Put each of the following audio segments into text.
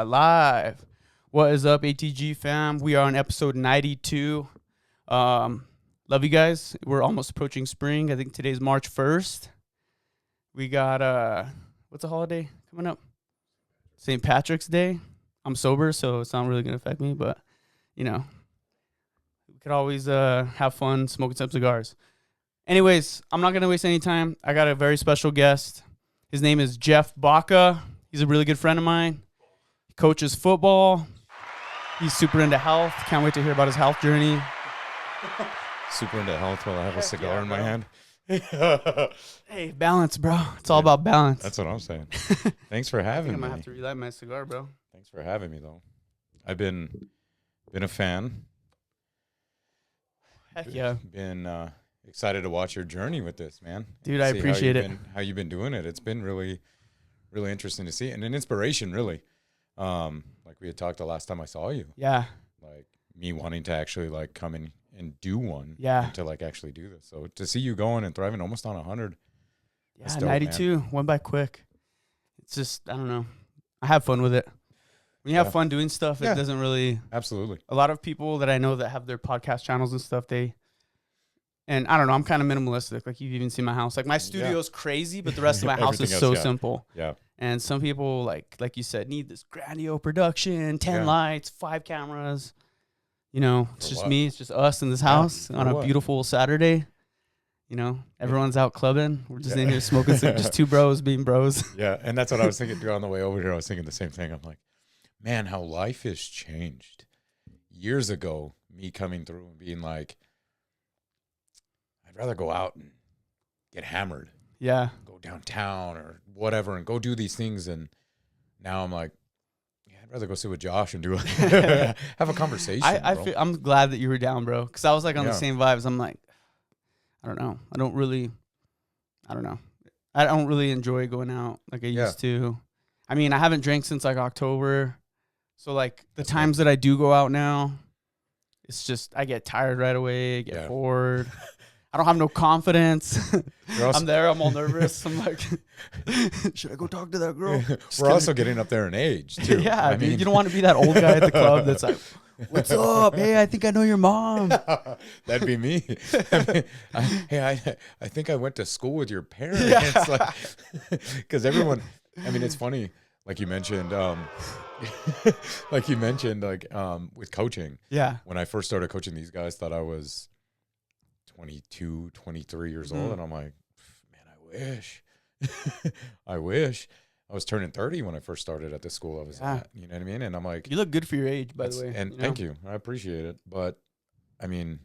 live. What is up, ATG fam? We are on episode 92. Love you guys. We're almost approaching spring. I think today's March 1st. We got, what's the holiday coming up? St. Patrick's Day. I'm sober, so it's not really going to affect me, but, you know, we could always have fun smoking some cigars. Anyways, I'm not going to waste any time. I got a very special guest. His name is Jeff Baca. He's a really good friend of mine. He coaches football. He's super into health. Can't wait to hear about his health journey. Super into health while I have a cigar in my hand. Hey, balance, bro. It's all about balance. That's what I'm saying. Thanks for having me. I might have to relight my cigar, bro. Thanks for having me, though. I've been a fan. Heck yeah. Been excited to watch your journey with this, man. Dude, I appreciate it. How you've been doing it. It's been really, really interesting to see, and an inspiration, really. Like we had talked the last time I saw you. Yeah. Like me wanting to actually like come in and do one. Yeah. And to like actually do this. So to see you going and thriving almost on 100. Yeah, dope, 92 man. Went by quick. It's just, I don't know. I have fun with it. When you have fun doing stuff, it doesn't really. Absolutely. A lot of people that I know that have their podcast channels and stuff, and I don't know, I'm kind of minimalistic. Like you've even seen my house. Like my studio's crazy, but the rest of my house is so simple. Yeah. And some people, like you said, need this grandiose production, 10 lights, 5 cameras. You know, it's just me. It's just us in this house on a beautiful Saturday. You know, everyone's out clubbing. We're just in here smoking, just two bros being bros. Yeah, and that's what I was thinking on the way over here. I was thinking the same thing. I'm like, man, how life has changed. Years ago, me coming through and being like, I'd rather go out and get hammered. Yeah. Go downtown or whatever and go do these things. And now I'm like, yeah, I'd rather go sit with Josh and do have a conversation. I'm glad that you were down, bro. Because I was like on the same vibes. I'm like, I don't know. I don't really enjoy going out like I used to. I mean, I haven't drank since like October. So like the times that I do go out now, it's just I get tired right away, get bored. I don't have no confidence. I'm there, I'm all nervous. I'm like, should I go talk to that girl? We're also getting up there in age too. Yeah, I mean, you don't want to be that old guy at the club that's like, what's up? Hey, I think I know your mom. That'd be me. I think I went to school with your parents. Yeah. Because everyone, I mean, it's funny. Like you mentioned, with coaching. Yeah. When I first started coaching these guys, thought I was 22, 23 years old. And I'm like, man, I wish. I was turning 30 when I first started at the school I was at. You know what I mean? And I'm like, you look good for your age, by the way. And thank you. I appreciate it. But I mean,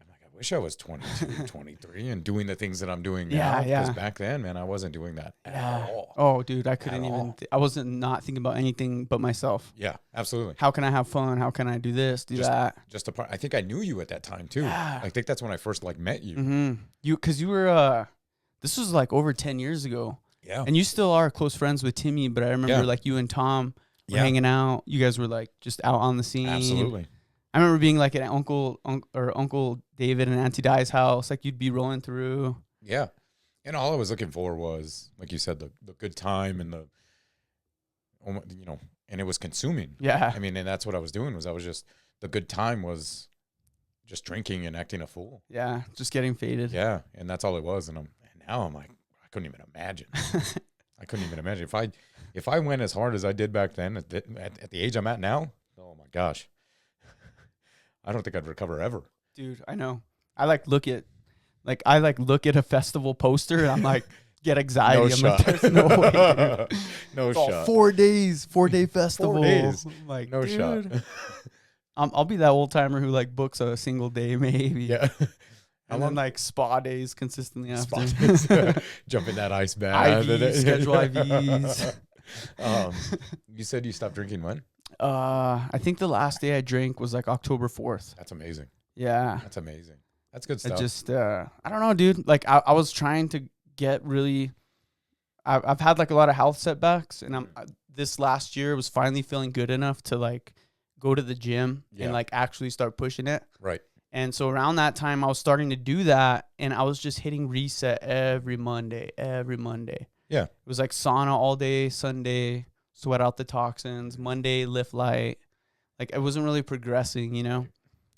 I'm like, I wish I was 22, 23 and doing the things that I'm doing now. Because back then, man, I wasn't doing that at all. Oh, dude, I couldn't even. I wasn't not thinking about anything but myself. Yeah, absolutely. How can I have fun? How can I do this, do that? Just a part. I think I knew you at that time too. Yeah. I think that's when I first like met you. Mm-hmm. Because you were. This was like over 10 years ago. Yeah. And you still are close friends with Timmy, but I remember like you and Tom were hanging out. You guys were like just out on the scene. Absolutely. I remember being like at Uncle David and Auntie Di's house. Like you'd be rolling through. Yeah. And all I was looking for was, like you said, the good time and and it was consuming. Yeah. I mean, and that's what I was doing the good time was just drinking and acting a fool. Yeah. Just getting faded. Yeah. And that's all it was. And now I'm like, I couldn't even imagine. If I went as hard as I did back then at the age I'm at now, oh my gosh, I don't think I'd recover ever. Dude, I know. I look at a festival poster and I'm like, get anxiety. Like, there's no way, dude. No it's shot. 4-day festival. 4 days. I'm like, no shot. I'll be that old timer who like books a single day maybe. Yeah. And then like spa days consistently after. Jump in that ice bath. Schedule IVs. You said you stopped drinking when? I think the last day I drank was like October 4th. That's amazing. Yeah. That's amazing. That's good stuff. I don't know, dude. Like I was trying to get really, I've had like a lot of health setbacks and this last year was finally feeling good enough to like go to the gym and like actually start pushing it. Right. And so around that time, I was starting to do that, and I was just hitting reset every Monday. Yeah. It was like sauna all day, Sunday, sweat out the toxins. Monday, lift light. Like, I wasn't really progressing, you know?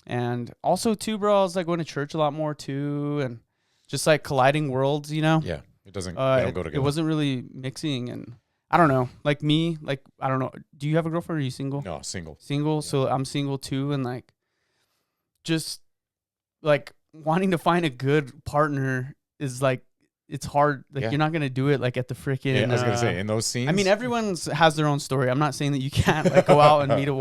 And also, too, bro, I was, like, going to church a lot more, too, and just, like, colliding worlds, you know? Yeah. It doesn't, they don't go together. It wasn't really mixing, and I don't know. Like, me, like, I don't know. Do you have a girlfriend, or are you single? No, single. Single, Yeah. so I'm single, too, and, like, just, like, wanting to find a good partner is, like, it's hard. Like, Yeah. you're not going to do it, like, at the freaking... Yeah, I was going to say, in those scenes. I mean, everyone's has their own story. I'm not saying that you can't, like, go out and meet a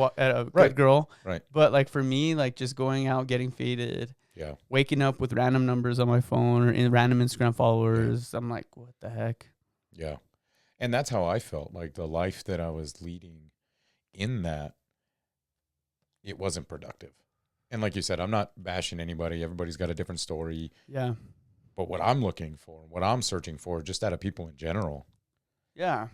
Right. good girl. Right. But, like, for me, like, just going out, getting faded, Yeah. waking up with random numbers on my phone or in random Instagram followers, I'm like, what the heck? Yeah. And that's how I felt. Like, the life that I was leading in that, it wasn't productive. And like you said, I'm not bashing anybody. Everybody's got a different story. Yeah. But what I'm looking for, what I'm searching for, just out of people in general, Yeah.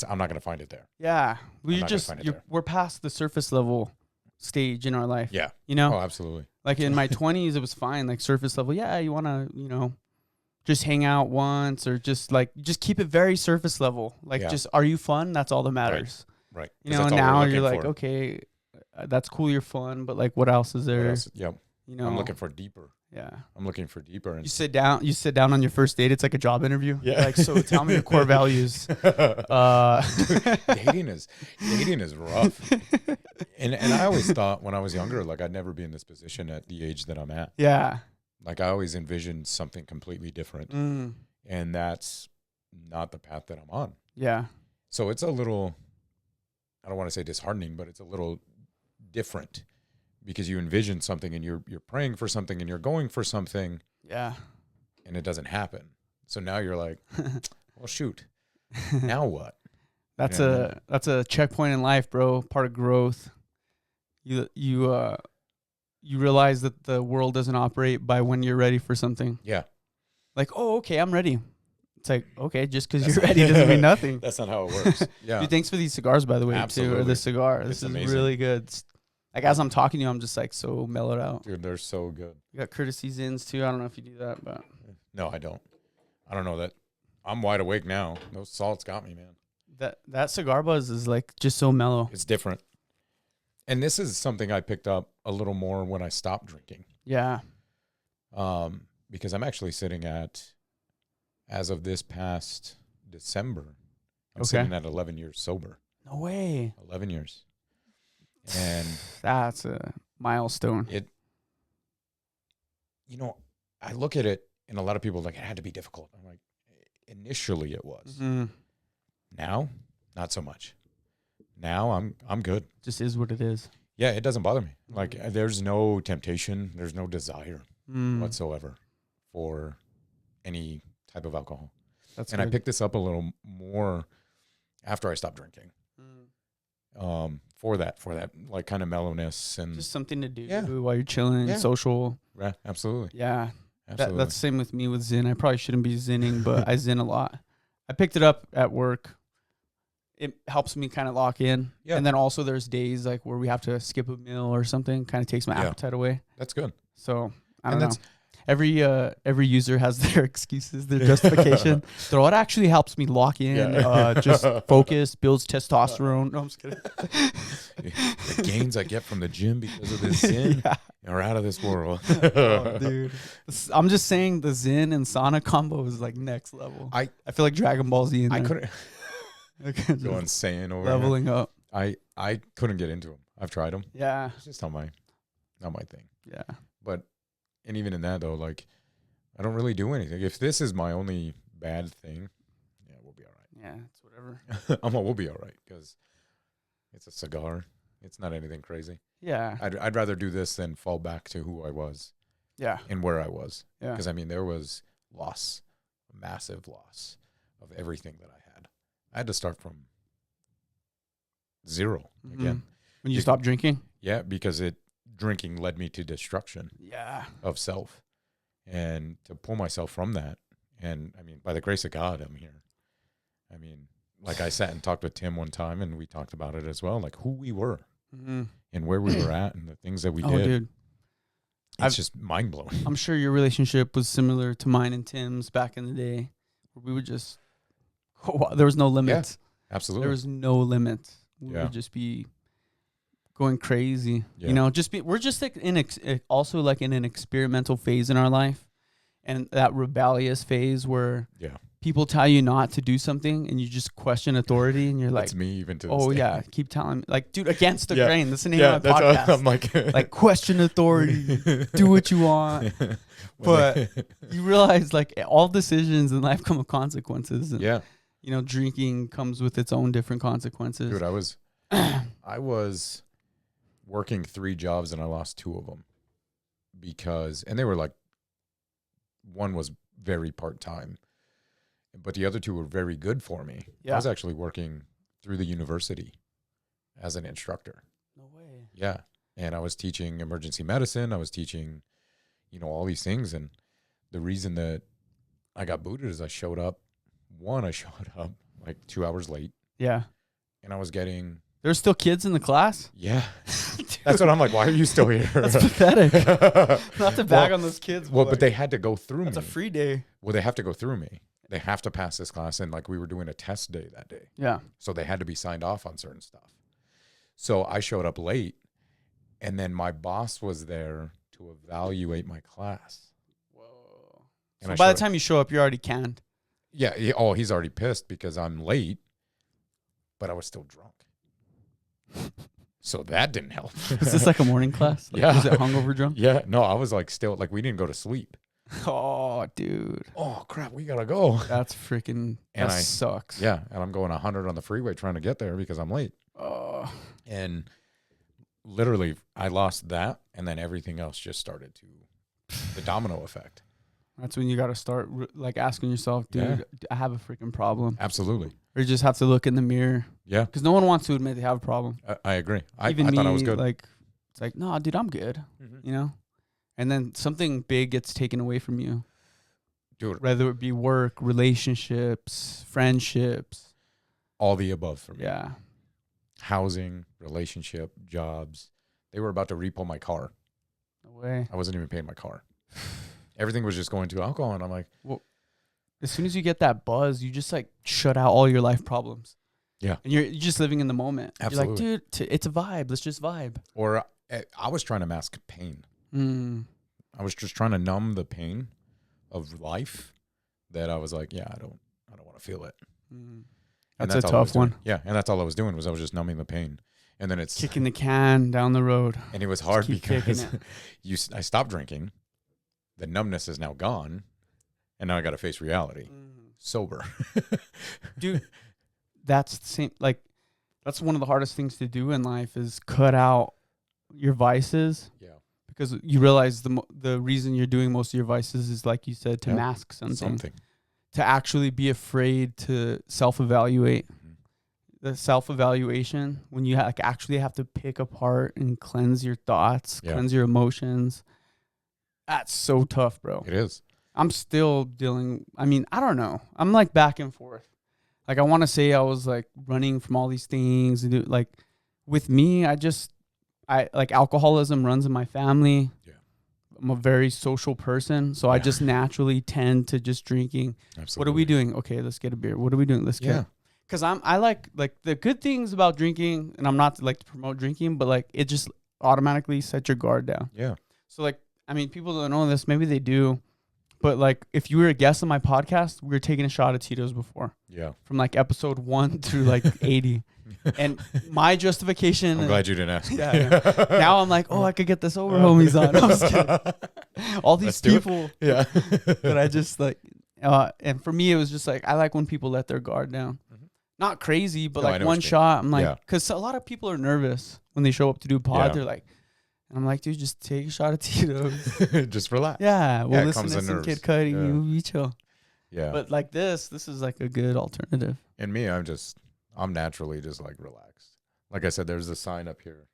I'm not going to find it there. Yeah. I'm not gonna find it there. We're past the surface level stage in our life. Yeah. You know? Oh, absolutely. Like, in my 20s, it was fine. Like, surface level. Yeah, you want to, you know, just hang out once, or just, like, just keep it very surface level. Like, Yeah. just, are you fun? That's all that matters. Right. You 'Cause know, that's all we're now looking you're like, for. okay, that's cool, you're fun, but, like, what else is What there? else? Yep. You know, I'm looking for deeper. Yeah. I'm looking for deeper. And You sit down on your first date. It's like a job interview. Yeah. You're like, so tell me your core values. dating is rough. And I always thought when I was younger, like, I'd never be in this position at the age that I'm at. Yeah. Like, I always envisioned something completely different. Mm. And that's not the path that I'm on. Yeah. So it's a little, I don't want to say disheartening, but it's a little different, because you envision something and you're praying for something and you're going for something, Yeah. and it doesn't happen. So now you're like, well, shoot, now what? That's Yeah. a checkpoint in life, bro. Part of growth. You realize that the world doesn't operate by when you're ready for something. Yeah. Like, oh, okay, I'm ready. It's like, okay, just because That's you're ready doesn't mean nothing. That's not how it works. Yeah. Dude, thanks for these cigars, by the way, too. Or Absolutely. this cigar. It's This is amazing. really good. Like, as I'm talking to you, I'm just, like, so mellowed out. Dude, they're so good. You got courtesy zins, too. I don't know if you do that, but... No, I don't. I don't know that. I'm wide awake now. Those salts got me, man. That cigar buzz is, like, just so mellow. It's different. And this is something I picked up a little more when I stopped drinking. Yeah. Because I'm actually sitting at, as of this past December, I'm sitting at 11 years sober. No way. 11 years. And That's a milestone. I look at it, and a lot of people are like, it had to be difficult. I'm like, initially it was. Mm-hmm. Now, not so much. Now I'm good. Just is what it is. Yeah, it doesn't bother me. Like, there's no temptation, there's no desire whatsoever for any type of alcohol. That's and good. I picked this up a little more after I stopped drinking. For that like kind of mellowness and Just something to do Yeah. while you're chilling, Yeah. social. yeah, absolutely. Yeah. Absolutely. That's the same with me with Zin. I probably shouldn't be zinning, but I zin a lot. I picked it up at work. It helps me kind of lock in. Yeah. And then also there's days like where we have to skip a meal or something. Kind of takes my Yeah. appetite away. That's good. So I And don't know. that's- Every user has their excuses, their justification. So it actually helps me lock in, Yeah. just focus, builds testosterone. No, I'm just kidding. The gains I get from the gym because of this Zin Yeah. are out of this world. Oh, dude. I'm just saying the Zin and sauna combo is like next level. I feel like Dragon Ball Z in I there. couldn't go insane over leveling up. here. I couldn't get into them. I've tried them. Yeah. It's just not my thing. Yeah. But and even in that though, like I don't really do anything. If this is my only bad thing, yeah, we'll be all right. Yeah. It's whatever. We'll be all right because it's a cigar. It's not anything crazy. Yeah. I'd rather do this than fall back to who I was Yeah. and where I was. Yeah. Because I mean, there was loss, massive loss of everything that I had. I had to start from zero again. When you stop drinking? Yeah, because drinking led me to destruction Yeah. of self, and to pull myself from that. And I mean, by the grace of God, I'm here. I mean, like I sat and talked with Tim one time, and we talked about it as well, like who we were and where we were at, and the things that we Oh, did. dude. It's just mind blowing. I'm sure your relationship was similar to mine and Tim's back in the day, where we would just, there was no limits. Absolutely. There was no limits. We Yeah. would just be going crazy. Yeah. You know, we're just like also like in an experimental phase in our life, and that rebellious phase where Yeah. people tell you not to do something and you just question authority and you're like, That's me even to this oh day. yeah, keep telling me, like, dude, against the Yeah. grain. That's the name Yeah, of my that's podcast. what I'm like. Like, question authority, do what you want. But you realize like all decisions in life come with consequences. And, yeah, you know, drinking comes with its own different consequences. dude, I was working 3 jobs and I lost 2 of them and they were like, one was very part-time, but the other 2 were very good for me. Yeah. I was actually working through the university as an instructor. No way. Yeah. And I was teaching emergency medicine. I was teaching, all these things. And the reason that I got booted is I showed up like 2 hours late, Yeah. and I was getting, There's still kids in the class? yeah. That's what I'm like. Why are you still here? That's pathetic. Not to bag on those kids. But they had to go through that's me. a free day. Well, they have to go through me. They have to pass this class. And like we were doing a test day that day. Yeah. So they had to be signed off on certain stuff. So I showed up late, and then my boss was there to evaluate my class. Whoa. And So I by the showed- time you show up, you're already canned. Yeah. He's already pissed because I'm late, but I was still drunk. So that didn't help. Is this like a morning class? Like, Yeah. Was it hungover drunk? Yeah. No, I was like still like we didn't go to sleep. Oh, dude. Oh crap, we gotta go. That's freaking, And that sucks. Yeah, and I'm going 100 on the freeway trying to get there because I'm late. Oh. And literally, I lost that, and then everything else just started the domino effect. That's when you got to start like asking yourself, dude, I have a freaking problem. Absolutely. Or you just have to look in the mirror. Yeah, Because no one wants to admit they have a problem. I agree. I Even me, thought I was good. like, it's like, no, dude, I'm good. You know? And then something big gets taken away from you. Dude, Whether it be work, relationships, friendships. all the above for me. Yeah. Housing, relationship, jobs. They were about to repo my car. No way. I wasn't even paying my car. Everything was just going to alcohol, and I'm like, As soon as you get that buzz, you just like shut out all your life problems. Yeah. And you're just living in the moment. Absolutely. You're like, dude, it's a vibe. Let's just vibe. or I was trying to mask pain. Mm. I was just trying to numb the pain of life that I was like, yeah, I don't want to feel it. Mm. And That's a all I was tough doing. one. Yeah, and that's all I was doing was I was just numbing the pain. And then it's Kicking the can down the road. and it was hard keep kicking because I stopped drinking. The numbness is now gone, and now I got to face reality. Sober. Dude, that's the same. Like, that's one of the hardest things to do in life is cut out your vices. Yeah. Because you realize the reason you're doing most of your vices is, like you said, to Yeah. mask something. Something. To actually be afraid to self-evaluate. Mhm. The self-evaluation, when you actually have to pick apart and cleanse your thoughts, Yeah. cleanse your emotions. That's so tough, bro. It is. I'm still dealing. I mean, I don't know. I'm like back and forth. Like, I want to say I was like running from all these things and like with me, I like alcoholism runs in my family. Yeah. I'm a very social person. So I Yeah. just naturally tend to just drinking. Absolutely. What are we doing? Okay, let's get a beer. What are we doing? Let's Yeah. get. Cause I like the good things about drinking, and I'm not like to promote drinking, but like it just automatically sets your guard down. Yeah. So like, I mean, people don't know this, maybe they do, but like if you were a guest on my podcast, we were taking a shot of Tito's before Yeah. from like episode 1 through like 80. And my justification. I'm glad you didn't ask. Yeah, now I'm like, oh, I could get this over homies on. I'm just kidding. All these Let's do it. people Yeah. that I just like, and for me, it was just like, I like when people let their guard down. Mhm. Not crazy, but No, I like know what one you mean. shot. I'm like, Yeah. because a lot of people are nervous when they show up to do pod. Yeah. They're like, and I'm like, dude, just take a shot of Tito's. Just relax. Yeah, we'll it listen comes to in some nerves. Kid Cudi. Yeah. You be chill. Yeah. But like this is like a good alternative. And me, I'm naturally just like relaxed. Like I said, there's a sign up here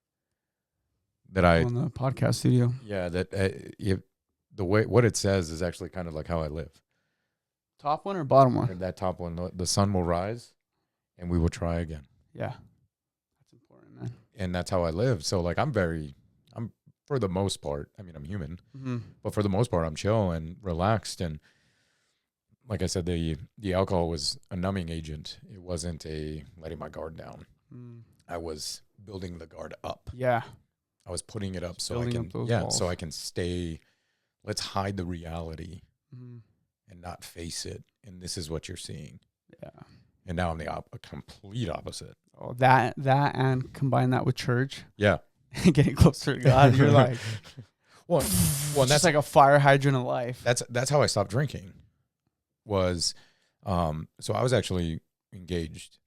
that On the podcast studio. the way what it says is actually kind of like how I live. Top one or bottom one? And that top one, the sun will rise and we will try again. Yeah. That's important, man. And that's how I live. So like I'm for the most part, I mean, I'm human, Mm-hmm. but for the most part, I'm chill and relaxed. And like I said, the alcohol was a numbing agent. It wasn't a letting my guard down. I was building the guard up. Yeah. I was putting it up Just so I building can, up those yeah, walls. so I can stay. Let's hide the reality Mm-hmm. and not face it. And this is what you're seeing. Yeah. And now I'm a complete opposite. Oh, that and combine that with church, Yeah. getting closer to God. You're like, Well, that's just like a fire hydrant of life. that's how I stopped drinking. Was, so I was actually engaged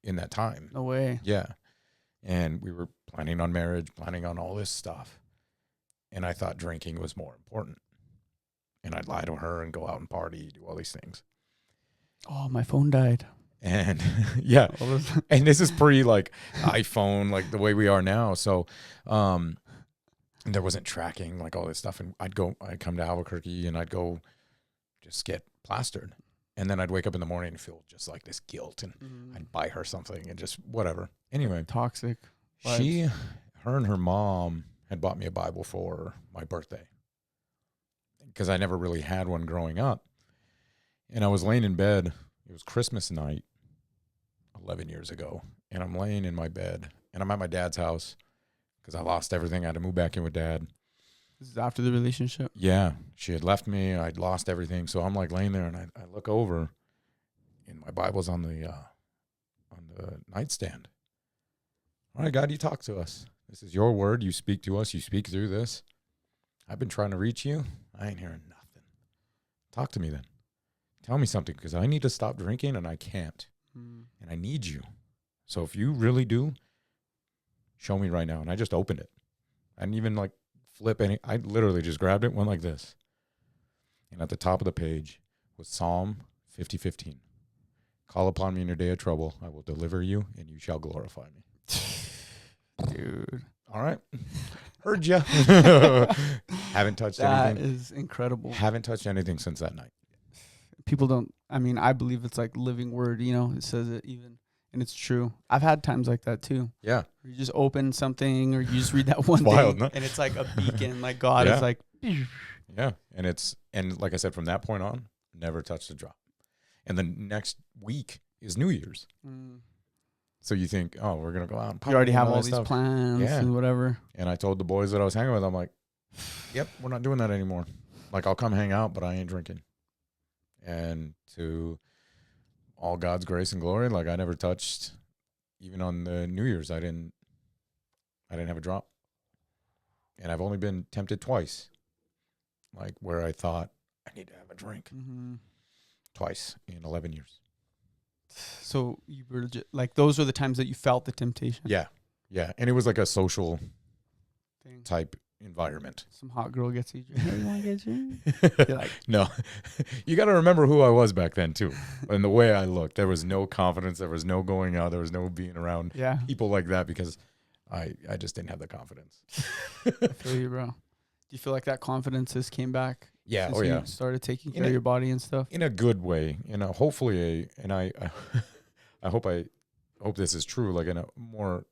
in that time. No way. Yeah. And we were planning on marriage, planning on all this stuff. And I thought drinking was more important. And I'd lie to her and go out and party, do all these things. Oh, my phone died. And yeah. And this is pre like iPhone, like the way we are now. So there wasn't tracking, like all this stuff. And I'd come to Albuquerque and I'd go just get plastered. And then I'd wake up in the morning and feel just like this guilt. And I'd buy her something and just whatever. Anyway. Toxic vibes. Her and her mom had bought me a Bible for my birthday. Because I never really had one growing up. And I was laying in bed. It was Christmas night 11 years ago. And I'm laying in my bed. And I'm at my dad's house because I lost everything. I had to move back in with Dad. This is after the relationship. Yeah. She had left me. I'd lost everything. So I'm like laying there and I look over and my Bible's on the nightstand. All right, God, you talk to us. This is your word. You speak to us. You speak through this. I've been trying to reach you. I ain't hearing nothing. Talk to me then. Tell me something because I need to stop drinking and I can't. And I need you. So if you really do, show me right now. And I just opened it. I didn't even like flip any. I literally just grabbed it, went like this. And at the top of the page was Psalm 50:15. Call upon me in your day of trouble. I will deliver you and you shall glorify me. Dude. All right. Heard ya. Haven't touched That anything. is incredible. Haven't touched anything since that night. People don't, I mean, I believe it's like living word, you know, it says it even, and it's true. I've had times like that too. Yeah. You just open something or you just read that one Wild, thing no? and it's like a beacon, like God Yeah. is like, Yeah. And like I said, from that point on, never touched a drop. And the next week is New Year's. So you think, oh, we're going to go out and party. You already have all this these stuff. plans Yeah. and whatever. And I told the boys that I was hanging with, I'm like, yep, we're not doing that anymore. Like, I'll come hang out, but I ain't drinking. And to all God's grace and glory, like I never touched, even on the New Year's, I didn't have a drop. And I've only been tempted twice, like where I thought I need to have a drink. Twice in 11 years. So you were like, those are the times that you felt the temptation. Yeah. Yeah. And it was like a social Thing. type environment. Some hot girl gets you. Hey, you want to get you? You're like, No, you got to remember who I was back then too. And the way I looked, there was no confidence. There was no going out. There was no being around yeah, people like that because I just didn't have the confidence. I feel you, bro. Do you feel like that confidence just came back? Yeah. Since Oh yeah. you started taking care of your body and stuff. In a good way. Hopefully I hope this is true. Like in a more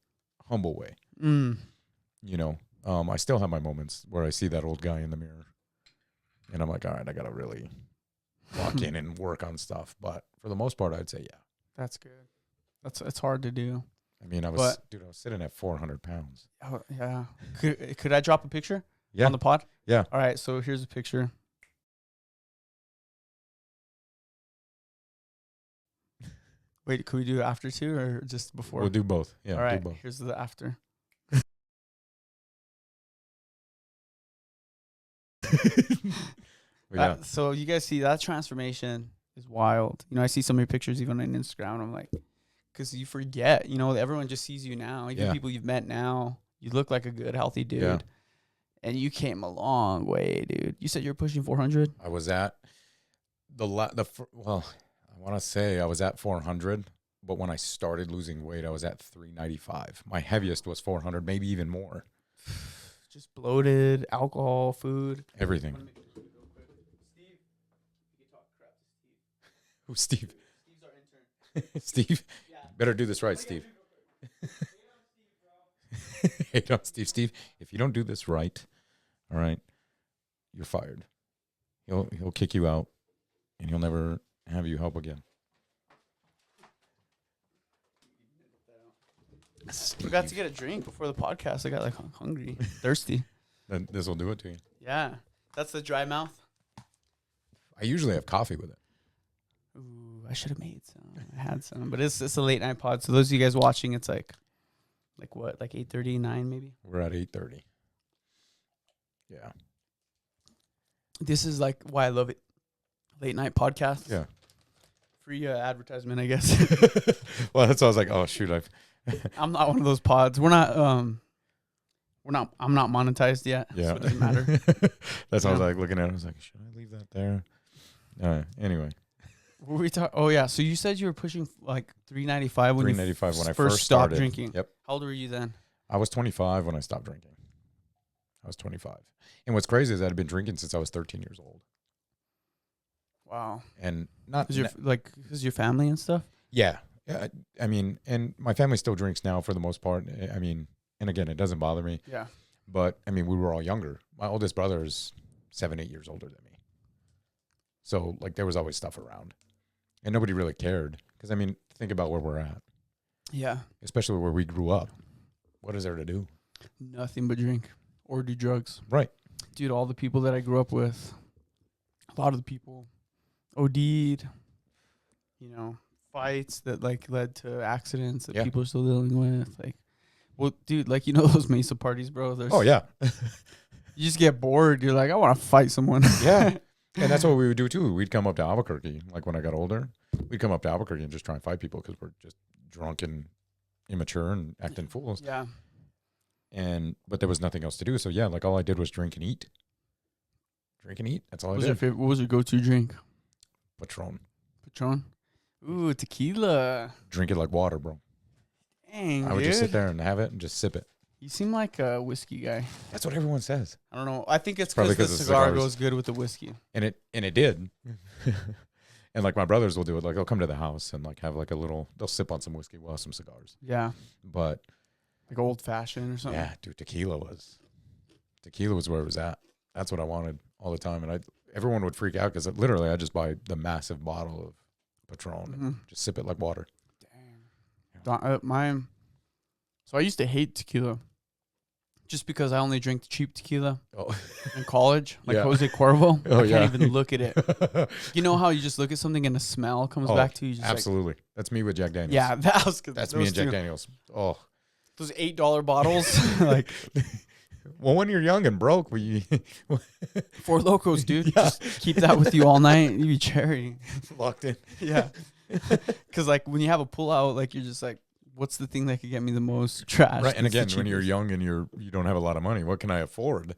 humble way. You know, I still have my moments where I see that old guy in the mirror and I'm like, all right, I got to really lock in and work on stuff. But for the most part, I'd say, yeah. That's good. It's hard to do. I mean, I was sitting at 400 pounds. Oh, yeah. Could I drop a picture? Yeah. On the pod? Yeah. All right. So here's a picture. Wait, could we do after too or just before? We'll do both. Yeah. All right. Do both. Here's the after. Yeah. So you guys see that transformation is wild. You know, I see some of your pictures even on Instagram. And I'm like, because you forget, you know, everyone just sees you now. Even people you've met now, you look like a good, healthy dude. Yeah. And you came a long way, dude. You said you're pushing 400? I was at I want to say I was at 400, but when I started losing weight, I was at 395. My heaviest was 400, maybe even more. Just bloated, alcohol, food. Everything. Who's Steve? Steve's our intern. Steve? Yeah. Better do this right, Steve. Hey, no, Steve, if you don't do this right, all right, you're fired. He'll kick you out and he'll never have you help again. Forgot to get a drink before the podcast. I got like hungry, thirsty. Then this will do it to you. Yeah, that's the dry mouth. I usually have coffee with it. Ooh, I should have made some. I had some, but it's a late night pod. So those of you guys watching, it's like what, like 8:30, 9 maybe. We're at 8:30. Yeah. This is like why I love it. Late night podcast. Yeah. Free advertisement, I guess. Well, that's why I was like, oh shoot, I'm not one of those pods. I'm not monetized yet. yeah. So it doesn't matter. That's why I was like looking at it. I was like, should I leave that there? Anyway. What were we talking? Oh yeah. So you said you were pushing like 395 when $3.95 when I first started stopped drinking. Yep. How old were you then? I was 25 when I stopped drinking. I was 25. And what's crazy is I had been drinking since I was 13 years old. Wow. And not Because your family and stuff. Yeah. I mean, and my family still drinks now for the most part. I mean, and again, it doesn't bother me. Yeah. But I mean, we were all younger. My oldest brother is 7-8 years older than me. So like there was always stuff around. And nobody really cared. Because I mean, think about where we're at. Yeah. Especially where we grew up. What is there to do? Nothing but drink or do drugs. Right. Dude, all the people that I grew up with, a lot of the people OD'd, fights that like led to accidents that people are still dealing with. Like, well, dude, like, those Mesa parties, bro. Oh, yeah. You just get bored. You're like, I want to fight someone. Yeah. And that's what we would do too. We'd come up to Albuquerque. Like when I got older, we'd come up to Albuquerque and just try and fight people because we're just drunk and immature and acting fools. Yeah. But there was nothing else to do. So yeah, like all I did was drink and eat. Drink and eat. That's all I did. What was your go-to drink? Patron. Ooh, tequila. Drink it like water, bro. Dang, I would just sit there and have it and just sip it. You seem like a whiskey guy. That's what everyone says. I don't know. I think it's probably because the cigar goes good with the whiskey. And it did. And like my brothers will do it. Like they'll come to the house and like have like they'll sip on some whiskey while some cigars. Yeah. But like old fashioned or something. Yeah, dude, tequila was where it was at. That's what I wanted all the time. And everyone would freak out because literally I just buy the massive bottle of Patron and just sip it like water. Dang. So I used to hate tequila just because I only drank cheap tequila in college, like Jose Cuervo. I can't even look at it. You know how you just look at something and the smell comes back to you? Just absolutely. That's me with Jack Daniels. Yeah, that's me and Jack Daniels. Oh, those $8 bottles, like. Well, when you're young and broke, Four Locos, dude. Yeah. Just keep that with you all night. You be cherry. Locked in. Yeah. Because like when you have a pullout, like you're just like, what's the thing that could get me the most trash? Right. And again, when you're young and you don't have a lot of money, what can I afford?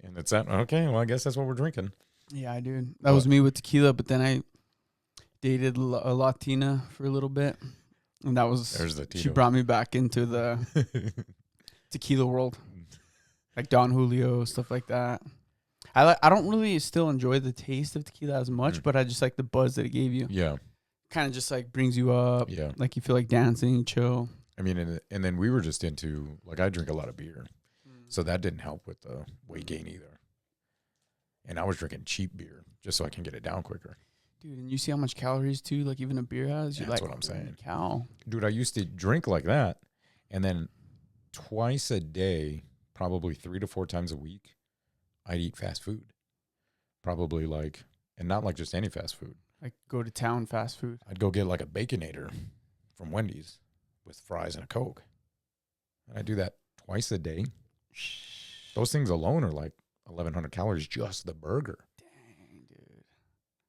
And it's that. Okay. Well, I guess that's what we're drinking. Yeah, dude. That was me with tequila. But then I dated a Latina for a little bit, and that was she brought me back into the tequila world. Like Don Julio, stuff like that. I don't really still enjoy the taste of tequila as much, but I just like the buzz that it gave you. Yeah. Kind of just like brings you up. Yeah. Like you feel like dancing, chill. I mean, and then we were just into, like, I drink a lot of beer. So that didn't help with the weight gain either. And I was drinking cheap beer just so I can get it down quicker. Dude, and you see how much calories too, like even a beer has? You're that's like, what I'm saying. Cow. Dude, I used to drink like that. And then twice a day, probably 3 to 4 times a week, I'd eat fast food. Probably like, and not like just any fast food. Like go to town fast food. I'd go get like a Baconator from Wendy's with fries and a Coke. And I do that twice a day. Those things alone are like 1,100 calories, just the burger. Dang, dude.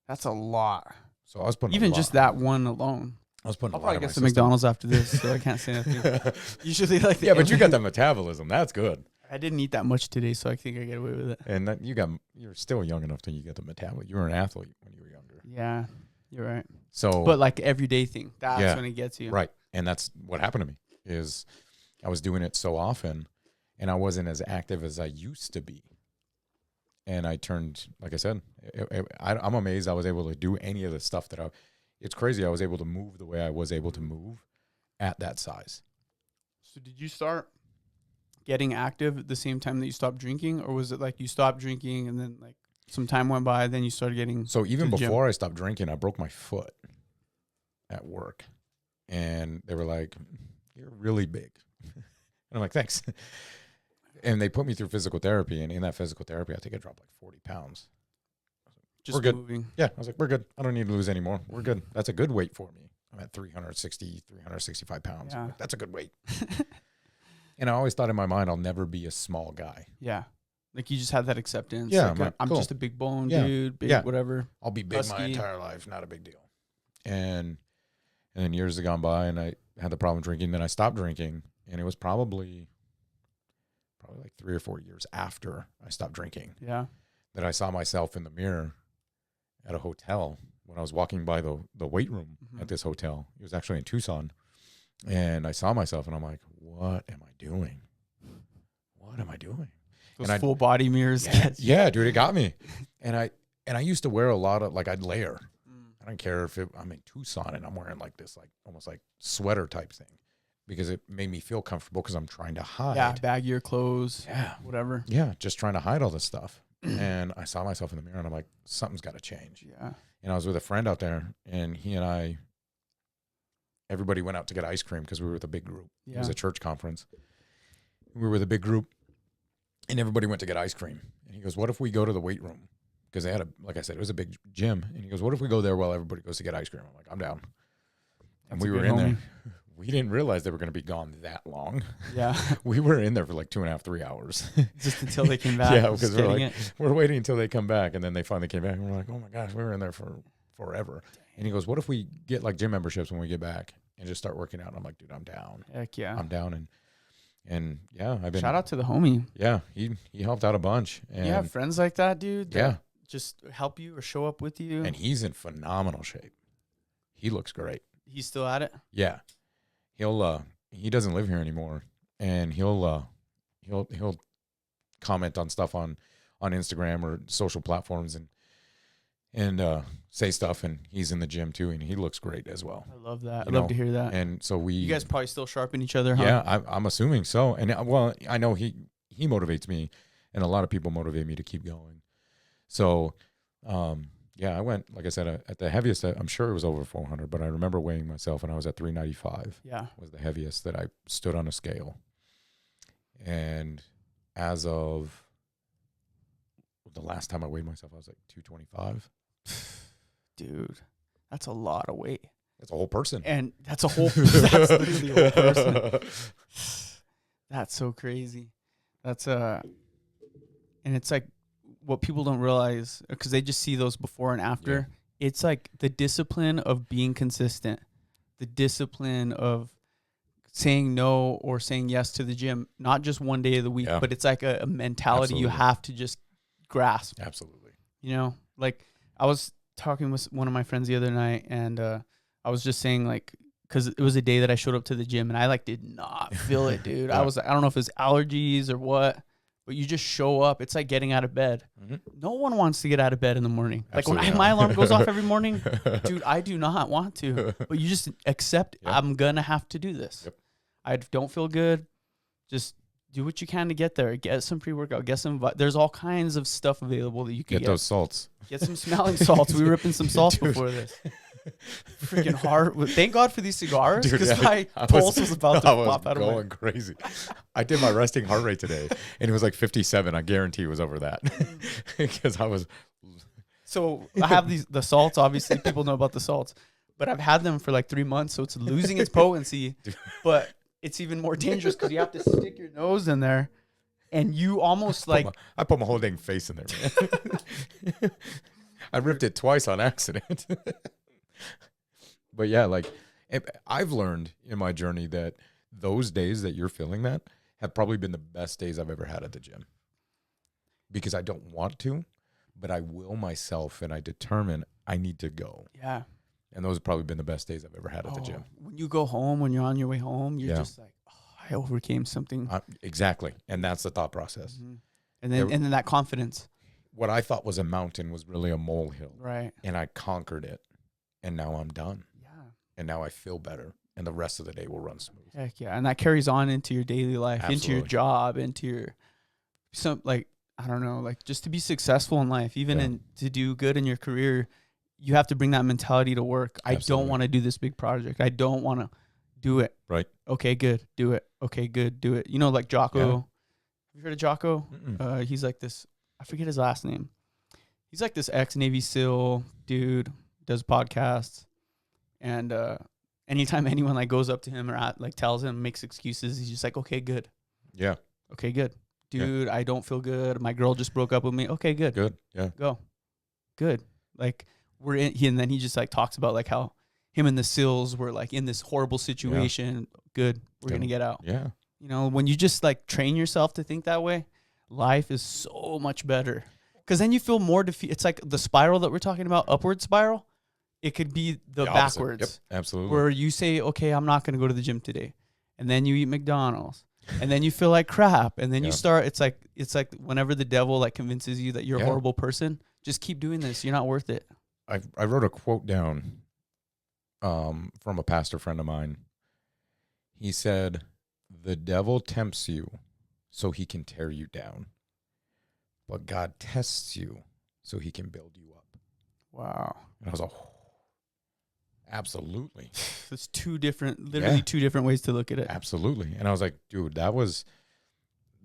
That's a lot. So I was putting even just that one alone. I was putting I'll probably get some McDonald's after this, so I can't say anything. Usually like yeah, but you got that metabolism. That's good. I didn't eat that much today, so I think I get away with it. And that you're still young enough till you get the metabolism. You were an athlete when you were younger. Yeah, you're right. So, but like everyday thing, that's when it gets you. Right. And that's what happened to me is I was doing it so often and I wasn't as active as I used to be. And I turned, like I said, I'm amazed I was able to do any of the stuff it's crazy. I was able to move the way I was able to move at that size. So did you start getting active at the same time that you stopped drinking, or was it like you stopped drinking and then like some time went by, then you started getting. So even to the gym. before I stopped drinking, I broke my foot at work. And they were like, "You're really big." And I'm like, "Thanks." And they put me through physical therapy. And in that physical therapy, I think I dropped like 40 pounds. Just we're good. moving. Yeah. I was like, "We're good. I don't need to lose any more. We're good." That's a good weight for me. I'm at 365 pounds. Yeah. Like, that's a good weight. And I always thought in my mind, I'll never be a small guy. Yeah. Like you just had that acceptance. Yeah, Like, I'm cool. just a big bone Yeah. dude, big Yeah. whatever. I'll be big my Husky. entire life. Not a big deal. And then years have gone by and I had the problem drinking. Then I stopped drinking. And it was probably like 3 or 4 years after I stopped drinking Yeah. that I saw myself in the mirror at a hotel when I was walking by the weight room at this hotel. It was actually in Tucson. And I saw myself and I'm like, what am I doing? What am I doing? Those full body mirrors. Yeah, dude, it got me. And I used to wear a lot of, like, I'd layer. I don't care if I'm in Tucson and I'm wearing like this, like almost like sweater type thing because it made me feel comfortable because I'm trying to hide. Yeah, baggier clothes. Yeah. Whatever. Yeah, just trying to hide all this stuff. And I saw myself in the mirror and I'm like, something's got to change. Yeah. And I was with a friend out there and he and I, everybody went out to get ice cream because we were with a big group. Yeah. It was a church conference. We were with a big group and everybody went to get ice cream. And he goes, what if we go to the weight room? Because they had like I said, it was a big gym. And he goes, what if we go there while everybody goes to get ice cream? I'm like, I'm down. And we were in there. We didn't realize they were going to be gone that long. Yeah. We were in there for like 2.5, 3 hours. Just until they came back. Yeah, because we're waiting until they come back. And then they finally came back. And we're like, oh my gosh, we were in there for forever. And he goes, what if we get like gym memberships when we get back and just start working out? And I'm like, dude, I'm down. Heck yeah. I'm down. And yeah, I've been. Shout out to the homie. Yeah, he helped out a bunch. And you have friends like that, dude? Yeah. Just help you or show up with you. And he's in phenomenal shape. He looks great. He's still at it? Yeah. He doesn't live here anymore. And he'll comment on stuff on Instagram or social platforms and say stuff, and he's in the gym too, and he looks great as well. I love that. I'd love to hear that. And so you guys probably still sharpen each other, huh? Yeah, I'm assuming so. And well, I know he motivates me, and a lot of people motivate me to keep going. So, yeah, I went, like I said, at the heaviest, I'm sure it was over 400, but I remember weighing myself and I was at 395. Yeah. Was the heaviest that I stood on a scale. And as of the last time I weighed myself, I was like 225. Dude, that's a lot of weight. That's a whole person. And that's literally a whole person. That's so crazy. That's and it's like what people don't realize because they just see those before and after. Yeah. It's like the discipline of being consistent, the discipline of saying no or saying yes to the gym, not just one day of the week, but it's like a mentality you have to just grasp. Absolutely. You know, like I was talking with one of my friends the other night and I was just saying like, because it was a day that I showed up to the gym and I like did not feel it, dude. I don't know if it was allergies or what, but you just show up. It's like getting out of bed. Mm-hmm. No one wants to get out of bed in the morning. Absolutely like when my alarm goes off every morning, dude, I do not want to. But you just accept I'm going to have to do this. Yep. I don't feel good. Just do what you can to get there. Get some pre-workout. Get some. There's all kinds of stuff available that you can get. Get those salts. Get some smelling salts. We were ripping some salts before this. Freaking hard. Thank God for these cigars because my pulse was about to pop out of my... going crazy. I did my resting heart rate today, and it was like 57. I guarantee it was over that because I was... So I have the salts. Obviously, people know about the salts, but I've had them for like 3 months, so it's losing its potency. But it's even more dangerous because you have to stick your nose in there, and you almost I put my whole dang face in there, man. I ripped it twice on accident. But yeah, like I've learned in my journey that those days that you're feeling that have probably been the best days I've ever had at the gym. Because I don't want to, but I will myself and I determine I need to go. Yeah. And those have probably been the best days I've ever had at the gym. When you go home, when you're on your way home, you're just like, I overcame something. Exactly. And that's the thought process. Mm-hmm. And then that confidence. What I thought was a mountain was really a molehill. Right. And I conquered it. And now I'm done. Yeah. And now I feel better. And the rest of the day will run smooth. Heck yeah. And that carries on into your daily life, Absolutely. into your job, into your I don't know, like just to be successful in life, even Yeah. in to do good in your career, you have to bring that mentality to work. I don't Absolutely. want to do this big project. I don't want to do it. Right. Okay, good. Do it. Okay, good. Do it. You know, like Jocko. Yeah. Have you heard of Jocko? Mm-mm. He's like this. I forget his last name. He's like this ex-Navy SEAL dude, does podcasts, and anytime anyone like goes up to him or like tells him, makes excuses, he's just like, okay, good. Yeah. Okay, good. Yeah. Dude, I don't feel good. My girl just broke up with me. Okay, good. Good. Yeah. Go. Good. Like we're in and then he just like talks about like how him and the SEALs were like in this horrible situation. Good. We're Yeah. gonna get out. Yeah. You know, when you just like train yourself to think that way, life is so much better. Cause then you feel more It's like the spiral that we're talking about, upward spiral. It could be the opposite. backwards. Yep. Absolutely. Where you say, okay, I'm not gonna go to the gym today. And then you eat McDonald's. And then you feel like crap. And then you Yeah. start it's like whenever the devil like convinces you that you're a Yeah. horrible person, just keep doing this. You're not worth it. I wrote a quote down from a pastor friend of mine. He said, "The devil tempts you so he can tear you down, but God tests you so he can build you up." Wow. And I was like, absolutely. It's literally two different ways to look at it. Absolutely. And I was like, dude, that was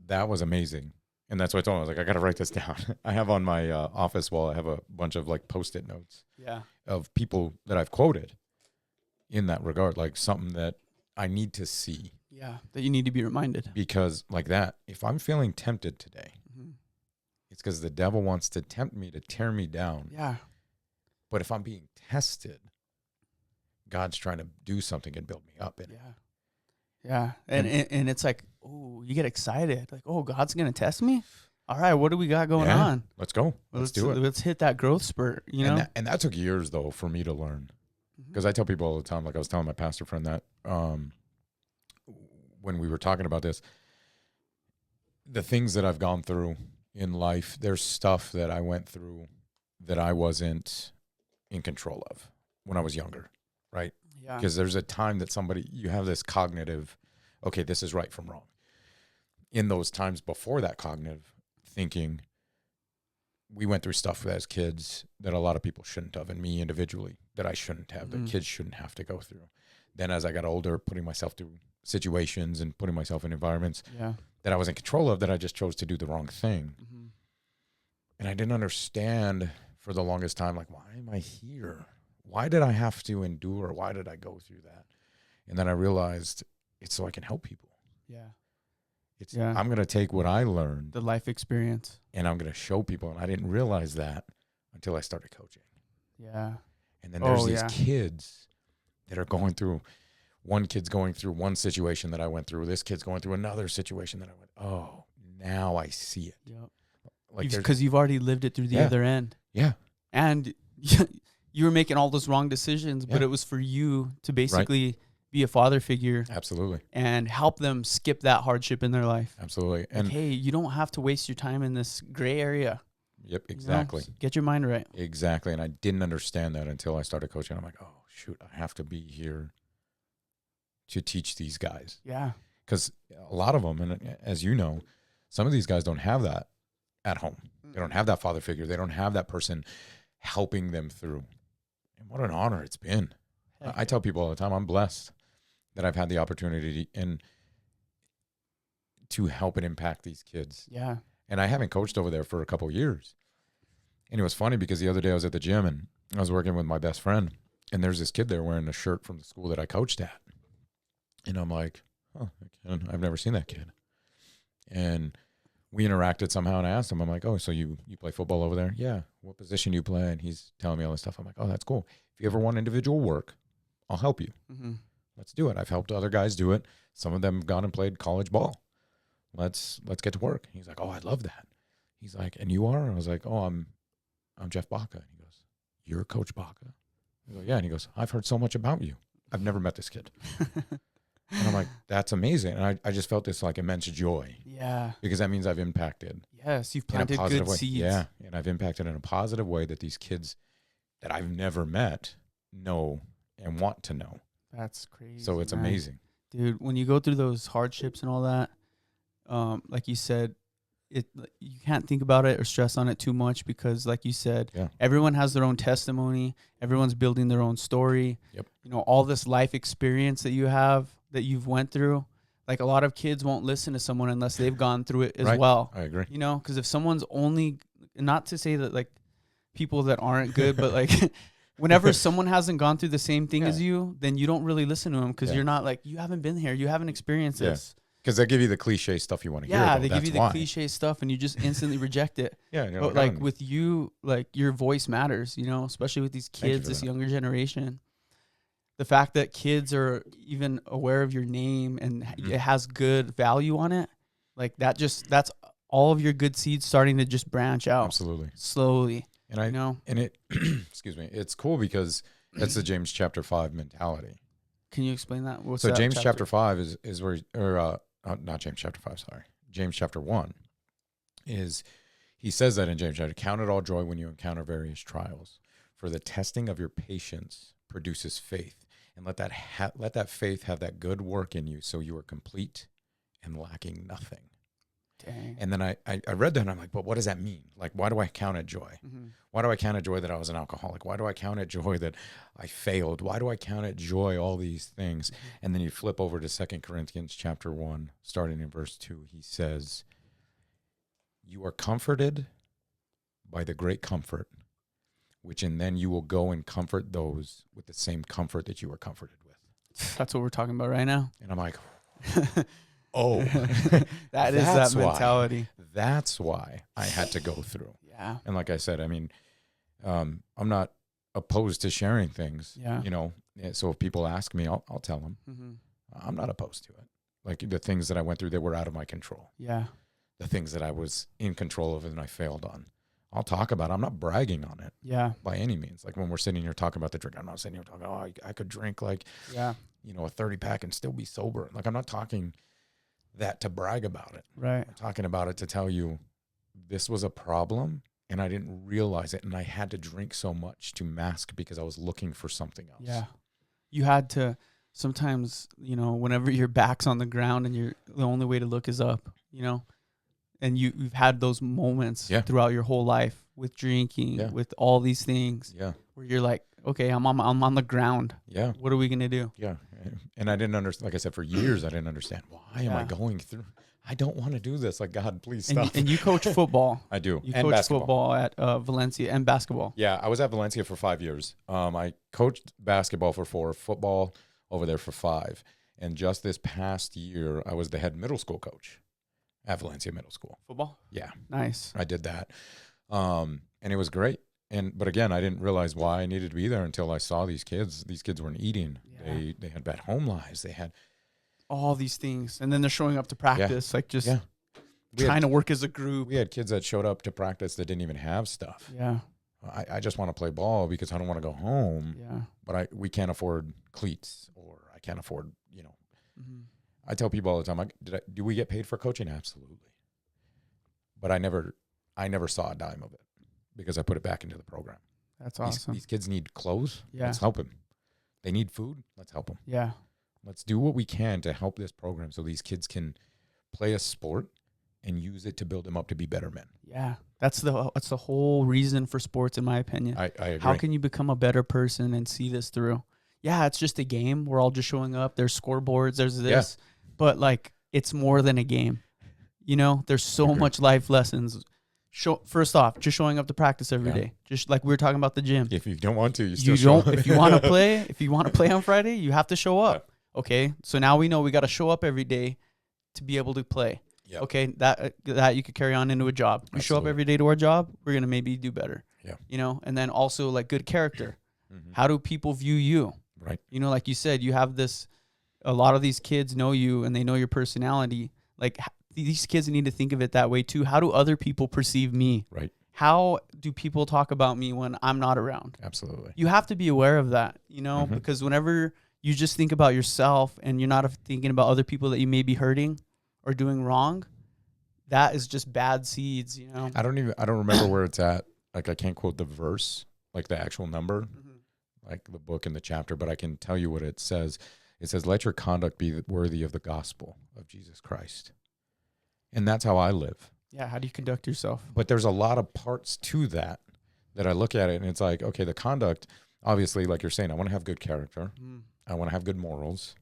amazing. And that's what I told him. I was like, I got to write this down. I have on my office wall, I have a bunch of like Post-it notes Yeah. of people that I've quoted in that regard, like something that I need to see. Yeah. That you need to be reminded. Because like that, if I'm feeling tempted today, Mm-hmm. it's because the devil wants to tempt me to tear me down. Yeah. But if I'm being tested, God's trying to do something and build me up in it. Yeah. Yeah. And it's like, oh, you get excited. Like, oh, God's going to test me? All right, what do we got going Yeah. on? Let's go. Let's do it. Let's hit that growth spurt, you know? And that took years, though, for me to learn. Because I tell people all the time, like I was telling my pastor friend that when we were talking about this, the things that I've gone through in life, there's stuff that I went through that I wasn't in control of when I was younger, right? Yeah. Because there's a time that you have this cognitive, okay, this is right from wrong. In those times before that cognitive thinking, we went through stuff as kids that a lot of people shouldn't have, and me individually, that I shouldn't have, that kids shouldn't have to go through. Then as I got older, putting myself through situations and putting myself in environments that I was in control of, that I just chose to do the wrong thing. Mm-hmm. And I didn't understand for the longest time, like, why am I here? Why did I have to endure? Why did I go through that? And then I realized it's so I can help people. Yeah. I'm going to take what I learned, The life experience. and I'm going to show people. And I didn't realize that until I started coaching. Yeah. And then there's these kids that are going through, one kid's going through one situation that I went through. This kid's going through another situation that I went, oh, now I see it. Yep. Like, Because you've already lived it through the other end. Yeah. And you were making all those wrong decisions, but it was for you to basically be a father figure. Absolutely. And help them skip that hardship in their life. Absolutely. And like, hey, you don't have to waste your time in this gray area. Yep, exactly. You know, get your mind right. Exactly. And I didn't understand that until I started coaching. I'm like, oh, shoot, I have to be here to teach these guys. Yeah. Because a lot of them, and as you know, some of these guys don't have that at home. They don't have that father figure. They don't have that person helping them through. And what an honor it's been. I tell people all the time, I'm blessed that I've had the opportunity to help and impact these kids. Yeah. And I haven't coached over there for a couple of years. And it was funny because the other day I was at the gym and I was working with my best friend, and there's this kid there wearing a shirt from the school that I coached at. And I'm like, oh, I've never seen that kid. And we interacted somehow, and I asked him, I'm like, oh, so you play football over there? Yeah. What position do you play? And he's telling me all this stuff. I'm like, oh, that's cool. If you ever want individual work, I'll help you. Mm-hmm. Let's do it. I've helped other guys do it. Some of them have gone and played college ball. Let's get to work. He's like, oh, I love that. He's like, and you are? And I was like, oh, I'm Jeff Baca. And he goes, you're Coach Baca? I go, yeah. And he goes, I've heard so much about you. I've never met this kid. And I'm like, that's amazing. And I just felt this like immense joy. Yeah. Because that means I've impacted. Yes, you've In a planted positive good way. seeds. Yeah. And I've impacted in a positive way that these kids that I've never met know and want to know. That's crazy. So it's man. amazing. Dude, when you go through those hardships and all that, like you said, you can't think about it or stress on it too much because, like you said, everyone has their own testimony. Everyone's building their own story. Yep. You know, all this life experience that you have, that you've went through. Like, a lot of kids won't listen to someone unless they've gone through it as well. I agree. You know, because if someone's only, not to say that like people that aren't good, but like whenever someone hasn't gone through the same thing as you, then you don't really listen to them because you're not like, you haven't been here, you haven't experienced this. Because they give you the cliche stuff you want to hear. Yeah, they give you the cliche stuff and you just instantly reject it. Yeah. But like with you, like your voice matters, you know, especially with these kids, this younger generation. The fact that kids are even aware of your name and it has good value on it, like that's all of your good seeds starting to just branch out. Absolutely. Slowly. And I know, and it, excuse me, it's cool because that's the James chapter 5 mentality. Can you explain that? What's so that James chapter 5 is where, not James chapter 5, sorry. James chapter 1 is, he says that in James chapter, count it all joy when you encounter various trials, for the testing of your patience produces faith. And let that faith have that good work in you, so you are complete and lacking nothing. Dang. And then I read that and I'm like, but what does that mean? Like, why do I count it joy? Why do I count it joy that I was an alcoholic? Why do I count it joy that I failed? Why do I count it joy, all these things? And then you flip over to 2 Corinthians chapter 1, starting in verse 2. He says, you are comforted by the great comfort, which and then you will go and comfort those with the same comfort that you were comforted with. That's what we're talking about right now. And I'm like, oh, that is that mentality. That's why I had to go through. Yeah. And like I said, I mean, I'm not opposed to sharing things. Yeah. You know, so if people ask me, I'll tell them. I'm not opposed to it. Like the things that I went through that were out of my control. Yeah. The things that I was in control of and I failed on. I'll talk about it. I'm not bragging on it. Yeah. By any means. Like when we're sitting here talking about the drink, I'm not sitting here talking, I could drink like, a 30-pack and still be sober. Like I'm not talking that to brag about it. Right. I'm talking about it to tell you this was a problem and I didn't realize it. And I had to drink so much to mask because I was looking for something else. Yeah. You had to sometimes, you know, whenever your back's on the ground and the only way to look is up, you know, and you've had those moments throughout your whole life with drinking, with all these things where you're like, okay, I'm on the ground. Yeah. What are we going to do? Yeah. And I didn't understand, like I said, for years, I didn't understand why am I going through, I don't want to do this. Like, God, please stop. And you coach football. I do. You coach football at Valencia and basketball. Yeah. I was at Valencia for 5 years. I coached basketball for 4, football over there for 5. And just this past year, I was the head middle school coach at Valencia Middle School. Football? Yeah. Nice. I did that. And it was great. But again, I didn't realize why I needed to be there until I saw these kids. These kids weren't eating. Yeah. They had bad home lives. They had all these things. And then they're showing up to practice, like just trying to work as a group. We had kids that showed up to practice that didn't even have stuff. Yeah. I just want to play ball because I don't want to go home. Yeah. But we can't afford cleats, or I can't afford, you know. I tell people all the time, do we get paid for coaching? Absolutely. But I never saw a dime of it because I put it back into the program. That's awesome. These kids need clothes. Yeah. Let's help them. They need food. Let's help them. Yeah. Let's do what we can to help this program so these kids can play a sport and use it to build them up to be better men. Yeah. That's the whole reason for sports, in my opinion. I agree. How can you become a better person and see this through? Yeah, it's just a game. We're all just showing up. There's scoreboards. There's this. Yeah. But, like, it's more than a game. You know, there's so much life lessons. First off, just showing up to practice every day. Just like we were talking about the gym. If you don't want to, you still show up. If you want to play on Friday, you have to show up. Yeah. Okay, so now we know we got to show up every day to be able to play. Yep. Okay, that you could carry on into a job. We show up every day to our job, we're going to maybe do better. Yeah. You know, and then also like good character. How do people view you? Right. You know, like you said, you have this, a lot of these kids know you and they know your personality. Like these kids need to think of it that way too. How do other people perceive me? Right. How do people talk about me when I'm not around? Absolutely. You have to be aware of that, you know, because whenever you just think about yourself and you're not thinking about other people that you may be hurting or doing wrong, that is just bad seeds, you know? I don't remember where it's at. Like I can't quote the verse, like the actual number, like the book and the chapter, but I can tell you what it says. It says, let your conduct be worthy of the gospel of Jesus Christ. And that's how I live. Yeah. How do you conduct yourself? But there's a lot of parts to that I look at it and it's like, okay, the conduct, obviously, like you're saying, I want to have good character. I want to have good morals.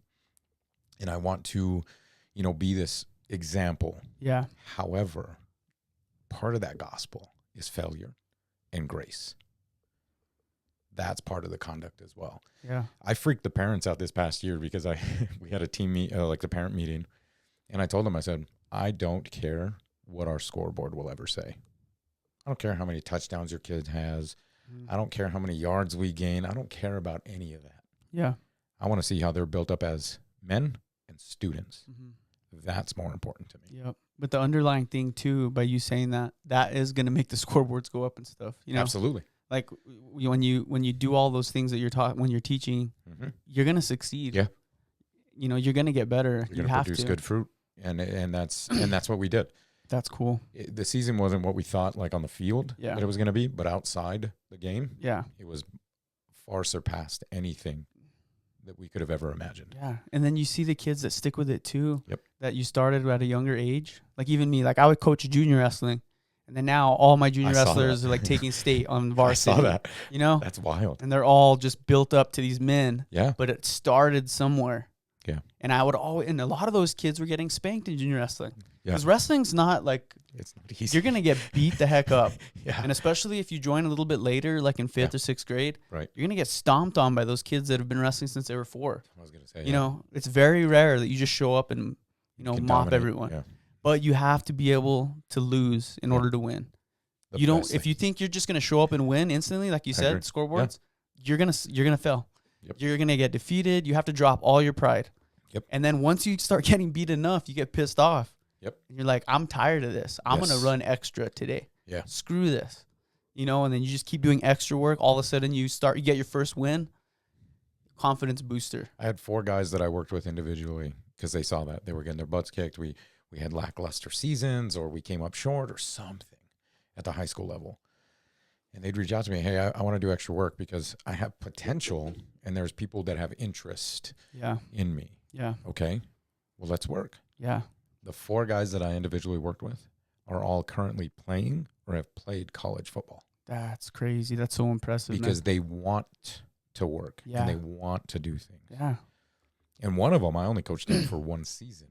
And I want to, be this example. Yeah. However, part of that gospel is failure and grace. That's part of the conduct as well. Yeah. I freaked the parents out this past year because we had a team like the parent meeting, and I told them, I said, I don't care what our scoreboard will ever say. I don't care how many touchdowns your kid has. I don't care how many yards we gain. I don't care about any of that. Yeah. I want to see how they're built up as men and students. That's more important to me. Yep. But the underlying thing too, by you saying that is going to make the scoreboards go up and stuff. Absolutely. Like when you do all those things that you're taught when you're teaching, you're going to succeed. Yeah. You're going to get better. You're going to produce good fruit. And that's what we did. That's cool. The season wasn't what we thought, like on the field, that it was going to be, but outside the game, it was far surpassed anything that we could have ever imagined. Yeah. And then you see the kids that stick with it too. Yep. That you started at a younger age. Like even me, like I would coach junior wrestling. And then now all my junior wrestlers are like taking state on varsity. I saw that. That's wild. And they're all just built up to these men. Yeah. But it started somewhere. Yeah. And and a lot of those kids were getting spanked in junior wrestling. Yeah. Because wrestling's not like, it's not easy. You're going to get beat the heck up. Yeah. And especially if you join a little bit later, like in 5th or 6th grade, right, you're going to get stomped on by those kids that have been wrestling since they were 4. I was going to say, it's very rare that you just show up and, mop dominate, everyone. Yeah. But you have to be able to lose in order to win. If you think you're just going to show up and win instantly, like you said, scoreboards, you're going to fail. Yep. You're going to get defeated. You have to drop all your pride. Yep. And then once you start getting beat enough, you get pissed off. Yep. And you're like, I'm tired of this. I'm going to run extra today. Yeah. Screw this. And then you just keep doing extra work. All of a sudden you get your first win. Confidence booster. I had 4 guys that I worked with individually because they saw that. They were getting their butts kicked. We had lackluster seasons, or we came up short or something at the high school level. And they'd reach out to me, hey, I want to do extra work because I have potential and there's people that have interest in me. Yeah. Okay. Well, let's work. Yeah. The 4 guys that I individually worked with are all currently playing or have played college football. That's crazy. That's so impressive. Because they want to work and they want to do things. Yeah. And one of them, I only coached him for 1 season.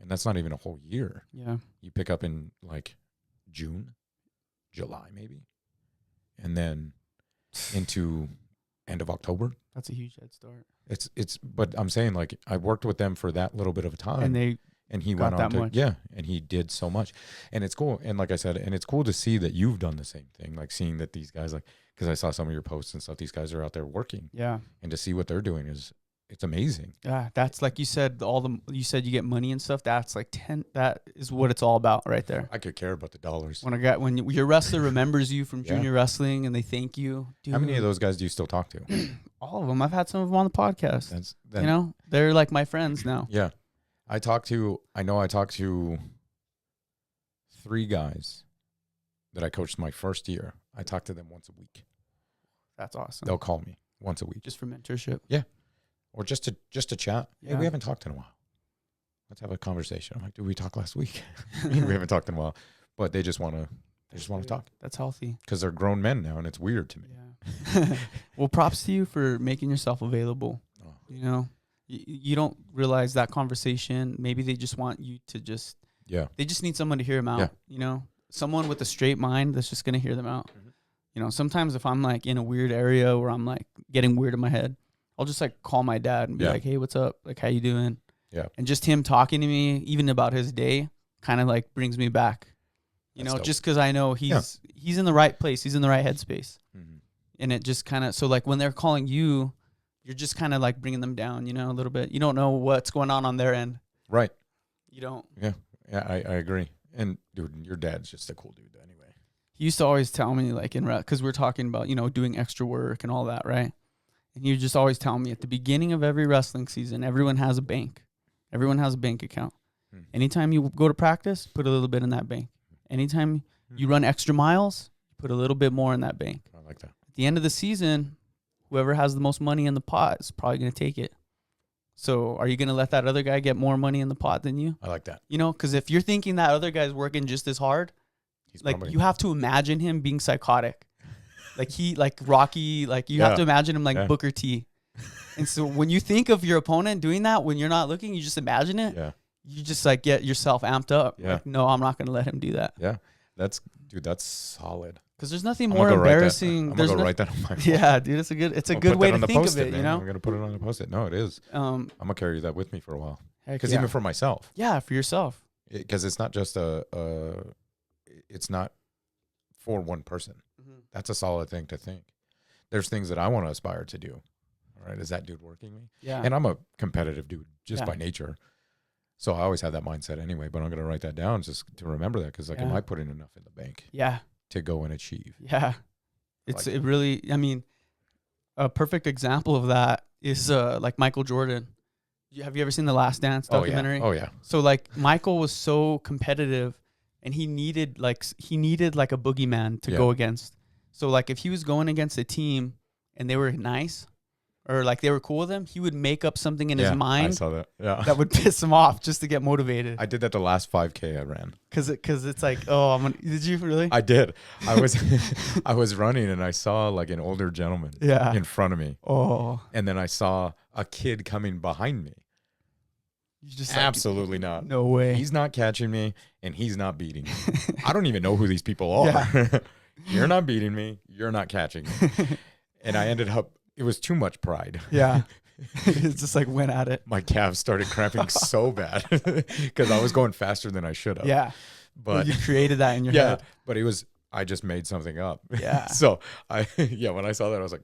And that's not even a whole year. Yeah. You pick up in like June, July maybe. And then into end of October. That's a huge head start. But I'm saying, like, I worked with them for that little bit of time. And he went on to, much. And he did so much. And it's cool. And like I said, and it's cool to see that you've done the same thing, like seeing that these guys, like, because I saw some of your posts and stuff, these guys are out there working. Yeah. And to see what they're doing it's amazing. Yeah. That's like you said, you said you get money and stuff. That's like that is what it's all about right there. I could care about the dollars. When your wrestler remembers you from junior wrestling and they thank you. Dude. How many of those guys do you still talk to? All of them. I've had some of them on the podcast. That's they're like my friends now. Yeah. I talked to 3 guys that I coached my first year. I talked to them once a week. That's awesome. They'll call me once a week. Just for mentorship? Yeah. Or just to chat. Yeah. Hey, we haven't talked in a while. Let's have a conversation. I'm like, did we talk last week? We haven't talked in a while. But they just want to talk. That's healthy. Because they're grown men now, and it's weird to me. Yeah. Well, props to you for making yourself available. Oh. You don't realize that conversation. Maybe they just want you to they just need someone to hear them out. Yeah. Someone with a straight mind that's just going to hear them out. Mm-hmm. Sometimes if I'm like in a weird area where I'm like getting weird in my head, I'll just like call my dad and be like, hey, what's up? Like, how you doing? Yeah. And just him talking to me, even about his day, kind of like brings me back, just because I know he's in the right place. He's in the right headspace. Mm-hmm. And it just kind of, so like when they're calling you, you're just kind of like bringing them down, a little bit. You don't know what's going on their end. Right. You don't. Yeah. Yeah, I agree. And dude, your dad's just a cool dude anyway. He used to always tell me like because we're talking about, doing extra work and all that, right? And he would just always tell me at the beginning of every wrestling season, everyone has a bank. Everyone has a bank account. Anytime you go to practice, put a little bit in that bank. Anytime you run extra miles, put a little bit more in that bank. I like that. At the end of the season, whoever has the most money in the pot is probably going to take it. So are you going to let that other guy get more money in the pot than you? I like that. You know, because if you're thinking that other guy's working just as hard, He's like probably, you have to imagine him being psychotic. Like Rocky, like you have to imagine him like Booker T. And so when you think of your opponent doing that, when you're not looking, you just imagine it. Yeah. You just like get yourself amped up. Yeah. Like, no, I'm not going to let him do that. Yeah. That's solid. Because there's nothing I'm more gonna embarrassing. I'm There's gonna no, write that on my phone. yeah, dude, it's a good way to think of it. Man. You know, I'm gonna put it on a post-it. No, it is. I'm gonna carry that with me for a while. Because even for myself. Yeah, for yourself. Because it's not just it's not for one person. Mm-hmm. That's a solid thing to think. There's things that I want to aspire to do. All right, is that dude working me? Yeah. And I'm a competitive dude just by nature. So I always have that mindset anyway, but I'm going to write that down just to remember that because, like, am I putting enough in the bank to go and achieve? Yeah. It really, I mean, a perfect example of that is like Michael Jordan. Have you ever seen The Last Dance documentary? Oh, yeah. So, like, Michael was so competitive and he needed like a boogeyman to go against. So, like, if he was going against a team and they were nice, or like they were cool with him, he would make up something in his mind I saw that. Yeah. that would piss him off just to get motivated. I did that the last 5K I ran. Cause it's like, oh, did you really? I did. I was running and I saw like an older gentleman in front of me. Oh. And then I saw a kid coming behind me. You just absolutely not. No way. He's not catching me and he's not beating me. I don't even know who these people are. You're not beating me. You're not catching me. And I ended up, it was too much pride. Yeah. It's just like went at it. My calves started cramping so bad because I was going faster than I should have. Yeah. But you created that in your head. But I just made something up. Yeah. So when I saw that, I was like,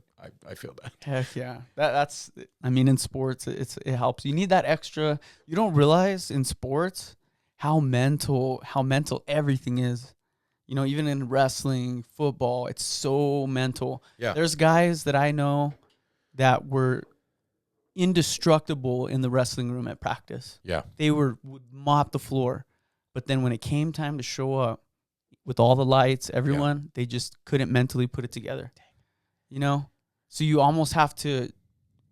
I feel that. Heck yeah. That's, I mean, in sports, it helps. You need that extra, you don't realize in sports how mental everything is. You know, even in wrestling, football, it's so mental. Yeah. There's guys that I know that were indestructible in the wrestling room at practice. Yeah. They would mop the floor. But then when it came time to show up with all the lights, everyone, they just couldn't mentally put it together. You know? So you almost have to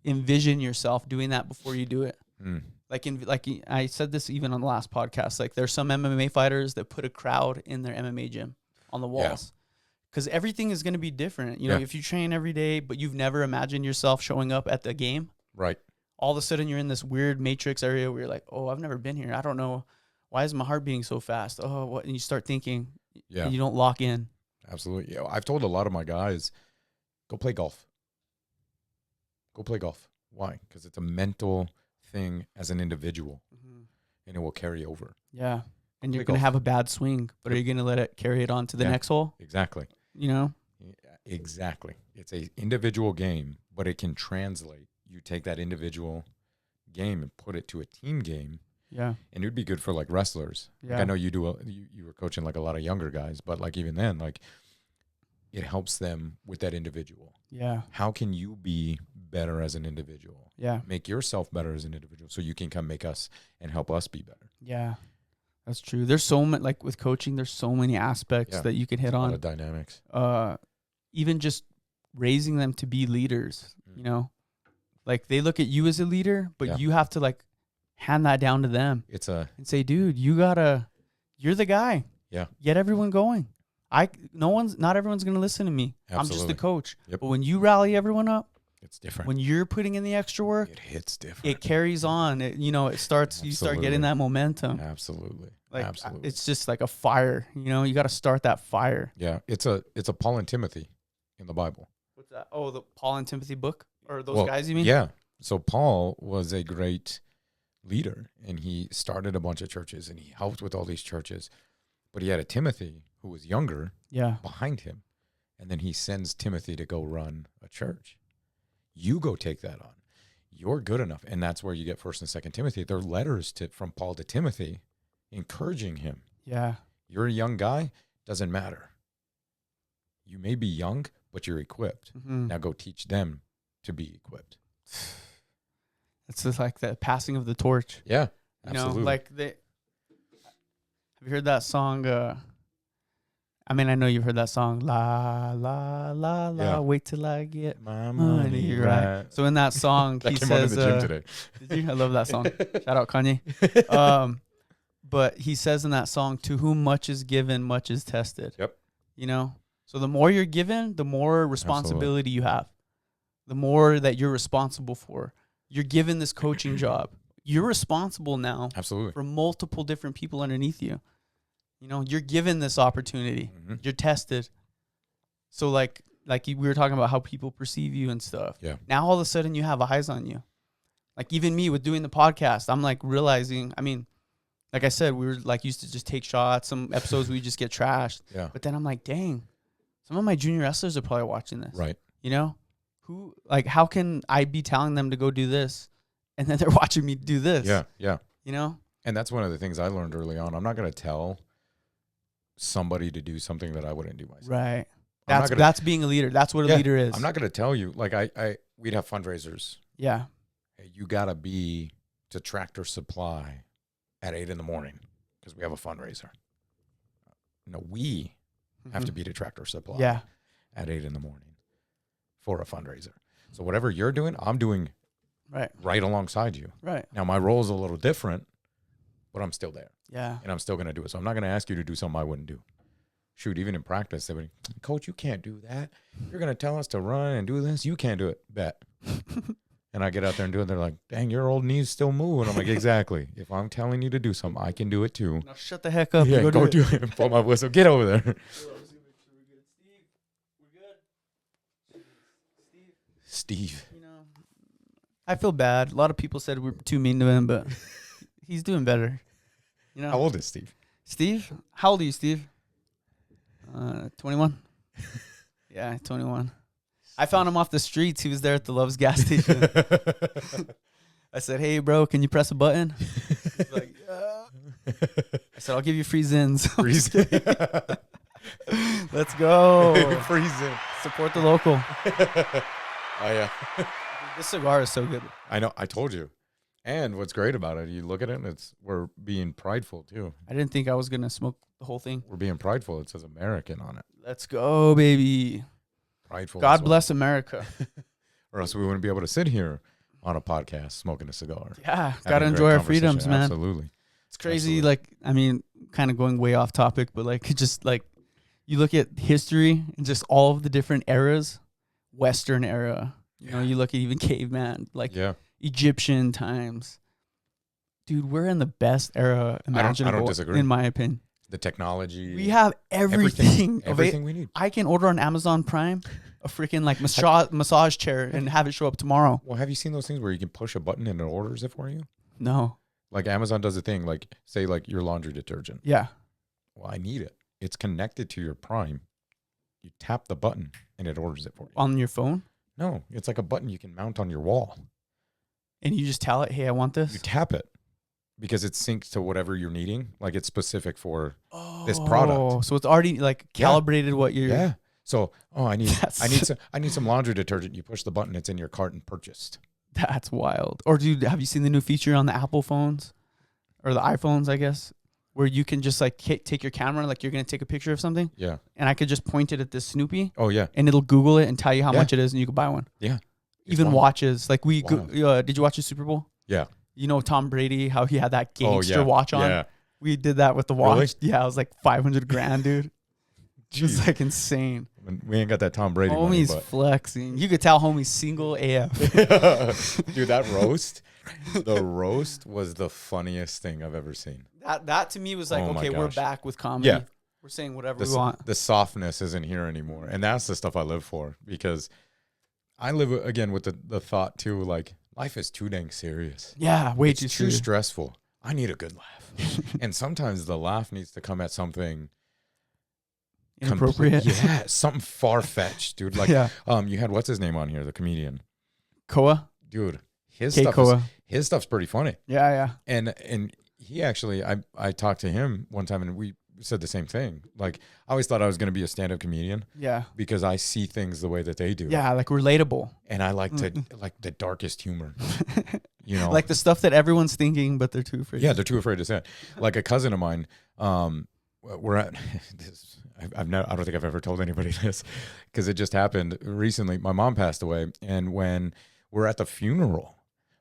envision yourself doing that before you do it. Mm. Like I said this even on the last podcast, like there's some MMA fighters that put a crowd in their MMA gym on the walls because everything is going to be different. You know, if you train every day, but you've never imagined yourself showing up at the game, right? All of a sudden you're in this weird matrix area where you're like, oh, I've never been here. I don't know. Why is my heart beating so fast? Oh, what? And you start thinking, and you don't lock in. Absolutely. Yeah. I've told a lot of my guys, go play golf. Go play golf. Why? Because it's a mental thing as an individual, and it will carry over. Yeah, and you're going to have a bad swing, but are you going to let it carry it on to the next hole? Exactly. You know? Exactly. It's a individual game, but it can translate. You take that individual game and put it to a team game. Yeah. And it would be good for like wrestlers. Yeah. Like I know you you were coaching like a lot of younger guys, but like even then, like it helps them with that individual. Yeah. How can you be better as an individual? Yeah. Make yourself better as an individual so you can come make us and help us be better. Yeah. That's true. There's so many, like with coaching, there's so many aspects that you can hit on. A lot of dynamics. Even just raising them to be leaders, you know, like they look at you as a leader, but you have to like hand that down to them. And say, dude, you're the guy. Yeah. Get everyone going. Not everyone's going to listen to me. Absolutely. I'm just the coach. Yep. But when you rally everyone up, it's different. When you're putting in the extra work, it hits different. It carries on. It starts, you start getting that momentum. Absolutely. Like, absolutely. It's just like a fire, you got to start that fire. Yeah. It's a Paul and Timothy in the Bible. What's that? Oh, the Paul and Timothy book? Or those guys you mean? Yeah. So Paul was a great leader and he started a bunch of churches and he helped with all these churches. But he had a Timothy who was younger behind him. And then he sends Timothy to go run a church. You go take that on. You're good enough. And that's where you get 1st and 2nd Timothy. They're letters from Paul to Timothy encouraging him. Yeah. You're a young guy. Doesn't matter. You may be young, but you're equipped. Mm-hmm. Now go teach them to be equipped. It's just like the passing of the torch. Yeah, absolutely. Have you heard that song, I mean, I know you've heard that song, la, la, la, la, Yeah. wait till I get My money, right? So in that song, That he came on in says, the gym today. did you? I love that song. Shout out Kanye. But he says in that song, to whom much is given, much is tested. Yep. You know? So the more you're given, the more responsibility you have. The more that you're responsible for. You're given this coaching job. You're responsible now Absolutely. for multiple different people underneath you. You know, you're given this opportunity. Mm-hmm. You're tested. So like we were talking about how people perceive you and stuff. Yeah. Now all of a sudden you have eyes on you. Like even me with doing the podcast, I'm like realizing, I mean, like I said, we were like used to just take shots. Some episodes we just get trashed. Yeah. But then I'm like, dang, some of my junior wrestlers are probably watching this. Right. You know? How can I be telling them to go do this and then they're watching me do this? Yeah. Yeah. You know? And that's one of the things I learned early on. I'm not going to tell somebody to do something that I wouldn't do myself. Right. That's being a leader. That's what a leader is. I'm not going to tell you. Like we'd have fundraisers. Yeah. Hey, you got to be to Tractor Supply at 8 a.m. because we have a fundraiser. No, we have to be to Tractor Supply at 8 a.m. for a fundraiser. So whatever you're doing, I'm doing right alongside you. Right. Now my role is a little different, but I'm still there. Yeah. And I'm still going to do it. So I'm not going to ask you to do something I wouldn't do. Shoot, even in practice, they would, Coach, you can't do that. You're going to tell us to run and do this. You can't do it. Bet. And I get out there and do it. They're like, dang, your old knees still move. And I'm like, exactly. If I'm telling you to do something, I can do it too. Now shut the heck up. Yeah, and go do it. Pull my whistle. Get over there. Steve. You know, I feel bad. A lot of people said we're too mean to him, but he's doing better. You know. How old is Steve? Steve? How old are you, Steve? 21. Yeah, 21. I found him off the streets. He was there at the Love's gas station. I said, "Hey, bro, can you press a button?" He's like, "Yeah." I said, "I'll give you free zins." Let's go. Free zin. Support the local. Oh yeah. This cigar is so good. I know. I told you. And what's great about it, you look at it, and we're being prideful too. I didn't think I was gonna smoke the whole thing. We're being prideful. It says American on it. Let's go, baby. Prideful. God bless America. Or else we wouldn't be able to sit here on a podcast smoking a cigar. Yeah, gotta enjoy our freedoms, man. Absolutely. It's crazy. Absolutely. Like, I mean, kind of going way off topic, but like, just like you look at history and just all of the different eras, Western era. You know, you look at even caveman, like Egyptian times. Dude, we're in the best era imaginable. I don't disagree. In my opinion. The technology. We have everything. Everything we need. I can order on Amazon Prime a freaking like massage chair and have it show up tomorrow. Well, have you seen those things where you can push a button and it orders it for you? No. Like Amazon does a thing, like say like your laundry detergent. Yeah. Well, I need it. It's connected to your Prime. You tap the button and it orders it for you. On your phone? No, it's like a button you can mount on your wall. And you just tell it, "Hey, I want this." You tap it because it syncs to whatever you're needing. Like it's specific for this product. So it's already like calibrated what you're. Yeah. So, I need some laundry detergent. You push the button, it's in your cart and purchased. That's wild. Or have you seen the new feature on the Apple phones or the iPhones, I guess, where you can just like take your camera, like you're going to take a picture of something. Yeah. And I could just point it at this Snoopy. Oh, yeah. And it'll Google it and tell you how much it is and you can buy one. Yeah. Even watches. Like did you watch the Super Bowl? Yeah. You know Tom Brady, how he had that gangster watch on? Yeah. We did that with the watch. Really? Yeah, it was like $500,000, dude. It was like insane. We ain't got that Tom Brady money, Homie's flexing. You could tell homie's single AF. Dude, that roast, the roast was the funniest thing I've ever seen. That to me was like, okay, we're back with comedy. Yeah. We're saying whatever we want. The softness isn't here anymore. And that's the stuff I live for, because I live, again, with the thought, too, like, life is too dang serious. Yeah, way it's too serious. Too stressful. I need a good laugh. And sometimes the laugh needs to come at something inappropriate. Yeah, something far-fetched, dude. Like, you had, what's his name on here, the comedian? Koa? Dude, his stuff's pretty funny. Yeah. And he actually, I talked to him one time and we said the same thing. Like, I always thought I was going to be a stand-up comedian. Yeah. Because I see things the way that they do. Yeah, like relatable. And I like to like the darkest humor. You know, like the stuff that everyone's thinking, but they're too afraid. Yeah, they're too afraid to say it. Like a cousin of mine, we're at this. I don't think I've ever told anybody this because it just happened recently. My mom passed away, and when we're at the funeral,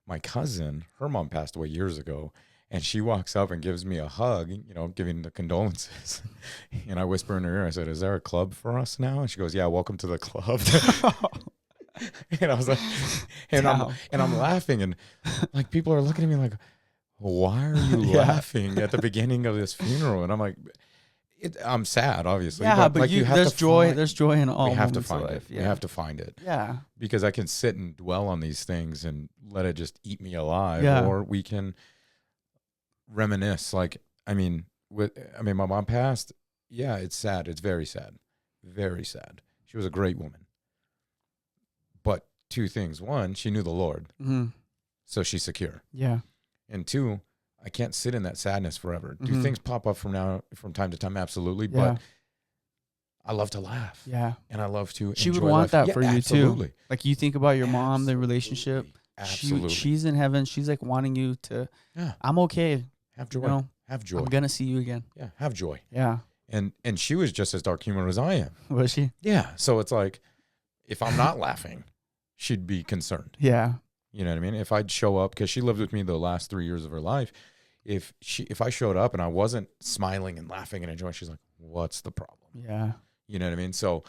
my cousin, her mom passed away years ago, and she walks up and gives me a hug, giving the condolences. And I whisper in her ear, I said, "Is there a club for us now?" And she goes, "Yeah, welcome to the club." And I was like, I'm laughing, and like people are looking at me like, "Why are you laughing at the beginning of this funeral?" And I'm like, I'm sad, obviously. Yeah, but like you have there's to joy. find, There's joy in all we have to moments find of it. life. Yeah. We have to find it. Yeah. Because I can sit and dwell on these things and let it just eat me alive, or we can reminisce. Like, my mom passed. Yeah, it's sad. It's very sad. Very sad. She was a great woman. But two things. One, she knew the Lord. Mm-hmm. So she's secure. Yeah. And two, I can't sit in that sadness forever. Mm-hmm. Do things pop up from time to time? Absolutely. Yeah. But I love to laugh. Yeah. And I love to She would enjoy want life. that Yeah, for you absolutely. too. Like you think about your mom, the relationship. Absolutely. She's in heaven. She's like wanting you to, I'm okay. Have joy. Have joy. I'm going to see you again. Yeah. Have joy. Yeah. And she was just as dark humor as I am. Was she? Yeah. So it's like, if I'm not laughing, she'd be concerned. Yeah. You know what I mean? If I'd show up, because she lived with me the last 3 years of her life, if I showed up and I wasn't smiling and laughing and enjoying, she's like, "What's the problem?" Yeah. You know what I mean? So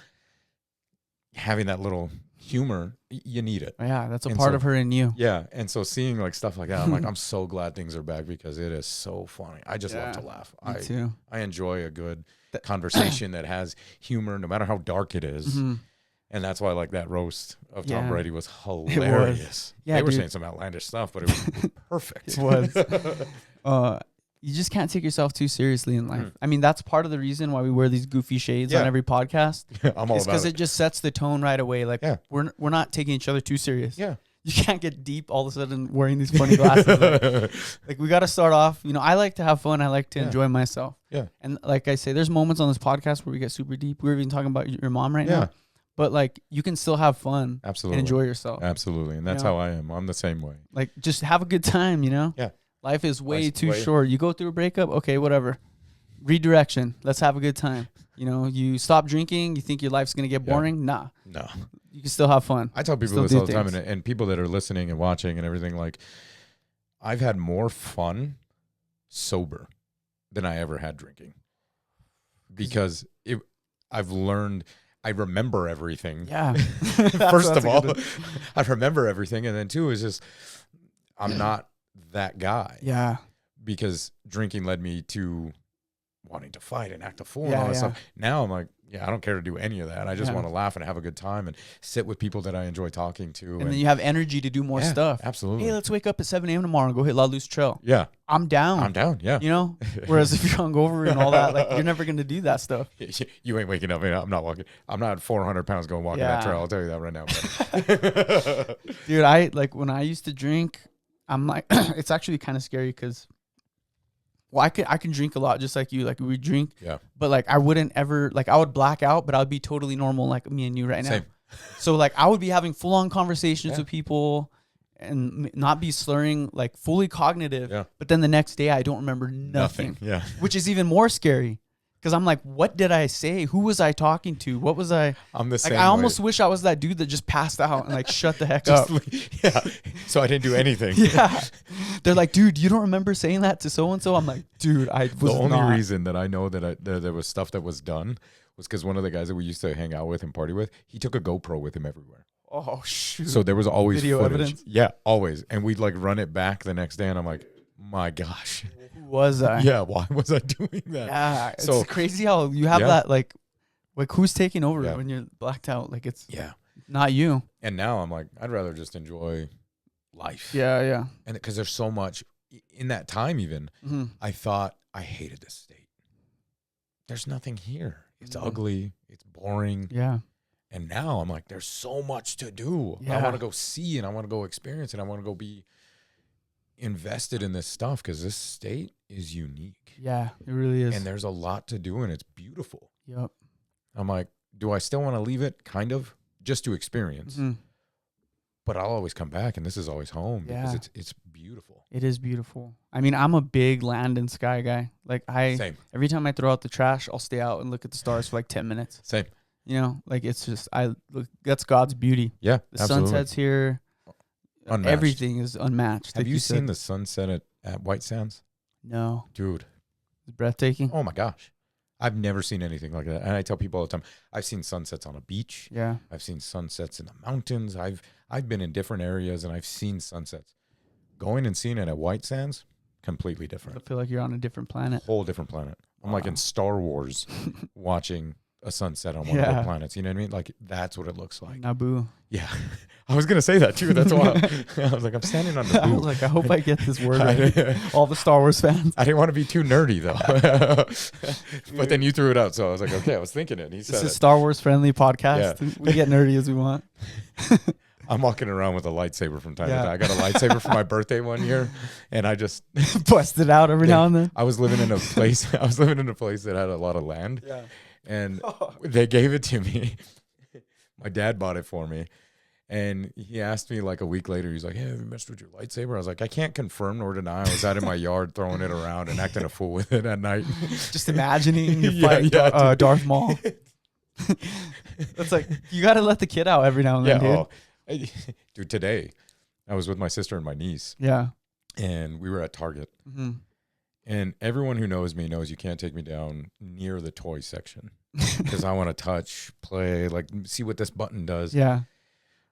having that little humor, you need it. Yeah, that's a part of her and you. Yeah. And so seeing like stuff like that, I'm like, I'm so glad things are back because it is so funny. I just love to laugh. Me too. I enjoy a good conversation that has humor, no matter how dark it is. Mm-hmm. And that's why, like, that roast of Tom Brady was hilarious. Yeah, they were saying some outlandish stuff, but it was perfect. It was. You just can't take yourself too seriously in life. I mean, that's part of the reason why we wear these goofy shades on every podcast. I'm all it's because it just sets the tone right away. Like, we're not taking each other too serious. Yeah. You can't get deep all of a sudden wearing these funny glasses. like we got to start off. I like to have fun. I like to enjoy myself. Yeah. And like I say, there's moments on this podcast where we get super deep. We were even talking about your mom right now. But like you can still have fun. Absolutely. And enjoy yourself. Absolutely. And that's how I am. I'm the same way. Like just have a good time, Yeah. Life is way too short. You go through a breakup, okay, whatever. Redirection. Let's have a good time. You stop drinking, you think your life's going to get boring? Nah. No. You can still have fun. I tell people this all the time, and people that are listening and watching and everything, like, I've had more fun sober than I ever had drinking. Because I've learned, I remember everything. Yeah. First of all, I remember everything. And then two is just, I'm not that guy. Yeah. Because drinking led me to wanting to fight and act a fool and all that stuff. Now I'm like, I don't care to do any of that. I just want to laugh and have a good time and sit with people that I enjoy talking to. And then you have energy to do more stuff. Absolutely. Hey, let's wake up at 7 a.m. tomorrow and go hit La Luz Trail. Yeah. I'm down. Yeah. Whereas if you're hungover and all that, like you're never going to do that stuff. You ain't waking up. I'm not walking. I'm not 400 pounds going walking that trail. I'll tell you that right now. Dude, when I used to drink, I'm like, it's actually kind of scary because, I can drink a lot just like you. Like we drink, but like I wouldn't ever, like I would black out, but I would be totally normal like me and you right now. Same. So like I would be having full on conversations with people and not be slurring, like fully cognitive. Yeah. But then the next day I don't remember nothing. Yeah. Which is even more scary. Because I'm like, what did I say? Who was I talking to? What was I? I'm the same. I almost wish I was that dude that just passed out and like shut the heck up. So I didn't do anything. Yeah. They're like, dude, you don't remember saying that to so and so? I'm like, dude, I was the only reason that I know that there was stuff that was done was because one of the guys that we used to hang out with and party with, he took a GoPro with him everywhere. Oh shoot! So there was always video footage. Evidence. Yeah, always, and we'd like run it back the next day, and I'm like, my gosh. Was I? Yeah, why was I doing that? Yeah, it's crazy how you have that like who's taking over when you're blacked out? Like it's not you. And now I'm like, I'd rather just enjoy life. Yeah. And because there's so much in that time, even I thought I hated this state. There's nothing here. It's ugly. It's boring. Yeah. And now I'm like, there's so much to do. Yeah. I want to go see and I want to go experience and I want to go be invested in this stuff because this state is unique. Yeah, it really is. And there's a lot to do and it's beautiful. Yep. I'm like, do I still want to leave it? Kind of, just to experience. but I'll always come back, and this is always home because Yeah. it's beautiful. It is beautiful. I mean, I'm a big land and sky guy. Like Same. every time I throw out the trash, I'll stay out and look at the stars for like 10 minutes. Same. You know, like it's just that's God's beauty. Yeah, The absolutely. sunsets here, Unmatched. everything is unmatched. Have like you said. seen the sunset at White Sands? No, Dude. it's breathtaking. Oh my gosh. I've never seen anything like that. And I tell people all the time, I've seen sunsets on a beach. Yeah, I've seen sunsets in the mountains. I've been in different areas and I've seen sunsets. Going and seeing it at White Sands, completely I different. feel like you're on a different planet. Whole different planet. I'm like Wow. in Star Wars watching a sunset on one of Yeah. the planets. You know what I mean? Like that's what it looks like. Naboo. Yeah. I was gonna say that too. That's why I was like, I'm standing on the I was booth. like, I hope I get this word I right. didn't All the Star Wars fans. I didn't want to be too nerdy though. But then you threw it out, so I was like, okay, I was thinking it. And he This said is it. Star Wars friendly podcast. Yeah. We get nerdy as we want. I'm walking around with a lightsaber from time Yeah. to time. I got a lightsaber for my birthday one year, and I just Bust it out every Yeah. now and then. I was living in a place. I was living in a place that had a lot of land, Yeah. and they gave it to me. My dad bought it for me, and he asked me like a week later. He's like, "Hey, have you messed with your lightsaber?" I was like, "I can't confirm nor deny. I was out in my yard throwing it around and acting a fool with it at night." Just imagining you Yeah, fight yeah, dude. Darth Maul. That's like, you got to let the kid out every now and then, dude. Dude, today I was with my sister and my niece, Yeah. and we were at Target. Mm-hmm. And everyone who knows me knows you can't take me down near the toy section because I want to touch, play, like see what this button does. Yeah.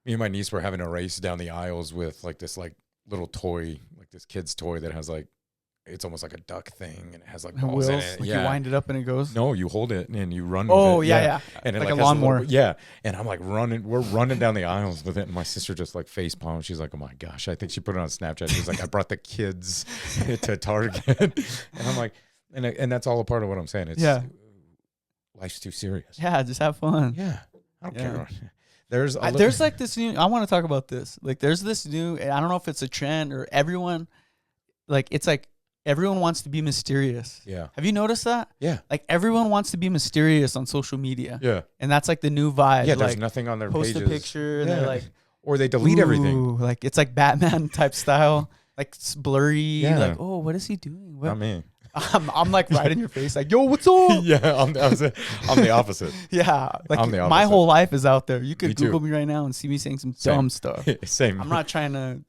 Me and my niece were having a race down the aisles with like this like little toy, like this kid's toy that has like, it's almost like a duck thing and it has like balls Wheels. in it. Like yeah. you wind it up and it goes. No, you hold it and you run Oh, with it. yeah. And it Like a has little- lawnmower. yeah. And I'm like we're running down the aisles with it. And my sister just like face palm. She's like, oh my gosh. I think she put it on Snapchat. She's like, I brought the kids to Target. And I'm like, and that's all a part of what I'm saying. It's life's too serious. Yeah, just have fun. Yeah. I don't Yeah. care. There's There's like this new, I want to talk about this. Like there's this new, I don't know if it's a trend or everyone, like it's like everyone wants to be mysterious. Yeah. Have you noticed that? Yeah. Like everyone wants to be mysterious on social media. Yeah. And that's like the new vibe. Yeah. There's like nothing on their post pages. a picture and Yeah. they're like, or they delete everything. "Ooh," like it's like Batman type style. Like it's blurry. Yeah. Like, oh, what is he doing? What? Not me. I'm like right in your face, like, yo, what's up? Yeah. I'm the opposite. Yeah, like I'm the my opposite. whole life is out there. You could Me too. Google me right now and see me saying some Same. dumb stuff. Same. I'm not trying to,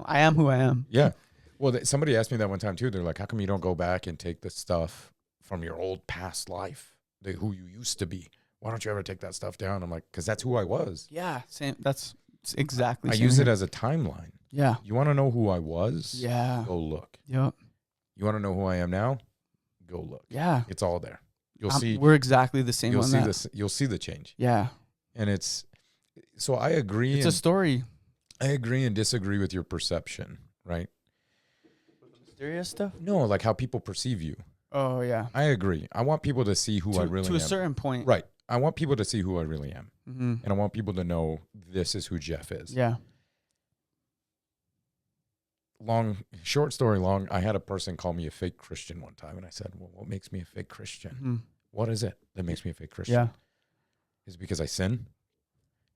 I am who I am. Yeah. Well, somebody asked me that one time too. They're like, how come you don't go back and take the stuff from your old past life, who you used to be? Why don't you ever take that stuff down? I'm like, because that's who I was. Yeah, same. That's exactly. I same use it here. as a timeline. Yeah. You want to know who I was? Yeah. Go look. Yep. You want to know who I am now? Go look. Yeah. It's all there. You'll see. We're exactly the same You'll on see that. this. You'll see the change. Yeah. And it's so I agree. It's a story. I agree and disagree with your perception, right? Mysterious stuff. No, like how people perceive you. Oh yeah. I agree. I want people to see who I really to am. a certain point. Right. I want people to see who I really am. Mm-hmm. And I want people to know this is who Jeff is. Yeah. Short story long, I had a person call me a fake Christian one time. And I said, well, what makes me a fake Christian? Mm-hmm. What is it that makes me a fake Christian? Yeah. Is it because I sin?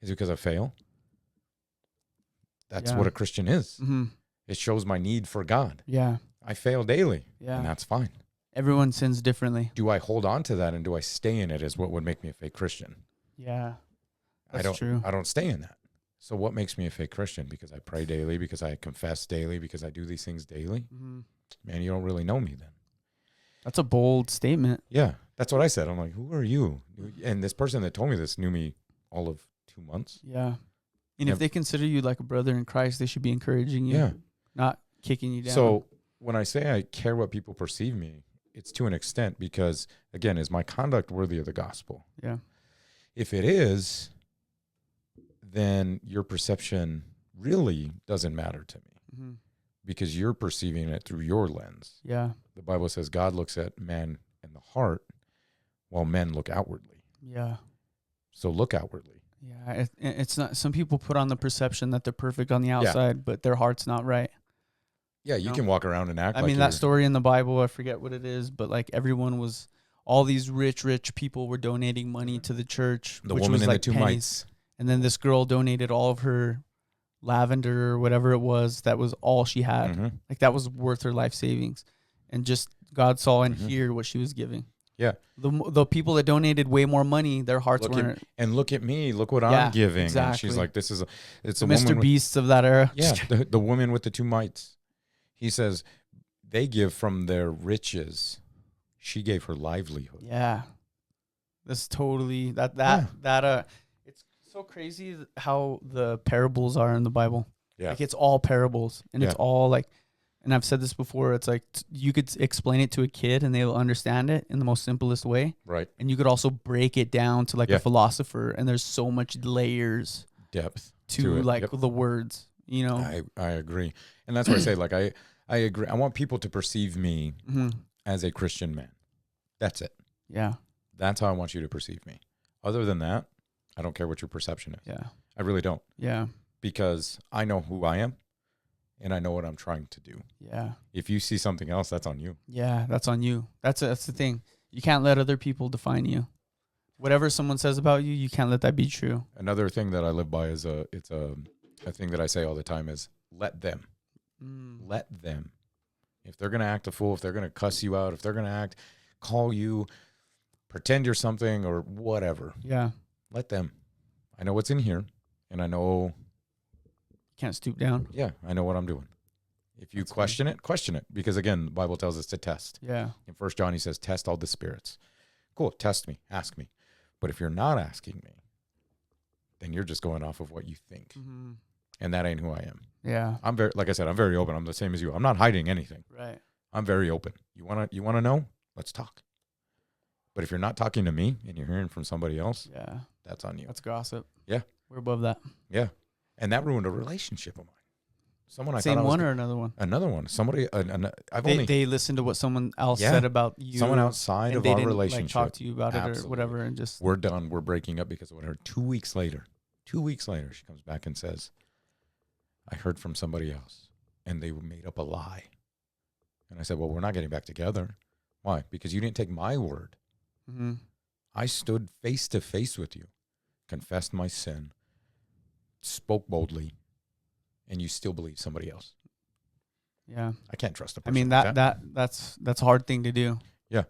Is it because I fail? That's Yeah. what a Christian is. Mm-hmm. It shows my need for God. Yeah. I fail daily. Yeah. And that's fine. Everyone sins differently. Do I hold on to that and do I stay in it is what would make me a fake Christian. Yeah. I That's true. don't stay in that. So what makes me a fake Christian? Because I pray daily, because I confess daily, because I do these things daily? Mm-hmm. Man, you don't really know me then. That's a bold statement. Yeah, that's what I said. I'm like, who are you? And this person that told me this knew me all of 2 months. Yeah. And Yeah. if they consider you like a brother in Christ, they should be encouraging you, Yeah. not kicking you down. So when I say I care what people perceive me, it's to an extent because, again, is my conduct worthy of the gospel? yeah. If it is, then your perception really doesn't matter to me Mm-hmm. because you're perceiving it through your lens. Yeah. The Bible says God looks at man and the heart while men look outwardly. Yeah. So look outwardly. Yeah. It's not, some people put on the perception that they're perfect on the outside, but their heart's not right. Yeah, you No. can walk around and act I like mean, that you're- story in the Bible, I forget what it is, but like all these rich people were donating money to the church. the which woman was and like the two pennies. mites. And then this girl donated all of her lavender or whatever it was. That was all she had. Mm-hmm. Like that was worth her life savings. And just God saw and Mhm. heard what she was giving. Yeah. The people that donated way more money, their hearts weren't. Look at me. Look what Yeah, I'm giving. exactly. And she's like, it's The a Mr. woman. Beasts of that era. Yeah. The woman with the 2 mites. He says they give from their riches. She gave her livelihood. Yeah. That's totally it's so crazy how the parables are in the Bible. Yeah. Like it's all parables and it's all like, and I've said this before, it's like you could explain it to a kid and they'll understand it in the most simplest way. Right. And you could also break it down to like a philosopher, and there's so much layers, depth to like the words, you know. I agree. And that's why I say, like, I agree. I want people to perceive me as a Christian man. That's it. Yeah. That's how I want you to perceive me. Other than that, I don't care what your perception is. Yeah. I really don't. Yeah. Because I know who I am and I know what I'm trying to do. Yeah. If you see something else, that's on you. Yeah, that's on you. That's the thing. You can't let other people define you. Whatever someone says about you, you can't let that be true. Another thing that I live by is a thing that I say all the time is let them. Let them. If they're going to act a fool, if they're going to cuss you out, if they're going to call you, pretend you're something or whatever. Yeah. Let them. I know what's in here and I know. Can't stoop down. Yeah, I know what I'm doing. If you question it, because again, the Bible tells us to test. Yeah. In 1 John, he says, test all the spirits. Cool. Test me. Ask me. But if you're not asking me, then you're just going off of what you think. Mm-hmm. And that ain't who I am. Yeah. I'm very, like I said, I'm very open. I'm the same as you. I'm not hiding anything. Right. I'm very open. You want to know? Let's talk. But if you're not talking to me and you're hearing from somebody else, that's on you. That's gossip. Yeah. We're above that. Yeah. And that ruined a relationship of mine. Someone I Same thought I was one or another one? Another one. Somebody, They listened to what someone else said about you. Someone outside of they our didn't, relationship. like, talk to you about it or whatever, and just we're done. We're breaking up because of what I heard. 2 weeks later, she comes back and says, I heard from somebody else and they made up a lie. And I said, well, we're not getting back together. Why? Because you didn't take my word. Mm-hmm. I stood face to face with you, confessed my sin, spoke boldly, and you still believe somebody else. Yeah. I can't trust a I person. mean, like that's a hard thing to do. Yeah.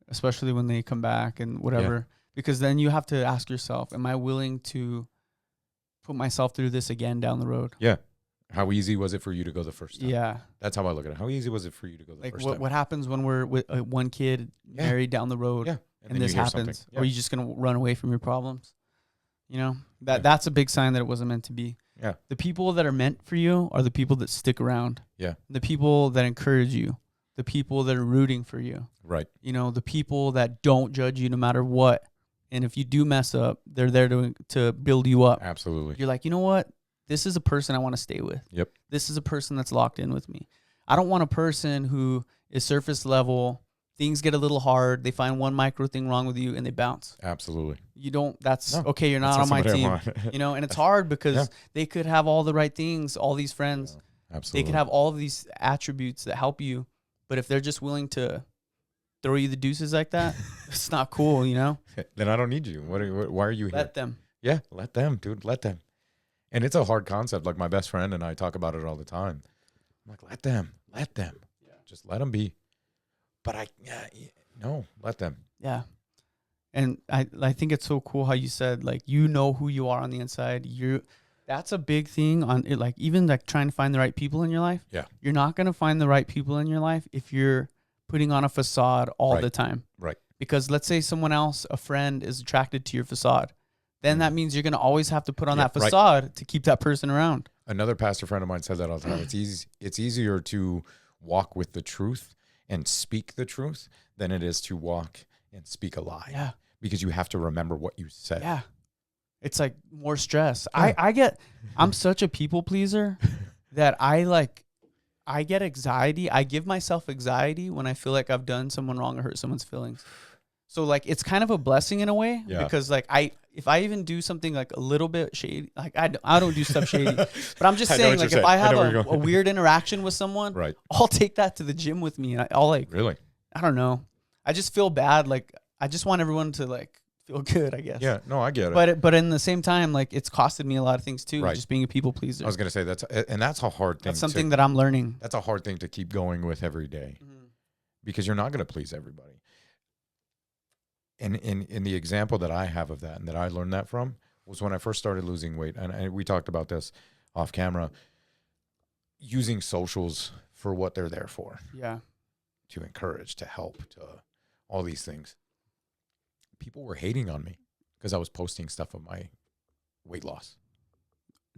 Especially when they come back and whatever. Yeah. Because then you have to ask yourself, am I willing to put myself through this again down the road? Yeah. How easy was it for you to go the first time? Yeah. That's how I look at it. How easy was it for you to go the first time? What happens when we're with one kid married down the road and this happens? Or are you just going to run away from your problems? You know, that's a big sign that it wasn't meant to be. Yeah. The people that are meant for you are the people that stick around. Yeah. The people that encourage you. The people that are rooting for you. Right. You know, the people that don't judge you no matter what. And if you do mess up, they're there to build you up. Absolutely. You're like, you know what? This is a person I want to stay with. Yep. This is a person that's locked in with me. I don't want a person who is surface level. Things get a little hard. They find one micro thing wrong with you and they bounce. Absolutely. You don't, okay, you're not on my team. You know, and it's hard because they could have all the right things, all these friends. Absolutely. They could have all of these attributes that help you. But if they're just willing to throw you the deuces like that, it's not cool, you know? Then I don't need you. Why are you here? Let them. Yeah, let them, dude. Let them. And it's a hard concept. Like my best friend and I talk about it all the time. I'm like, let them. Yeah. Just let them be. But no, let them. Yeah. And I think it's so cool how you said, like, you know who you are on the inside. That's a big thing on it. Like, even like trying to find the right people in your life. Yeah. You're not going to find the right people in your life if you're putting on a facade all the time. Right. Because let's say someone else, a friend, is attracted to your facade. Then that means you're going to always have to put on that facade to keep that person around. Another pastor friend of mine says that all the time. It's easier to walk with the truth and speak the truth than it is to walk and speak a lie. Yeah. Because you have to remember what you said. Yeah. It's like more stress. Yeah. I'm such a people pleaser that I get anxiety. I give myself anxiety when I feel like I've done someone wrong or hurt someone's feelings. So like, it's kind of a blessing in a way because like if I even do something like a little bit shady, like I don't do stuff shady, but I'm just saying, like, if I have a weird interaction with someone, right, I'll take that to the gym with me. And I'll like, really, I don't know. I just feel bad. Like, I just want everyone to like feel good, I guess. Yeah, no, I get it. But in the same time, like it's costed me a lot of things too. Right. Just being a people pleaser. I was gonna say that's a hard thing. That's something that I'm learning. That's a hard thing to keep going with every day, because you're not gonna please everybody. And in the example that I have of that and that I learned that from was when I first started losing weight, and we talked about this off camera. Using socials for what they're there for. Yeah. To encourage, to help, to all these things. People were hating on me because I was posting stuff of my weight loss.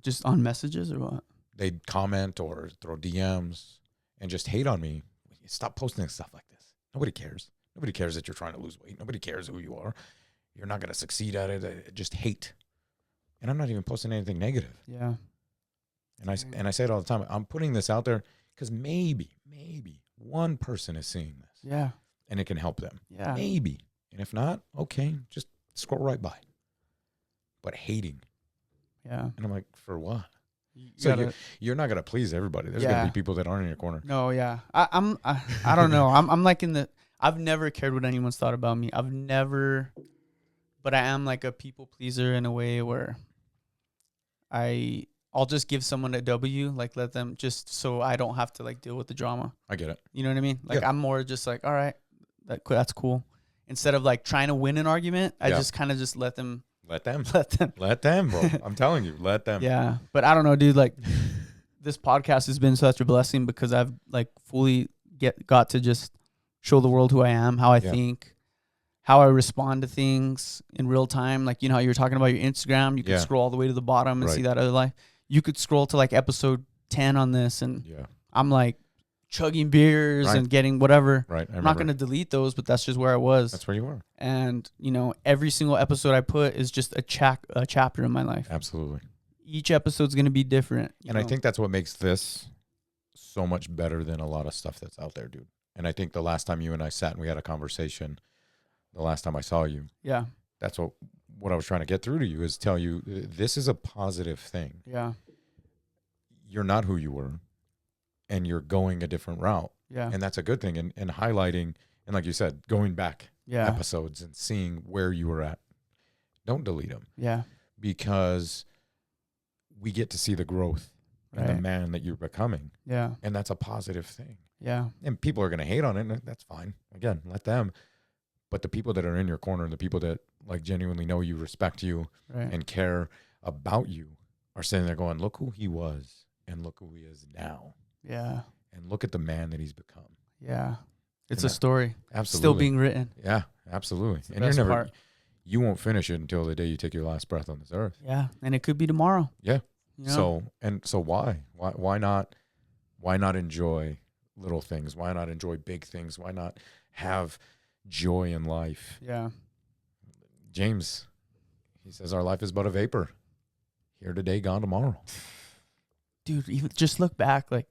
Just on messages or what? They'd comment or throw DMs and just hate on me. Stop posting stuff like this. Nobody cares. Nobody cares that you're trying to lose weight. Nobody cares who you are. You're not going to succeed at it. Just hate. And I'm not even posting anything negative. Yeah. And I say it all the time. I'm putting this out there because maybe one person is seeing this. Yeah. And it can help them. Yeah. Maybe. And if not, okay, just scroll right by. But hating. Yeah. And I'm like, for what? So you're not gonna please everybody. There's gonna be people that aren't in your corner. No, yeah. I don't know. I'm like I've never cared what anyone's thought about me. But I am like a people pleaser in a way where I'll just give someone a W, like let them, just so I don't have to like deal with the drama. I get it. You know what I mean? Like I'm more just like, all right, that's cool. Instead of like trying to win an argument, I just kind of just let them. Let them, bro. I'm telling you, let them. Yeah. But I don't know, dude, like this podcast has been such a blessing because I've like fully got to just show the world who I am, how I think, how I respond to things in real time. Like, you know how you were talking about your Instagram, you could scroll all the way to the bottom and see that other life. You could scroll to like episode 10 on this and I'm like chugging beers and getting whatever. Right. I'm not going to delete those, but that's just where I was. That's where you were. And, you know, every single episode I put is just a chapter in my life. Absolutely. Each episode's going to be different. And I think that's what makes this so much better than a lot of stuff that's out there, dude. And I think the last time you and I sat and we had a conversation, the last time I saw you, that's what I was trying to get through to you, is tell you this is a positive thing. Yeah. You're not who you were and you're going a different route. Yeah. And that's a good thing. And highlighting, and like you said, going back episodes and seeing where you were at. Don't delete them. Yeah. Because we get to see the growth and the man that you're becoming. Yeah. And that's a positive thing. Yeah. And people are going to hate on it, and that's fine. Again, let them. But the people that are in your corner, the people that like genuinely know you, respect you, and care about you are sitting there going, look who he was and look who he is now. Yeah. And look at the man that he's become. Yeah. It's a story. Absolutely. Still being written. Yeah, absolutely. And you're never, you won't finish it until the day you take your last breath on this earth. Yeah. And it could be tomorrow. Yeah. You know? So why not enjoy little things? Why not enjoy big things? Why not have joy in life? Yeah. James, he says our life is but a vapor. Here today, gone tomorrow. Dude, even just look back, like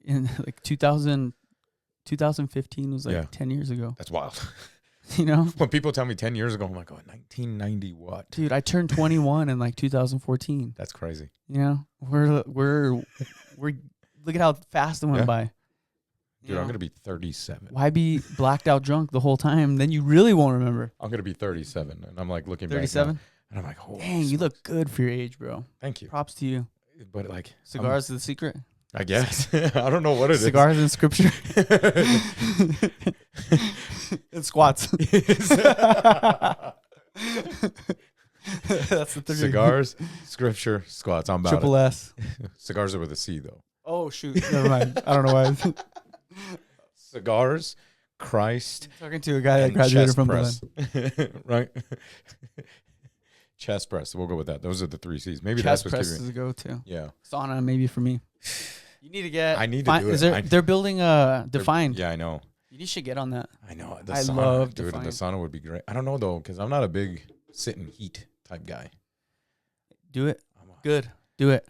in like 2015 was like 10 years ago. That's wild. You know? When people tell me 10 years ago, I'm like, oh, 1990 what? Dude, I turned 21 in like 2014. That's crazy. You know? We're look at how fast it went by. Dude, I'm going to be 37. Why be blacked out drunk the whole time? Then you really won't remember. I'm going to be 37. And I'm like looking 37? back now, and I'm like, oh. Dang, you look good for your age, bro. Thank you. Props to you. But like. Cigars is the secret? I guess. I don't know what it is. Cigars in scripture. And squats. That's the third. Cigars, scripture, squats. I'm about Triple S. Cigars are with a C, though. Oh, shoot. Never mind. I don't know why. Cigars, Christ. I'm talking to a guy that graduated from press. Right? Chest press. We'll go with that. Those are the 3 C's. Maybe chest that's what's press is a go-to. Yeah. Sauna maybe for me. You need to get. I need to do it. They're building a Defined. Yeah, I know. You should get on that. I know. I love dude. Defined. The sauna would be great. I don't know though, because I'm not a big sit and heat type guy. Do it. Good. Do it.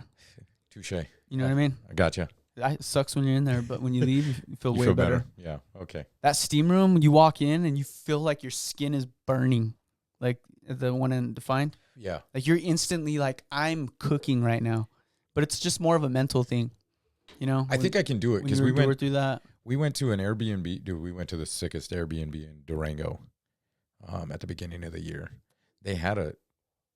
Touche. You know what I mean? I gotcha. It sucks when you're in there, but when you leave, you feel way better. Yeah. Okay. That steam room, you walk in and you feel like your skin is burning, like the one in Defined. Yeah. Like you're instantly like, I'm cooking right now, but it's just more of a mental thing. You know, I think I can do it because we went through that. We went to an Airbnb. Dude, we went to the sickest Airbnb in Durango. at the beginning of the year. They had a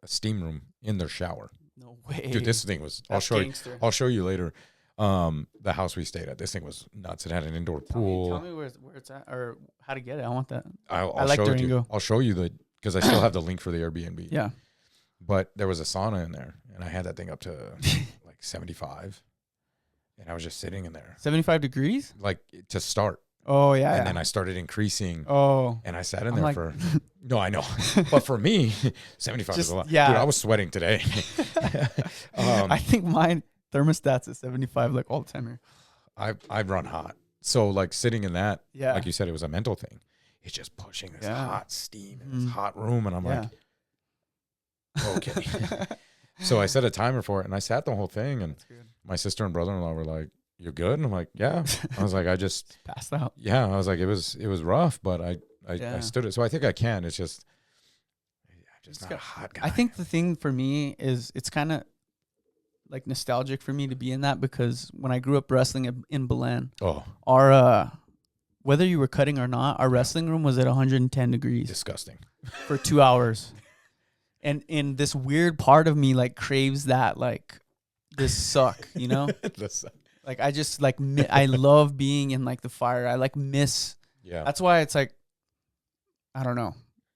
steam room in their shower. No way. Dude, this thing was, I'll show you later. The house we stayed at, this thing was nuts. It had an indoor pool. Tell me where it's at or how to get it. I want that. I'll I like show it to you. Durango. I'll show you because I still have the link for the Airbnb. Yeah. But there was a sauna in there, and I had that thing up to like 75. And I was just sitting in there. 75 degrees? Like to start. Oh, yeah. And then I started incring. Oh. And I sat in there for, no, I know. But for me, 75 is a lot. Yeah. Dude, I was sweating today. I think my thermostat's at 75 like all the time here. I've run hot. So like sitting in that, Yeah. like you said, it was a mental thing. It's just pushing this hot steam in this hot room. And I'm like, okay. So I set a timer for it and I sat the whole thing. And my sister and brother-in-law were like, "You're good?" And I'm like, "Yeah." I was like, I just passed out. Yeah. I was like, it was rough, but I stood it. So I think I can. It's just, I'm just not a hot guy. I think the thing for me is it's kind of like nostalgic for me to be in that because when I grew up wrestling in Belen, our whether you were cutting or not, our wrestling room was at 110 degrees. Disgusting. For 2 hours. And in this weird part of me like craves that like this suck, you know? Like I just like I love being in like the fire. I like miss. Yeah. That's why it's like I don't know.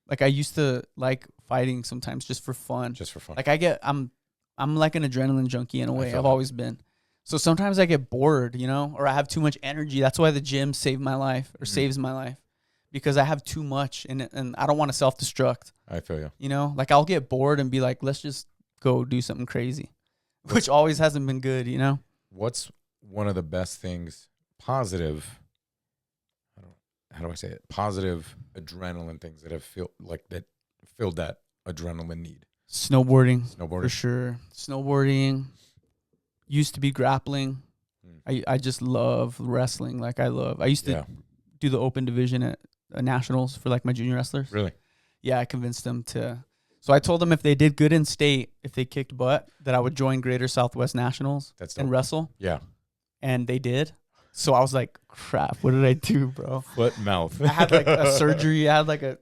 Like I used to like fighting sometimes just for fun. Just for fun. Like I'm like an adrenaline junkie in a way. I've that. always been. So sometimes I get bored, you know, or I have too much energy. That's why the gym saved my life or saves my life because I have too much and I don't want to self-destruct. I feel you. You know, like I'll get bored and be like, let's just go do something crazy, which always hasn't been good, you know? What's one of the best things, positive, how do I say it? Positive adrenaline things that have filled that adrenaline need. Snowboarding. For sure. Snowboarding. Used to be grappling. I just love wrestling. Like I used to do the open division at nationals for like my junior wrestlers. Really? Yeah, I convinced them to. So I told them if they did good in state, if they kicked butt, that I would join Greater Southwest Nationals and wrestle. Yeah. And they did. So I was like, crap, what did I do, bro? Foot, mouth. I had like a surgery. I had like a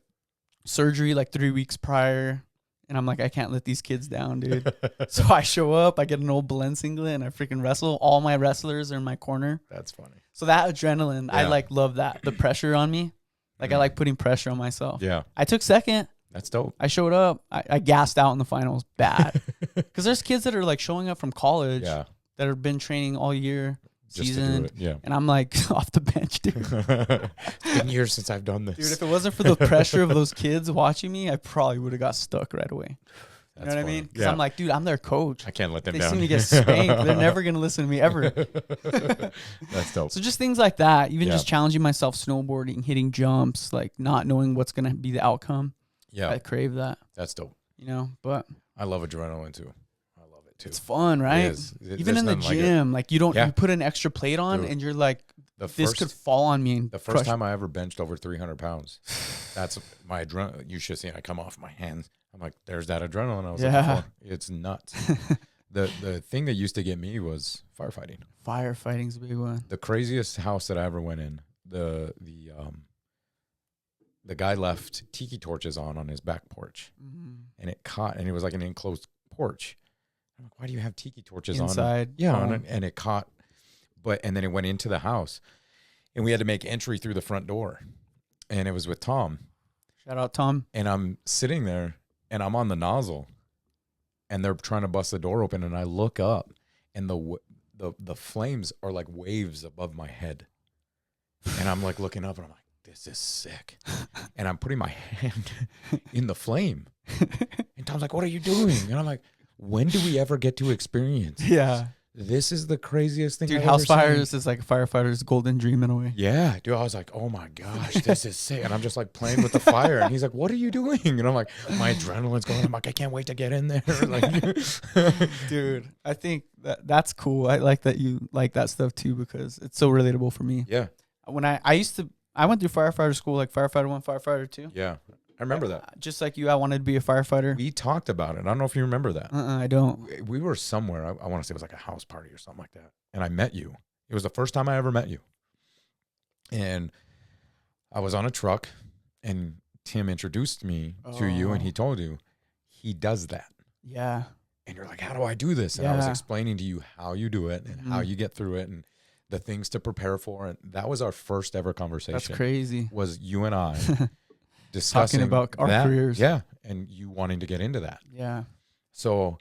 surgery like 3 weeks prior. And I'm like, I can't let these kids down, dude. So I show up, I get an old Belen singlet, and I freaking wrestle. All my wrestlers are in my corner. That's funny. So that adrenaline, I like love that. The pressure on me. Like I like putting pressure on myself. Yeah. I took second. That's dope. I showed up. I gassed out in the finals bad. Because there's kids that are like showing up from college that have been training all year, seasoned. Yeah. And I'm like off the bench, dude. It's been years since I've done this. Dude, if it wasn't for the pressure of those kids watching me, I probably would have got stuck right away. You know what I mean? Because I'm like, dude, I'm their coach. I can't let them they down. They see me get spanked. They're never going to listen to me ever. That's dope. So just things like that, even just challenging myself, snowboarding, hitting jumps, like not knowing what's going to be the outcome. Yeah. I crave that. That's dope. You know, but I love adrenaline too. I love it too. It's fun, right? Even in the gym, like you put an extra plate on and you're like, this could fall on me. And the first time I ever benched over 300 pounds, that's my adrenaline. You should see it. I come off my hands. I'm like, there's that adrenaline I was looking for. It's nuts. The thing that used to get me was firefighting. Firefighting's a big one. The craziest house that I ever went in, the guy left tiki torches on his back porch, and it caught, and it was like an enclosed porch. I'm like, why do you have tiki torches inside? On? Yeah, and it caught, and then it went into the house, and we had to make entry through the front door, and it was with Tom. Shout out Tom. And I'm sitting there, and I'm on the nozzle, and they're trying to bust the door open, and I look up, and the flames are like waves above my head, and I'm like looking up, and I'm like, this is sick. And I'm putting my hand in the flame. And Tom's like, what are you doing? And I'm like, when do we ever get to experience this? This is the craziest thing. Dude, house fires is like a firefighter's golden dream in a way. Yeah, dude. I was like, oh my gosh, this is sick. And I'm just like playing with the fire. And he's like, what are you doing? And I'm like, my adrenaline's going. I'm like, I can't wait to get in there. Like, dude, I think that's cool. I like that you like that stuff too because it's so relatable for me. Yeah. When I went through firefighter school, like firefighter 1, firefighter 2. Yeah. I remember that. Just like you, I wanted to be a firefighter. We talked about it. I don't know if you remember that. I don't. We were somewhere. I want to say it was like a house party or something like that. And I met you. It was the first time I ever met you. And I was on a truck, and Tim introduced me to you and he told you he does that. Yeah. And you're like, how do I do this? And I was Yeah. explaining to you how you do it and how you get through it and the things to prepare for. And that was our first ever conversation. That's crazy. Was you and I discussing Talking about our that. careers. Yeah. And you wanting to get into that. Yeah. So,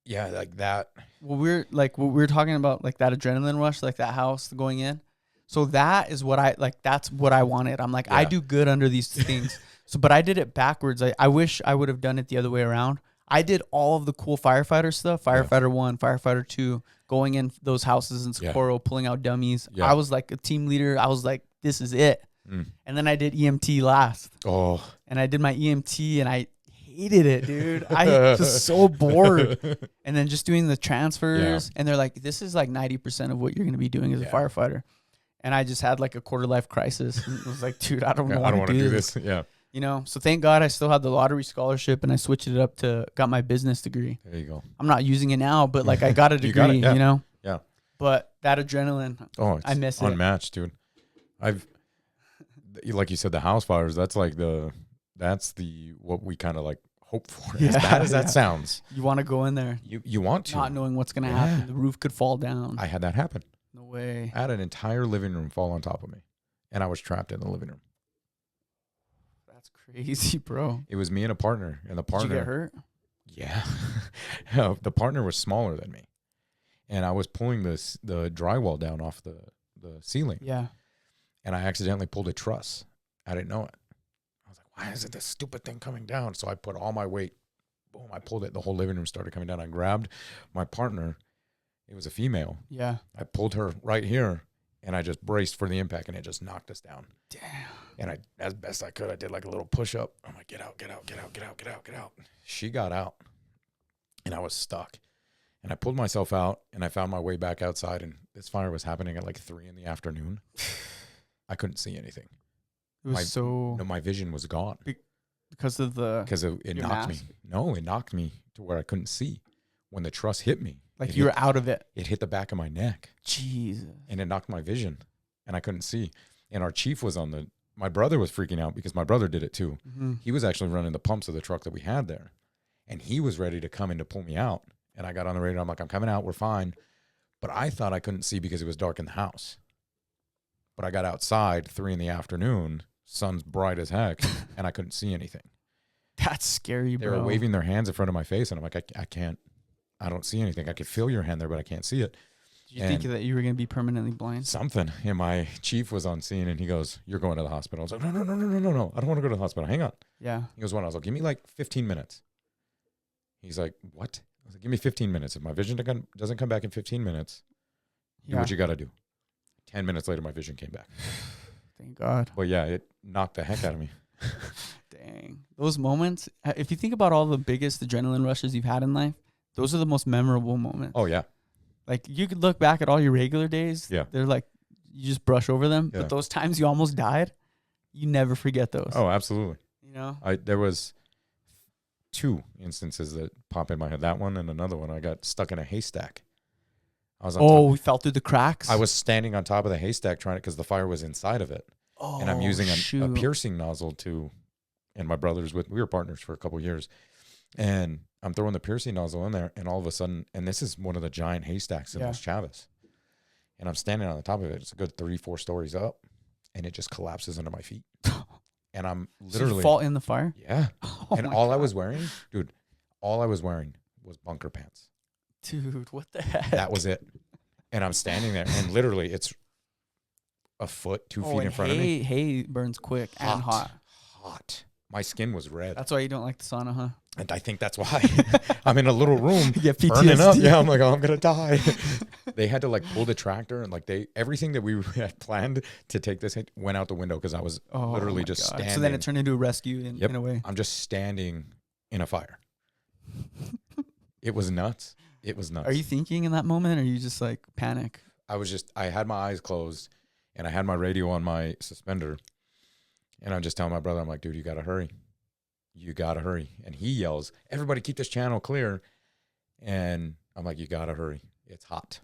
yeah, like that. Well, we're talking about like that adrenaline rush, like that house going in. So that is what that's what I wanted. I'm like, I do good under these things. So, but I did it backwards. I wish I would have done it the other way around. I did all of the cool firefighter stuff, firefighter 1, firefighter 2, going in those houses in Socorro, pulling out dummies. Yeah. I was like a team leader. I was like, this is it. And then I did EMT last. Oh. And I did my EMT and I hated it, dude. I was so bored. And then just doing the transfers. And they're like, this is like 90% of what you're going to be doing as a firefighter. And I just had like a quarter life crisis. And it was like, dude, I don't want to do this. Yeah. You know, so thank God I still had the lottery scholarship and I switched it up to got my business degree. There you go. I'm not using it now, but like I got a degree, you know? Yeah. But that adrenaline, it's I miss it. Unmatched, dude. Like you said, the house fires, that's like what we kind of like hope for. As bad as that sounds. You want to go in there. You want to. Not knowing what's going to happen. The roof could fall down. I had that happen. No way. I had an entire living room fall on top of me and I was trapped in the living room. That's crazy, bro. It was me and a partner, and the partner. Did you get hurt? Yeah. The partner was smaller than me. And I was pulling the drywall down off the ceiling. Yeah. And I accidentally pulled a truss. I didn't know it. I was like, why is it this stupid thing coming down? So I put all my weight. Boom, I pulled it. The whole living room started coming down. I grabbed my partner. It was a female. Yeah. I pulled her right here, and I just braced for the impact, and it just knocked us down. Damn. And I, as best I could, I did like a little push-up. I'm like, get out, get out, get out, get out, get out, get out. She got out, and I was stuck. And I pulled myself out, and I found my way back outside, and this fire was happening at like 3 p.m. I couldn't see anything. It was my vision was gone. Because of it knocked me. No, it knocked me to where I couldn't see. When the truss hit me. Like you were out of it. It hit the back of my neck. Jesus. And it knocked my vision, and I couldn't see. And our chief was my brother was freaking out because my brother did it too. Mm-hmm. He was actually running the pumps of the truck that we had there. And he was ready to come in to pull me out. And I got on the radio. I'm like, I'm coming out. We're fine. But I thought I couldn't see because it was dark in the house. But I got outside 3 p.m, sun's bright as heck, and I couldn't see anything. That's scary, bro. They were waving their hands in front of my face, and I'm like, I can't. I don't see anything. I could feel your hand there, but I can't see it. Did you think that you were going to be permanently blind? Something. And my chief was on scene, and he goes, you're going to the hospital. I was like, no. I don't want to go to the hospital. Hang on. Yeah. He goes, what? I was like, give me like 15 minutes. He's like, what? I was like, give me 15 minutes. If my vision doesn't come back in 15 minutes, do what you got to do. 10 minutes later, my vision came back. Thank God. But yeah, it knocked the heck out of me. Dang. Those moments, if you think about all the biggest adrenaline rushes you've had in life, those are the most memorable moments. Oh, yeah. Like, you could look back at all your regular days. Yeah. They're like, you just brush over them. Yeah. But those times you almost died, you never forget those. Oh, absolutely. You know? There was 2 instances that pop in my head. That one and another one. I got stuck in a haystack. I was on top. We fell through the cracks? I was standing on top of the haystack because the fire was inside of it. Oh, and I'm using a piercing nozzle and my brother's we were partners for a couple of years. And I'm throwing the piercing nozzle in there, and all of a sudden, and this is one of the giant haystacks in Los Chavez. And I'm standing on the top of it. It's a good 3-4 stories up, and it just collapses under my feet. And I'm literally... So you fall in the fire? Yeah. And all I was wearing, dude, was bunker pants. Dude, what the heck? That was it. And I'm standing there, and literally it's a foot, 2 feet in front of me. Hay burns quick and hot. Hot. My skin was red. That's why you don't like the sauna, huh? And I think that's why. I'm in a little room PTSD. burning up. Yeah, I'm like, oh, I'm going to die. They had to like pull the tractor, and like everything that we had planned to take this hit went out the window because I was literally just standing. So then it turned into a rescue in a way. I'm just standing in a fire. It was nuts. It was nuts. Are you thinking in that moment, or are you just like panic? I had my eyes closed, and I had my radio on my suspender, and I'm just telling my brother, I'm like, dude, you got to hurry. You got to hurry. And he yells, everybody keep this channel clear. And I'm like, you got to hurry. It's hot.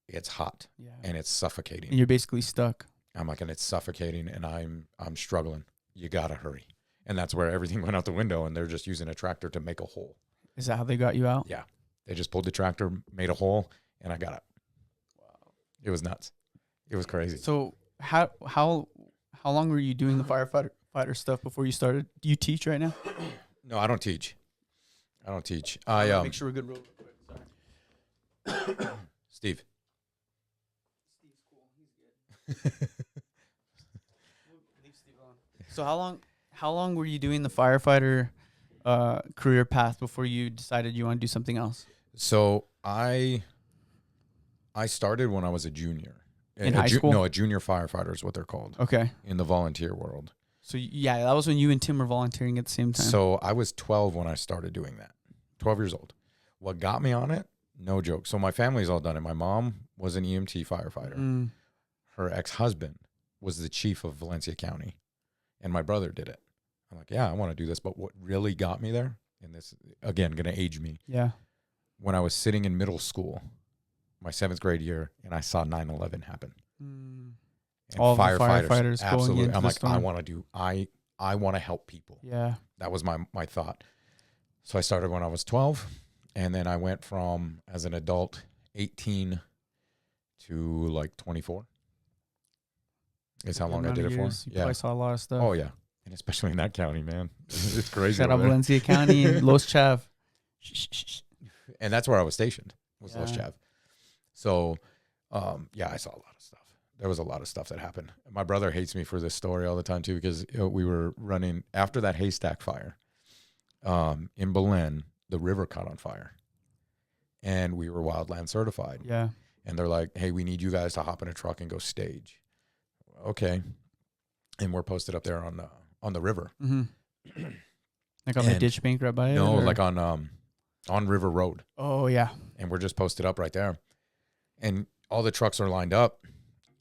It's hot. Yeah. And it's suffocating. And you're basically stuck. I'm like, and it's suffocating, and I'm struggling. you got to hurry. And that's where everything went out the window, and they're just using a tractor to make a hole. Is that how they got you out? Yeah. They just pulled the tractor, made a hole, and I got out. Wow. It was nuts. It was crazy. So how long were you doing the fighter stuff before you started? Do you teach right now? No, I don't teach. I Make sure we're good real quick. Sorry. Steve. Steve's cool. He's good. Leave Steve alone. So how long were you doing the firefighter career path before you decided you want to do something else? So I started when I was a junior. In high school? No, a junior firefighter is what they're called. Okay. In the volunteer world. So yeah, that was when you and Tim were volunteering at the same time. So I was 12 when I started doing that. 12 years old. What got me on it? No joke. So my family's all done it. My mom was an EMT firefighter. Her ex-husband was the chief of Valencia County, and my brother did it. I'm like, yeah, I want to do this. But what really got me there, and this, again, going to age me. Yeah. When I was sitting in middle school, my 7th grade year, and I saw 9/11 happen. And all the firefighters absolutely. Going into I'm the like, storm. I want to help people. Yeah. That was my thought. So I started when I was 12, and then I went from, as an adult, 18 to like 24. Is how long I did it for. You probably saw a lot of stuff. Oh, yeah. And especially in that county, man. It's crazy. Shout out Valencia County and Los Chav. And that's where I was stationed, was Los Yeah. Chav. So, yeah, I saw a lot of stuff. There was a lot of stuff that happened. My brother hates me for this story all the time, too, because we were running after that haystack fire in Belen. The river caught on fire, and we were wildland certified. Yeah. And they're like, hey, we need you guys to hop in a truck and go stage. Okay. And we're posted up there on the river. Mm-hmm. Like on the ditch bank right by it? No, or? like on River Road. Oh, yeah. And we're just posted up right there. And all the trucks are lined up.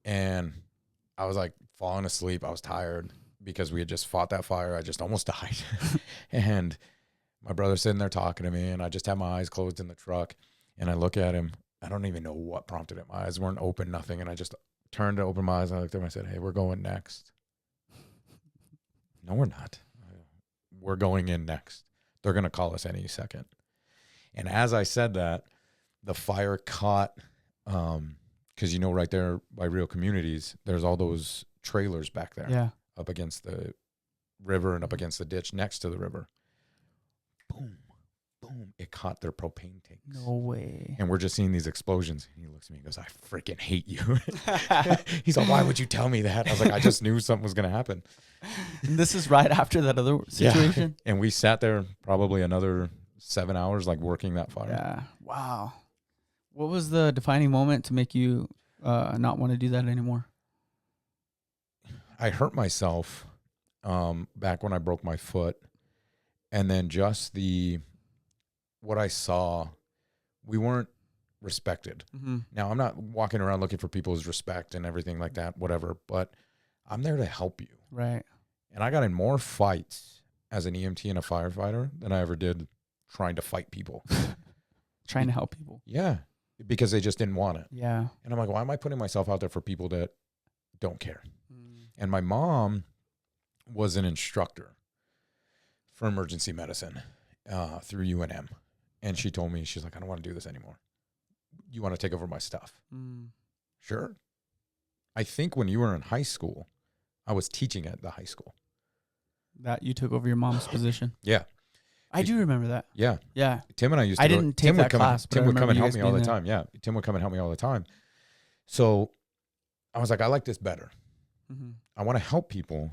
And I was like falling asleep. I was tired because we had just fought that fire. I just almost died. And my brother's sitting there talking to me, and I just had my eyes closed in the truck. And I look at him. I don't even know what prompted it. My eyes weren't open, nothing. And I just turned to open my eyes, and I looked at him and I said, hey, we're going next. No, we're not. We're going in next. They're going to call us any second. And as I said that, the fire caught, because right there by Real Communities, there's all those trailers back there. Yeah. Up against the river and up against the ditch next to the river. Boom, boom. It caught their propane tanks. No way. And we're just seeing these explosions. And he looks at me and goes, I freaking hate you. He's like, why would you tell me that? I was like, I just knew something was going to happen. And this is right after that other situation? Yeah. And we sat there probably another 7 hours, like working that fire. Yeah. Wow. What was the defining moment to make you not want to do that anymore? I hurt myself back when I broke my foot. And then just what I saw, we weren't respected. Mm-hmm. Now, I'm not walking around looking for people's respect and everything like that, whatever, but I'm there to help you. Right. And I got in more fights as an EMT and a firefighter than I ever did trying to fight people. Trying to help people. Yeah, because they just didn't want it. Yeah. And I'm like, why am I putting myself out there for people that don't care? And my mom was an instructor for emergency medicine through UNM. And she told me, she's like, I don't want to do this anymore. You want to take over my stuff? Sure. I think when you were in high school, I was teaching at the high school. That you took over your mom's position? Yeah. I do remember that. Yeah. Yeah. Tim and I used to I didn't take that class. Tim would come and help me all the time. Yeah. Tim would come and help me all the time. So I was like, I like this better. Mm-hmm. I want to help people.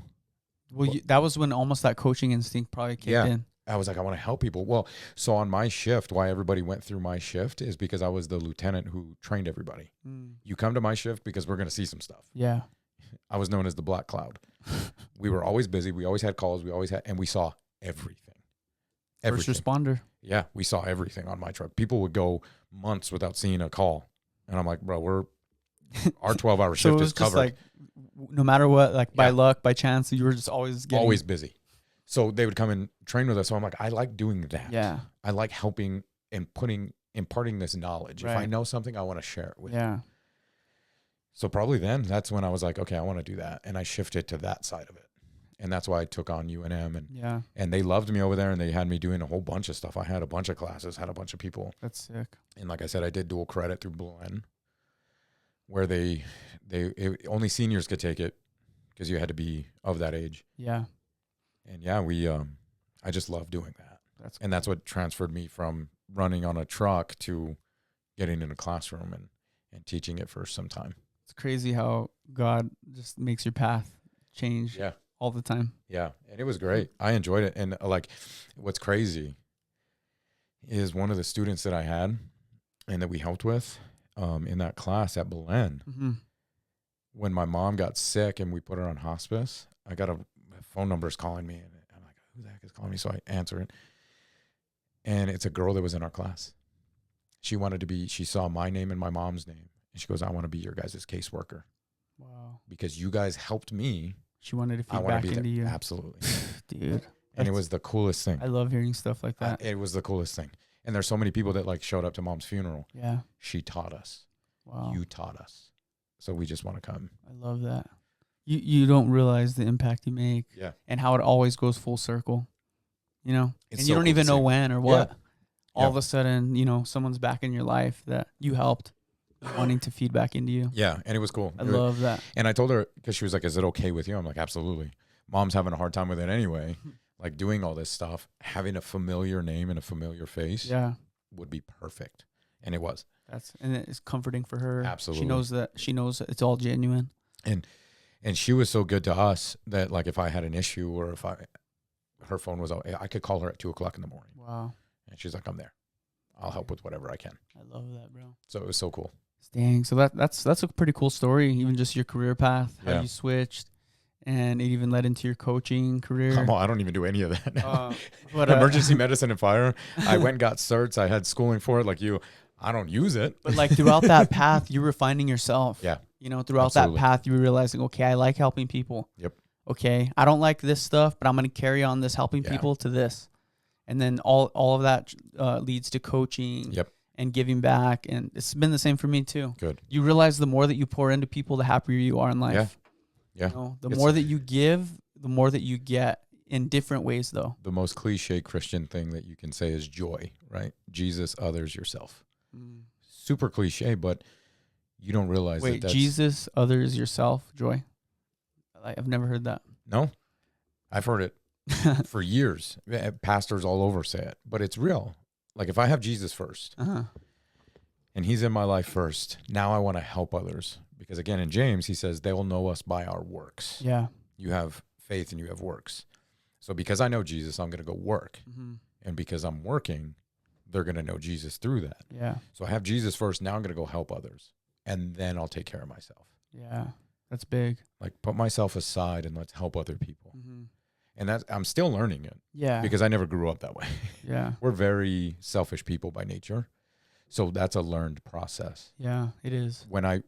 Well, that was when almost that coaching instinct probably kicked in. I was like, I want to help people. Well, so on my shift, why everybody went through my shift is because I was the lieutenant who trained everybody. You come to my shift because we're going to see some stuff. Yeah. I was known as the Black Cloud. We were always busy. We always had calls. And we saw everything. First responder. Yeah, we saw everything on my truck. People would go months without seeing a call. And I'm like, bro, our 12-hour shift is covered. Like, no matter what, like by luck, by chance, you were just always busy. So they would come and train with us. So I'm like, I like doing that. Yeah. I like helping and imparting this knowledge. Right. If I know something, I want to share it with you. So probably then, that's when I was like, okay, I want to do that. And I shifted to that side of it. And that's why I took on UNM, Yeah. and they loved me over there, and they had me doing a whole bunch of stuff. I had a bunch of classes, had a bunch of people. That's sick. And like I said, I did dual credit through Blend, where only seniors could take it because you had to be of that age. Yeah. And yeah, I just love doing that. And that's what transferred me from running on a truck to getting in a classroom and teaching it for some time. It's crazy how God just makes your path change. Yeah. All the time. Yeah. And it was great. I enjoyed it. And like, what's crazy is one of the students that I had and that we helped with in that class at Belen, when my mom got sick and we put her on hospice, I got a phone numbers calling me, and I'm like, who the heck is calling me? So I answer it. And it's a girl that was in our class. She saw my name and my mom's name. And she goes, I want to be your guys' caseworker. Wow. Because you guys helped me. She wanted to feed I want back to be into there. you. Absolutely. Dude. And it was the coolest thing. I love hearing stuff like that. It was the coolest thing. And there's so many people that like showed up to mom's funeral. Yeah. She taught us. Wow. You taught us. So we just want to come. I love that. You don't realize the impact you make. Yeah. And how it always goes full circle. You know? It's and so you don't cool even to know see. when or what. Yeah. All of a sudden, you know, someone's back in your life that you helped, wanting to feed back into you. Yeah. And it was cool. I love that. And I told her, because she was like, is it okay with you? I'm like, absolutely. Mom's having a hard time with it anyway. Like doing all this stuff, having a familiar name and a familiar face would be perfect. And it was. And it's comforting for her. Absolutely. She knows that it's all genuine. And she was so good to us that like if I had an issue or if her phone was out, I could call her at 2:00 in the morning. Wow. And she's like, I'm there. I'll help with whatever I can. I love that, bro. So it was so cool. Dang. So that's a pretty cool story. Even just your career path, how you switched, and it even led into your coaching career. I don't even do any of that now. But emergency medicine and fire. I went and got certs. I had schooling for it like you. I don't use it. But like throughout that path, you're refining yourself. Yeah. You know, throughout that path, you're realizing, okay, I like helping people. Yep. Okay, I don't like this stuff, but I'm going to carry on this helping people to this. And then all of that leads to coaching and giving back. And it's been the same for me too. Good. You realize the more that you pour into people, the happier you are in life. Yeah. You know, the more that you give, the more that you get in different ways though. The most cliche Christian thing that you can say is joy, right? Jesus, others, yourself. Super cliche, but you don't realize Wait, that's Jesus, others, yourself, joy. I've never heard that. No, I've heard it for years. Pastors all over say it, but it's real. Like if I have Jesus first and he's in my life first, now I want to help others. Because again, in James, he says, they will know us by our works. Yeah. You have faith and you have works. So because I know Jesus, I'm going to go work. And because I'm working, they're going to know Jesus through that. Yeah. So I have Jesus first. Now I'm going to go help others. And then I'll take care of myself. Yeah. That's big. Like put myself aside and let's help other people. And I'm still learning it. Yeah. Because I never grew up that way. Yeah. We're very selfish people by nature. So that's a learned process. Yeah, it is. When I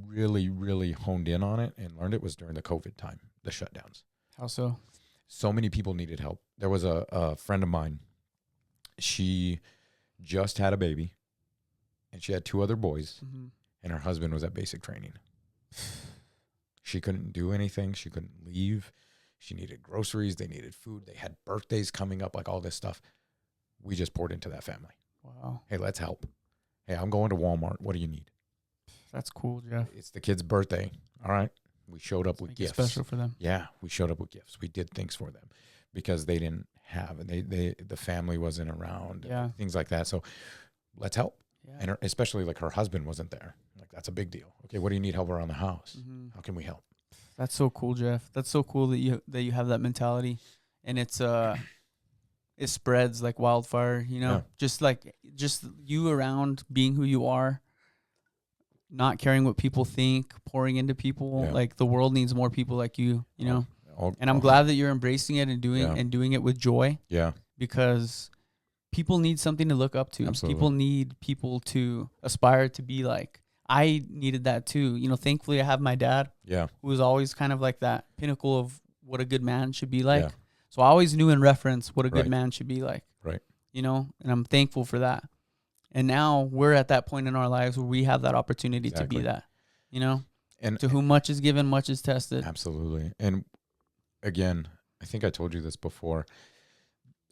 really, really honed in on it and learned it was during the COVID time, the shutdowns. How so? So many people needed help. There was a friend of mine. She just had a baby and she had 2 other boys and her husband was at basic training. She couldn't do anything. She couldn't leave. She needed groceries. They needed food. They had birthdays coming up, like all this stuff. We just poured into that family. Wow. Hey, let's help. Hey, I'm going to Walmart. What do you need? That's cool, Jeff. It's the kid's birthday. All right. We showed up with gifts. Special for them. Yeah, we showed up with gifts. We did things for them because they didn't have, and the family wasn't around. Yeah. Things like that. So let's help. Yeah. And especially like her husband wasn't there. Like that's a big deal. Okay, what do you need help around the house? How can we help? That's so cool, Jeff. That's so cool that you have that mentality, and it spreads like wildfire. You know, just you around being who you are, not caring what people think, pouring into people. Like the world needs more people like you. You know, and I'm glad that you're embracing it and doing it with joy. Yeah, because people need something to look up to. Absolutely. People need people to aspire to be like. I needed that too. You know, thankfully I have my dad. Yeah. Who was always kind of like that pinnacle of what a good man should be like. Yeah. So I always knew in reference what a good man should be like. Right. You know, and I'm thankful for that. And now we're at that point in our lives where we have that opportunity to be that. You know? And to whom much is given, much is tested. Absolutely. And again, I think I told you this before.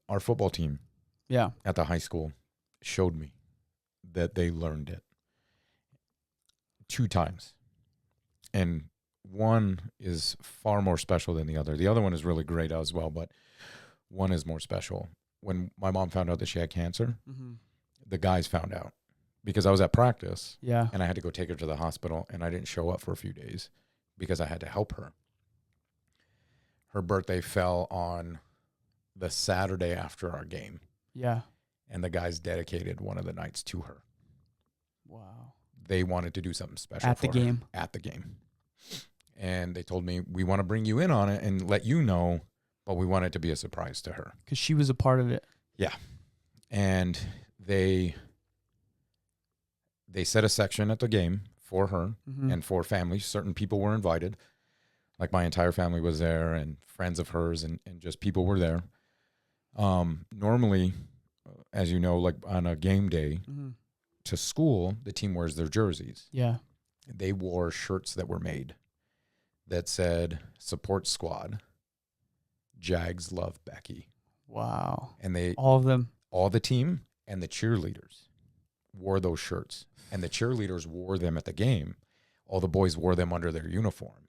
Our football team Yeah. at the high school showed me that they learned it 2 times. And one is far more special than the other. The other one is really great as well, but one is more special. When my mom found out that she had cancer, Mm-hmm. the guys found out because I was at practice Yeah. and I had to go take her to the hospital, and I didn't show up for a few days because I had to help her. Her birthday fell on the Saturday after our game, Yeah. and the guys dedicated one of the nights to her. Wow. They wanted to do something special At for the her game. at the game. And they told me, we want to bring you in on it and let you know, but we want it to be a surprise to her. Because she was a part of it. Yeah. And they set a section at the game for her Mm-hmm. and for families. Certain people were invited. Like my entire family was there, and friends of hers, and just people were there. Normally, as you know, like on a game day Mm-hmm. to school, the team wears their jerseys. Yeah. They wore shirts that were made that said support squad, Jags love Becky. Wow. And they, All of them. all the team and the cheerleaders wore those shirts, and the cheerleaders wore them at the game. All the boys wore them under their uniform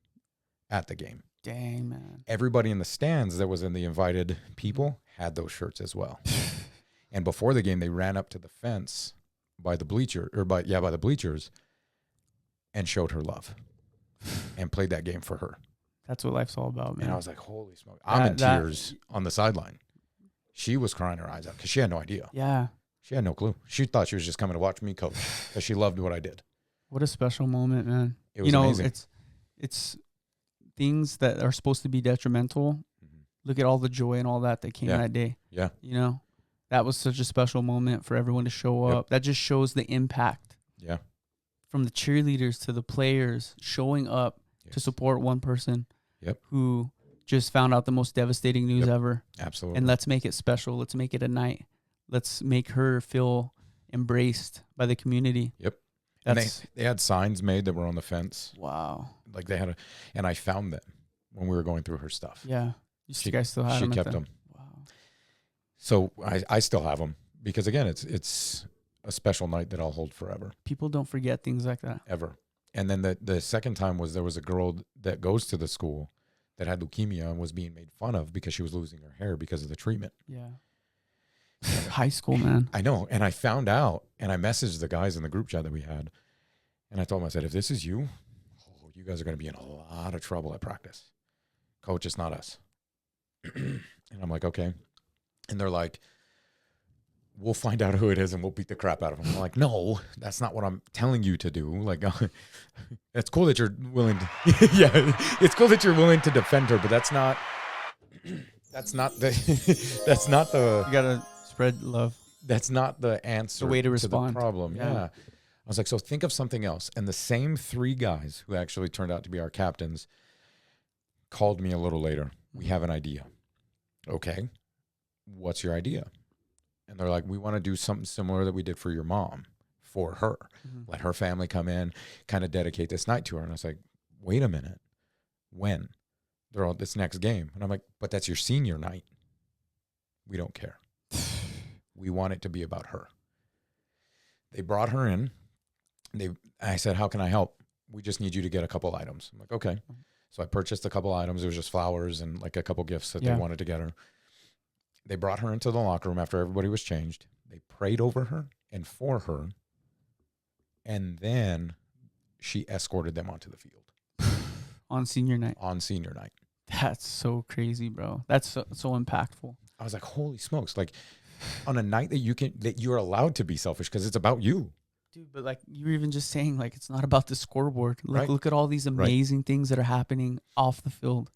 at the game. Dang, man. Everybody in the stands that was in the invited people had those shirts as well. And before the game, they ran up to the fence by the bleachers and showed her love and played that game for her. That's what life's all about, man. And I was like, holy smoke. I'm in That- tears on the sideline. She was crying her eyes out because she had no idea. Yeah. She had no clue. She thought she was just coming to watch me coach because she loved what I did. What a special moment, man. It was amazing. It's things that are supposed to be detrimental. Mhm. Look at all the joy and all that came Yeah. that day. Yeah. You know, that was such a special moment for everyone to show Yep. up. That just shows the impact Yeah. from the cheerleaders to the players showing up to Yes. support one person Yep. who just found out the most devastating news Yep. ever. Absolutely. And let's make it special. Let's make it a night. Let's make her feel embraced by the community. Yep. And That's they had signs made that were on the fence. wow. Like they had and I found them when we were going through her stuff. Yeah. You guys still had She them. kept them. Wow. So I still have them because again, it's a special night that I'll hold forever, People don't forget things like that. ever. And then the second time was there was a girl that goes to the school that had leukemia and was being made fun of because she was losing her hair because of the treatment. Yeah. High school, man. I know. And I found out, and I messaged the guys in the group chat that we had. And I told them, I said, if this is you, you guys are going to be in a lot of trouble at practice. Coach, it's not us. And I'm like, okay. And they're like, we'll find out who it is and we'll beat the crap out of them. I'm like, no, that's not what I'm telling you to do. Like, it's cool that you're willing to, yeah, it's cool that you're willing to defend her, but that's not the, that's not the, You gotta spread love. that's not the answer The way to the respond. problem. Yeah. Yeah. I was like, so think of something else. And the same 3 guys who actually turned out to be our captains called me a little later. We have an idea. Okay. What's your idea? And they're like, we want to do something similar that we did for your mom, for her. Mm-hmm. Let her family come in, kind of dedicate this night to her. And I was like, wait a minute. When? They're all this next game. And I'm like, but that's your senior night. We don't care. We want it to be about her. They brought her in. I said, how can I help? We just need you to get a couple items. I'm like, okay. So I purchased a couple items. It was just flowers and like a couple gifts that they wanted to get her. They brought her into the locker room after everybody was changed. They prayed over her and for her. And then she escorted them onto the field. On senior night. On senior night. That's so crazy, bro. That's so impactful. I was like, holy smokes. Like on a night that you're allowed to be selfish because it's about you. Dude, but like you were even just saying, like it's not about the scoreboard. Right. Look at all these amazing things that are happening off the field.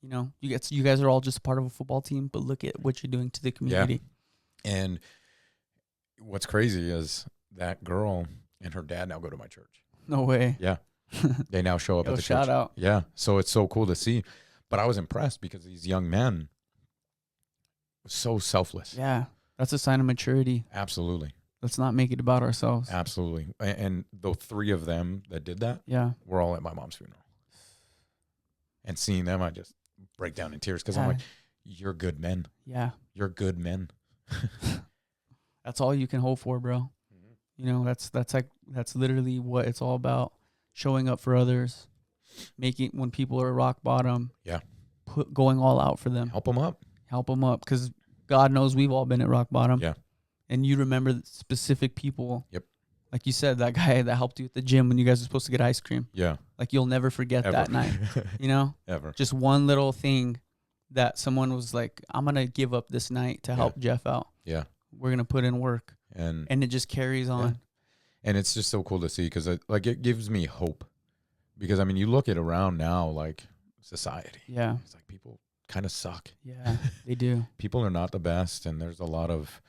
You know, you guys are all just part of a football team, but look at what you're doing to the community. Yeah. And what's crazy is that girl and her dad now go to my church. No way. Yeah. They now show up Yo, at the shout church. out. Yeah. So it's so cool to see. But I was impressed because these young men were so selfless. Yeah. That's a sign of maturity. Absolutely. Let's not make it about ourselves. Absolutely. And the 3 of them that did that Yeah. were all at my mom's funeral. And seeing them, I just break down in tears because I'm Yeah. like, you're good men. Yeah. You're good men. That's all you can hope for, bro. You know, that's literally what it's all about. Showing up for others, making when people are rock bottom. Yeah. Going all out for them. Help them up. Help them up, because God knows we've all been at rock bottom. Yeah. And you remember specific people. Yep. Like you said, that guy that helped you at the gym when you guys were supposed to get ice cream. Yeah. Like you'll never forget Ever. that night. You know? Ever. Just one little thing that someone was like, I'm going to give up this night to help Jeff out. Yeah. We're going to put in work. And it just carries on. Yeah. And it's just so cool to see, because it gives me hope. Because, I mean, you look at around now, like society. Yeah. It's like people kind of suck. Yeah, they do. People are not the best, and there's a lot of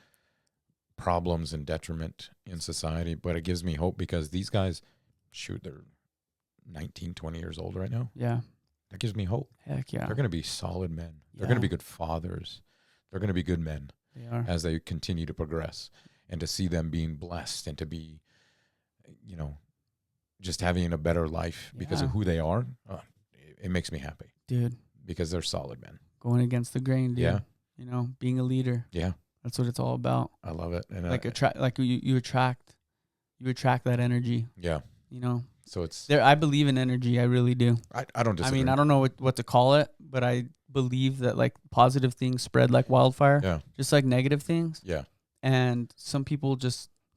problems and detriment in society. But it gives me hope, because these guys, shoot, they're 19, 20 years old right now. Yeah. That gives me hope. Heck yeah. They're going to be solid men. They're going to be good fathers. They're going to be good men. They are. As they continue to progress, and to see them being blessed, and to be, you know, just having a better life because of who they are. It makes me happy, dude, because they're solid men. Going against the grain, dude. Yeah. You know, being a leader. Yeah. That's what it's all about. I love it. And like you attract that energy. Yeah. You know, so it's there. I believe in energy. I really do. I don't disagree. I mean, I don't know what to call it, but I believe that like positive things spread like wildfire. Yeah. Just like negative things. Yeah. And some people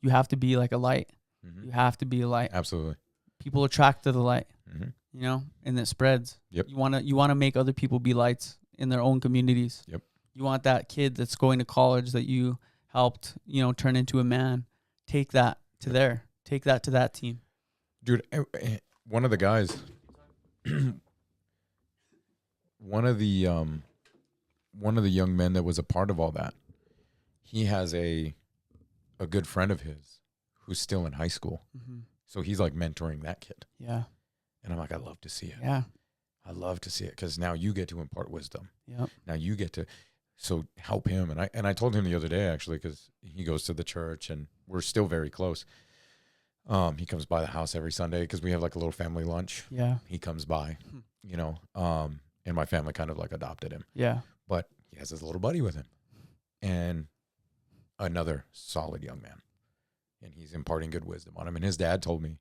you have to be like a light. Mm-hmm. You have to be a light. Absolutely. People attract to the light. Mm-hmm. You know, and it spreads. Yep. You wanna make other people be lights in their own communities. Yep. You want that kid that's going to college that you helped, you know, turn into a man. Take that to there. Take that to that team. Dude, one of the guys, one of the young men that was a part of all that, he has a good friend of his who's still in high school. Mm-hmm. So he's like mentoring that kid. Yeah. And I'm like, I love to see it. Yeah. I love to see it, because now you get to impart wisdom. Yep. Now you get to, so help him. And I told him the other day, actually, because he goes to the church and we're still very close. He comes by the house every Sunday, because we have like a little family lunch. Yeah. He comes by, you know, and my family kind of like adopted him. Yeah. But he has his little buddy with him, and another solid young man, and he's imparting good wisdom on him. And his dad told me,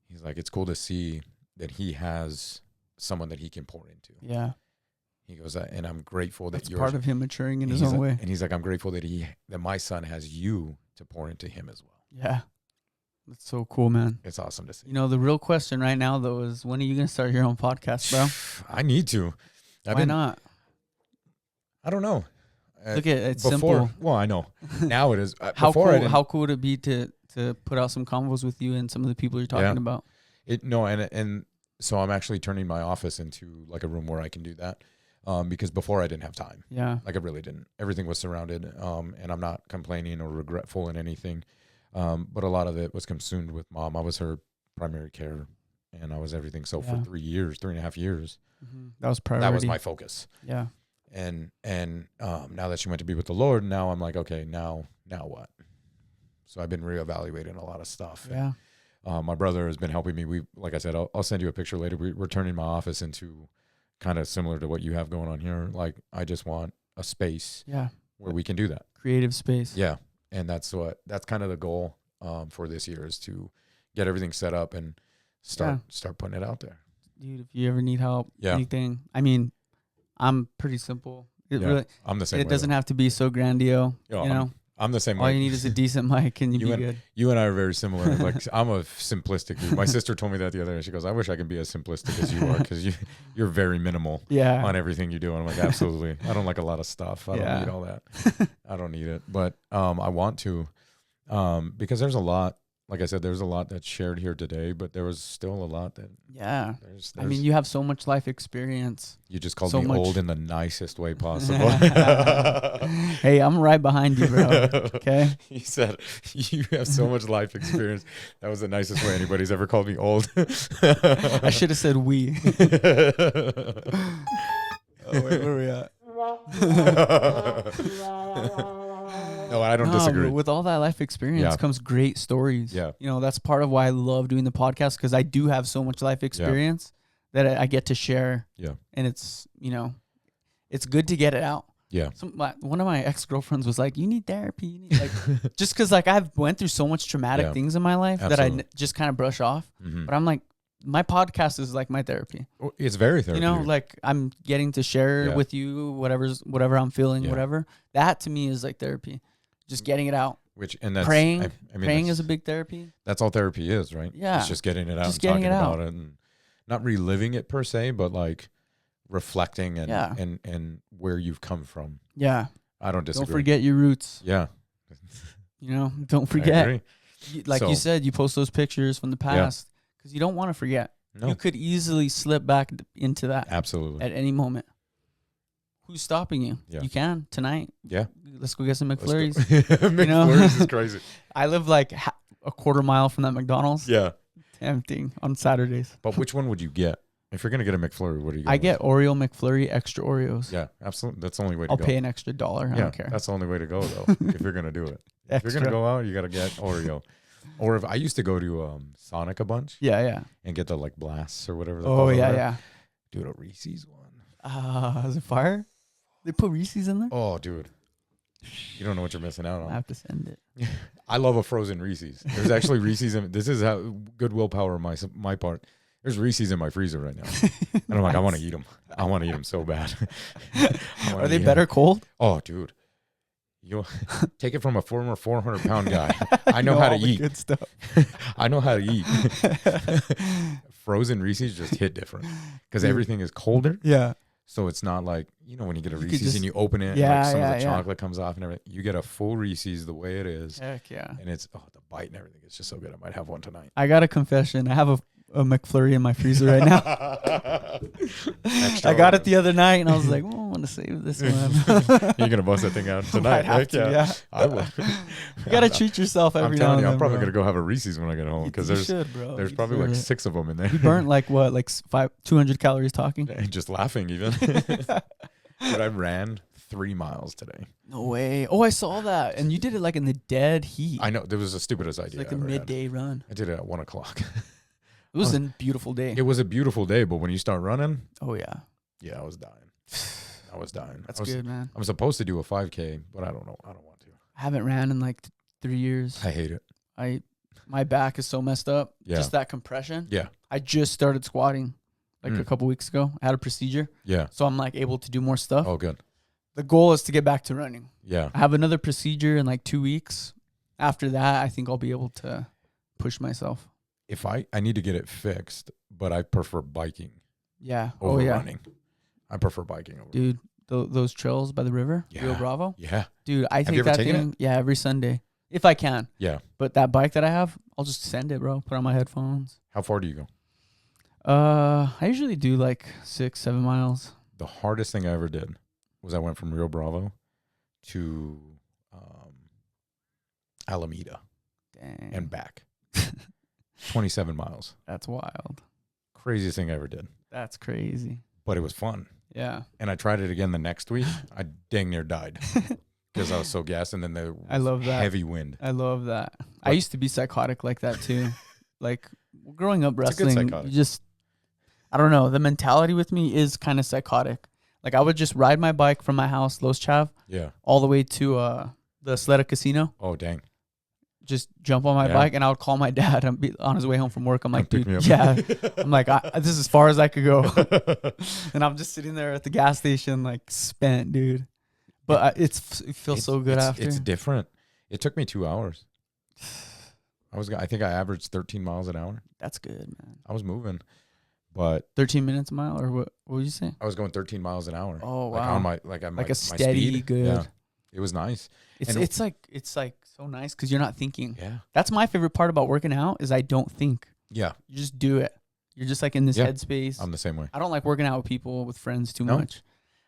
he's like, it's cool to see that he has someone that he can pour into. Yeah. He goes, and I'm grateful that That's you're part of him maturing in his own way. And he's like, I'm grateful that my son has you to pour into him as well. Yeah. That's so cool, man. It's awesome to see. You know, the real question right now, though, is when are you going to start your own podcast, bro? I need to. Why not? I don't know. Look at it's before, simple. Well, I know. Now it is. How cool would it be to put out some convos with you and some of the people you're talking about? And so I'm actually turning my office into like a room where I can do that. Because before I didn't have time. Yeah. Like I really didn't. Everything was surrounded. And I'm not complaining or regretful in anything. But a lot of it was consumed with mom. I was her primary care, and I was everything. So for 3.5 years, that was priority. That was my focus. Yeah. And now that she went to be with the Lord, now I'm like, okay, now what? So I've been reevaluating a lot of stuff. Yeah. And, my brother has been helping me. Like I said, I'll send you a picture later. We're turning my office into kind of similar to what you have going on here. Like I just want a space where we can do that. Creative space. Yeah. And that's kind of the goal for this year, is to get everything set up and start putting it out there. Dude, if you ever need help, anything. I mean, I'm pretty simple. Really, I'm the same. It doesn't have to be so grandiose. You know, I'm the same way. All you need is a decent mic and you'll be good. You and I are very similar. Like I'm a simplistic dude. My sister told me that the other day. She goes, I wish I could be as simplistic as you are, because you're very minimal on everything you do. And I'm like, absolutely. I don't like a lot of stuff. I don't need all that. I don't need it. But I want to, because there's a lot. Like I said, there's a lot that's shared here today, but there was still a lot that. Yeah. I mean, you have so much life experience. You just called me old in the nicest way possible. Hey, I'm right behind you, bro. Okay. He said, you have so much life experience. That was the nicest way anybody's ever called me old. I should have said we. Oh, wait, where are we at? No, I don't disagree. With all that life experience comes great stories. Yeah. You know, that's part of why I love doing the podcast, because I do have so much life experience that I get to share. Yeah. And it's, you know, it's good to get it out. Yeah. One of my ex-girlfriends was like, you need therapy. You need, like, just because like I've went through so much traumatic things in my life that I just kind of brush off. But I'm like, my podcast is like my therapy. It's very therapeutic. You know, like I'm getting to share with you whatever I'm feeling, whatever. That to me is like therapy. Just getting it out. And that's praying. I mean, Praying is a big therapy. That's all therapy is, right? Yeah. It's just getting it out Just and talking getting it out. about it and not reliving it per se, but like reflecting and where you've come from. Yeah. I don't disagree. Don't forget your roots. Yeah. You know, don't I forget. agree. Like you said, you post those pictures from the past because you don't want to forget. No. You could easily slip back into that. Absolutely. At any moment. Who's stopping you? Yeah. You can tonight. Yeah. Let's go get some McFlurries. McFlurries is crazy. I live like a quarter mile from that McDonald's. Yeah. Tempting on Saturdays. But which one would you get? If you're going to get a McFlurry, what are you going I get Oreo McFlurry, extra Oreos. Yeah, absolutely. That's the only way to I'll go. pay an extra $1. I don't care. That's the only way to go, though, if you're going to do it. If you're going to go out, you got to get Oreo. Or if I used to go to Sonic a bunch. Yeah, yeah. And get the like blasts or whatever. Oh, yeah, yeah. Dude, a Reese's one. Is it fire? They put Reese's in there? Oh, dude. You don't know what you're missing out on. I have to send it. I love a frozen Reese's. There's actually Reese's. This is how good willpower on my part. There's Reese's in my freezer right now. And I'm like, I want to eat them. I want to eat them so bad. Are they better cold? Oh, dude. You take it from a former 400-pound guy. I know how to eat. Good stuff. I know how to eat. Frozen Reese's just hit different because everything is colder. Yeah. So it's not like, when you get a Reese's and you open it, yeah, and like some of the chocolate comes off and everything. You get a full Reese's the way it is. Heck yeah. And it's, the bite and everything is just so good. I might have one tonight. I got a confession. I have a McFlurry in my freezer right now. I got it the other night and I was like, I want to save this one. You're going to bust that thing out tonight. Yeah. I will. You got to treat yourself every now and then. I'm probably going to go have a Reese's when I get home because there's probably like 6 of them in there. You burnt like what, like 200 calories talking? And just laughing even. But I ran 3 miles today. No way. Oh, I saw that. And you did it like in the dead heat. I know. That was the stupidest idea. It's like a midday run. I did it at 1 o'clock. It was a beautiful day. It was a beautiful day, but when you start running. Oh, yeah. Yeah, I was dying. That's good, man. I'm supposed to do a 5K, but I don't know. I don't want to. I haven't ran in like 3 years. I hate it. My back is so messed up. Yeah. Just that compression. Yeah. I just started squatting like a couple weeks ago. I had a procedure. Yeah. So I'm like able to do more stuff. Oh, good. The goal is to get back to running. Yeah. I have another procedure in like 2 weeks. After that, I think I'll be able to push myself. If I need to get it fixed, but I prefer biking. Yeah. Over oh, yeah. running. I prefer biking over. Dude, those trails by the river, Rio Bravo. Yeah. Dude, I take you ever that taken thing. Yeah, every Sunday. If I can. Yeah. But that bike that I have, I'll just send it, bro. Put on my headphones. How far do you go? I usually do like 6-7 miles. The hardest thing I ever did was I went from Rio Bravo to Alameda. Dang. And back. 27 miles. That's wild. Craziest thing I ever did. That's crazy. But it was fun. Yeah. And I tried it again the next week. I dang near died because I was so gassed. And then there was I love that. heavy wind. I love that. I used to be psychotic like that too. Like growing up wrestling, you just, I don't know. The mentality with me is kind of psychotic. Like I would just ride my bike from my house, Los Chav, all the way to the Sleda Casino. Oh, dang. Just jump on my bike and I would call my dad and be on his way home from work. I'm like, dude, I'm like, this is as far as I could go. And I'm just sitting there at the gas station, like spent, dude. But it feels so good after. It's different. It took me 2 hours. I think I averaged 13 miles an hour. That's good, man. I was moving, but 13 minutes a mile, or what would you say? I was going 13 miles an hour. Oh, wow. Like on my, like a steady, speed. good. Yeah. It was nice. It's like so nice because you're not thinking. Yeah. That's my favorite part about working out is I don't think. Yeah. You just do it. You're just like in this headspace. I'm the same way. I don't like working out with people, with friends too much.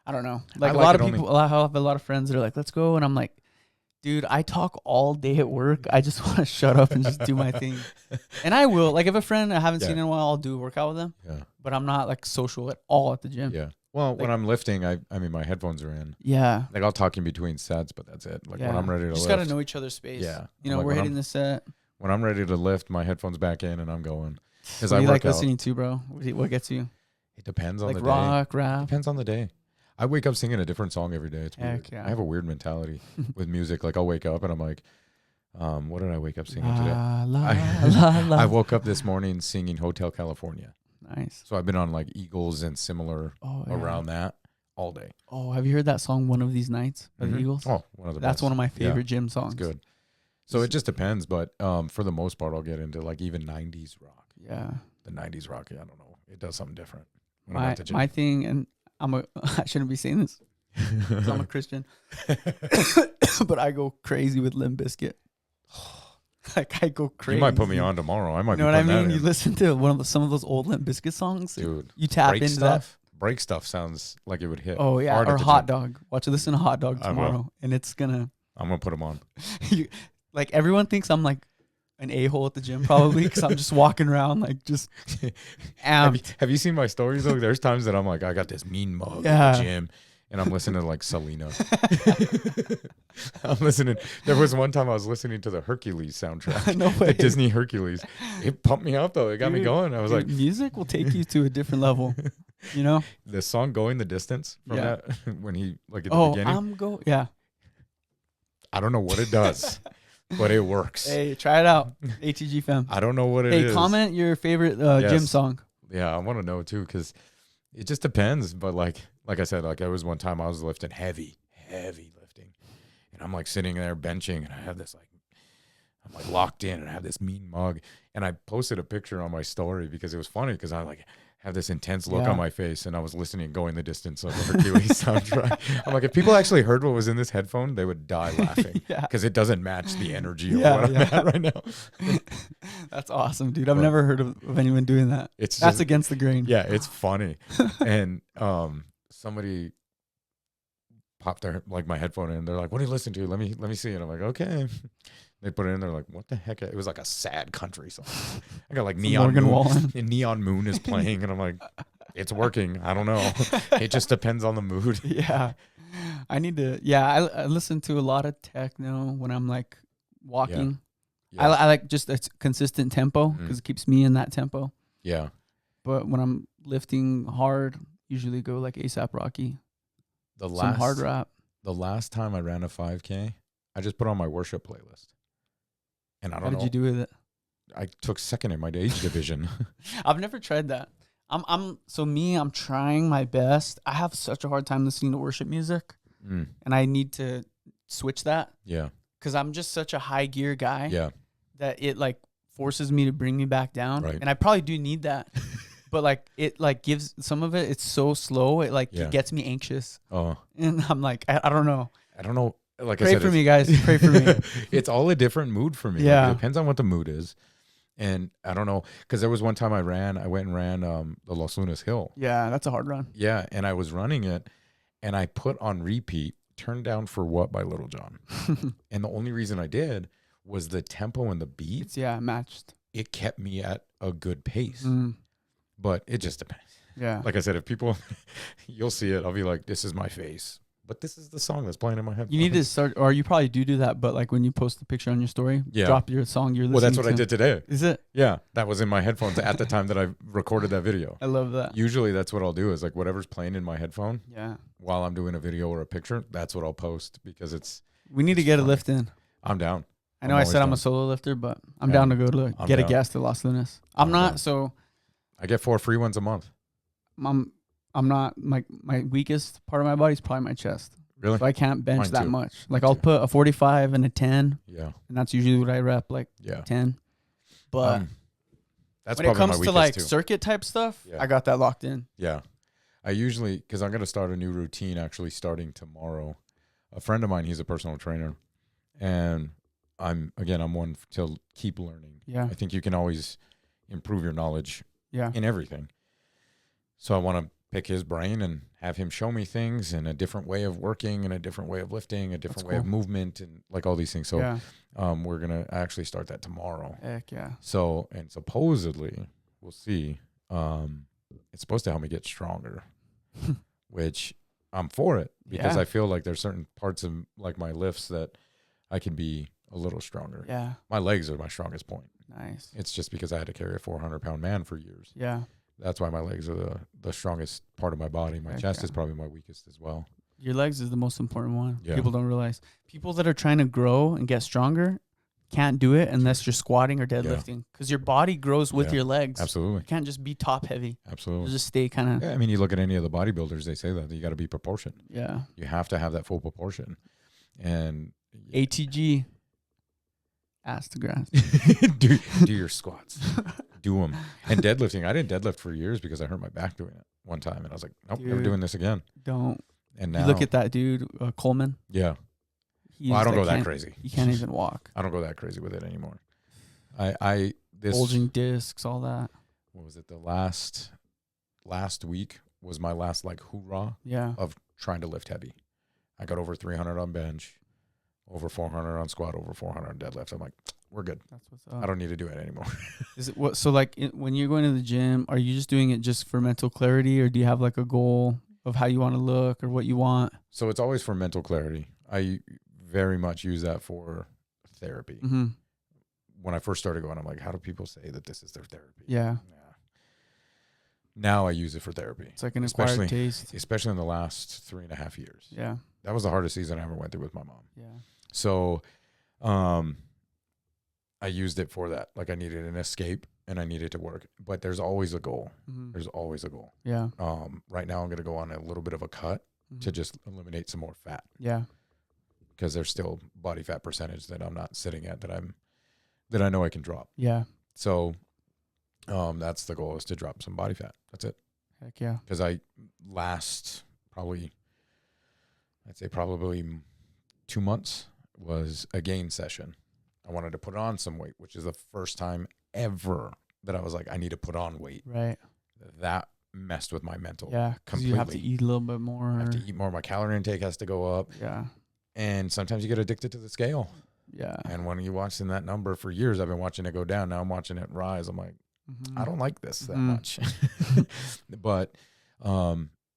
I don't know. Like I a lot of people, I have a lot of friends that are like, let's go. And I'm like, dude, I talk all day at work. I just want to shut up and just do my thing. And I will. Like if a friend I haven't seen in a while, I'll do a workout with them. Yeah. But I'm not like social at all at the gym. Yeah. Well, when I'm lifting, I mean, my headphones are in. Yeah. Like I'll talk in between sets, but that's it. Like when I'm ready to lift. Just got to know each other's space. Yeah. You know, we're hitting the set. When I'm ready to lift, my headphones back in and I'm going. What do you like listening to, bro? What gets you? It depends on the day. Like rock, rap? Depends on the day. I wake up singing a different song every day. It's weird. yeah. I have a weird mentality with music. Like I'll wake up and I'm like, what did I wake up singing today? I woke up this morning singing Hotel California. Nice. So I've been on like Eagles and similar around that all day. Oh, have you heard that song "One of These Nights" by the Eagles? Oh, one of the That's best. one of my favorite gym songs. It's good. So it just depends, but for the most part, I'll get into like even 90s rock. Yeah. The 90s rock, I don't know. It does something different. When My thing, and I shouldn't be saying this 'cause I'm a Christian, but I go crazy with Limp Bizkit. Like I go crazy. You might put me on tomorrow. I might. You know what I mean? You listen to some of those old Limp Bizkit songs, dude. You tap into stuff. Break stuff sounds like it would hit. Oh yeah, or Hot Dog. Listen to Hot Dog tomorrow, and it's gonna. I'm gonna put them on. Like everyone thinks I'm like an a-hole at the gym, probably because I'm just walking around like just amped. Have you seen my stories though? There's times that I'm like, I got this mean mug at the gym. And I'm listening to like Selena. I'm listening. There was one time I was listening to the Hercules soundtrack. No way. The Disney Hercules. It pumped me up though. It got me going. I was like, music will take you to a different level. You know? The song Going the Distance from that when he like at the beginning. I don't know what it does, but it works. Hey, try it out. ATG fam. I don't know what it is. Hey, comment your favorite gym song. Yeah, I want to know too, because it just depends. But like I said, like there was one time I was lifting heavy lifting, and I'm like sitting there benching, and I have this like, I'm like locked in, and I have this mean mug, and I posted a picture on my story because it was funny because I like have this intense look on my face, and I was listening Going the Distance of the Hercules soundtrack. I'm like, if people actually heard what was in this headphone, they would die laughing because it doesn't match the energy of what I'm at right now. That's awesome, dude. I've never heard of anyone doing that. That's just against the grain. Yeah, it's funny. And somebody popped their like my headphone in. They're like, "What are you listening to? Let me see." And I'm like, "Okay." They put it in. They're like, "What the heck?" It was like a sad country song. I got like Neon Moon. And Neon Moon is playing, and I'm like, "It's working." I don't know. It just depends on the mood. Yeah, I need to. Yeah, I listen to a lot of techno when I'm like walking. Yeah. I like just a consistent tempo because it keeps me in that tempo. Yeah. But when I'm lifting hard, usually go like ASAP Rocky. Some hard rap. The last time I ran a 5K, I just put on my worship playlist. And I don't know. How did you do with it? I took second in my age division. I've never tried that. I'm trying my best. I have such a hard time listening to worship music. And I need to switch that. Yeah. Because I'm just such a high gear guy. Yeah. That it like forces me to bring me back down. Right. And I probably do need that. But like it like gives some of it's so slow. It like it gets me anxious. Oh. And I'm like, I don't know. I don't know. Like Pray I said, for me, guys. Pray for me. It's all a different mood for me. Yeah. Like, it depends on what the mood is. And I don't know, because there was one time I went and ran the Los Lunas Hill. Yeah, that's a hard run. Yeah, and I was running it, and I put on repeat, Turned Down for What by Little John. And the only reason I did was the tempo and the beat. Matched. It kept me at a good pace. But it just depends. Yeah. Like I said, if people, you'll see it, I'll be like, this is my face. But this is the song that's playing in my head. You need to start, or you probably do that, but like when you post the picture on your story, drop your song you're listening to. Well, that's what I did today. Is it? Yeah, that was in my headphones at the time that I recorded that video. I love that. Usually that's what I'll do is like whatever's playing in my headphone while I'm doing a video or a picture, that's what I'll post because it's... We need to get a lift in. I'm down. I know I said I'm a solo lifter, but I'm down to go to get a guest to Los Lunas. I'm not, so... I get 4 free ones a month. I'm not, my weakest part of my body is probably my chest. Really? So I can't bench that much. Like I'll put a 45 and a 10. Yeah. And that's usually what I rep, like 10. But that's when it comes to like circuit type stuff, I got that locked in. Yeah. I usually, because I'm going to start a new routine actually starting tomorrow. A friend of mine, he's a personal trainer. And I'm one to keep learning. Yeah. I think you can always improve your knowledge in everything. So I want to pick his brain and have him show me things and a different way of working and a different way of lifting, a different way of movement and like all these things. So we're going to actually start that tomorrow. Heck yeah. So, and supposedly we'll see, it's supposed to help me get stronger, which I'm for it because I feel like there's certain parts of like my lifts that I can be a little stronger. Yeah. My legs are my strongest point. Nice. It's just because I had to carry a 400-pound man for years. Yeah. That's why my legs are the strongest part of my body. My chest is probably my weakest as well. Your legs is the most important one. Yeah. People don't realize. People that are trying to grow and get stronger can't do it unless you're squatting or deadlifting, because your body grows with your legs. Absolutely. You can't just be top heavy. Absolutely. You just stay kind of. Yeah, I mean, you look at any of the bodybuilders, they say that you got to be proportioned. Yeah. You have to have that full proportion. And ATG. Ass to grass. do your squats. Do them. And deadlifting. I didn't deadlift for years because I hurt my back doing it one time. And I was like, nope, never doing this again. Don't. And now. You look at that dude, Coleman. Yeah. Well, I don't go that crazy. He can't even walk. I don't go that crazy with it anymore. This bulging discs, all that. What was it? The last week was my last like hoorah of trying to lift heavy. I got over 300 on bench, over 400 on squat, over 400 on deadlift. I'm like, we're good. That's what's up. I don't need to do it anymore. Is it what? So like when you're going to the gym, are you just doing it just for mental clarity, or do you have like a goal of how you want to look or what you want? So it's always for mental clarity. I very much use that for therapy. Mm-hmm. When I first started going, I'm like, how do people say that this is their therapy? Yeah. Now I use it for therapy. It's like an acquired taste. Especially in the last 3.5 years. Yeah. That was the hardest season I ever went through with my mom. Yeah. So I used it for that. Like I needed an escape and I needed to work. But there's always a goal. Mm-hmm. There's always a goal. Yeah. Right now I'm going to go on a little bit of a cut to just eliminate some more fat. Yeah. Because there's still body fat percentage that I'm not sitting at that I know I can drop. Yeah. So that's the goal, is to drop some body fat. That's it. Heck yeah. Because I'd say probably 2 months was a gain session. I wanted to put on some weight, which is the first time ever that I was like, I need to put on weight. Right. That messed with my mental. Yeah. Because you have to eat a little bit more. I have to eat more. My calorie intake has to go up. Yeah. And sometimes you get addicted to the scale. Yeah. And when you're watching that number for years, I've been watching it go down. Now I'm watching it rise. I'm like, I don't like this that much. But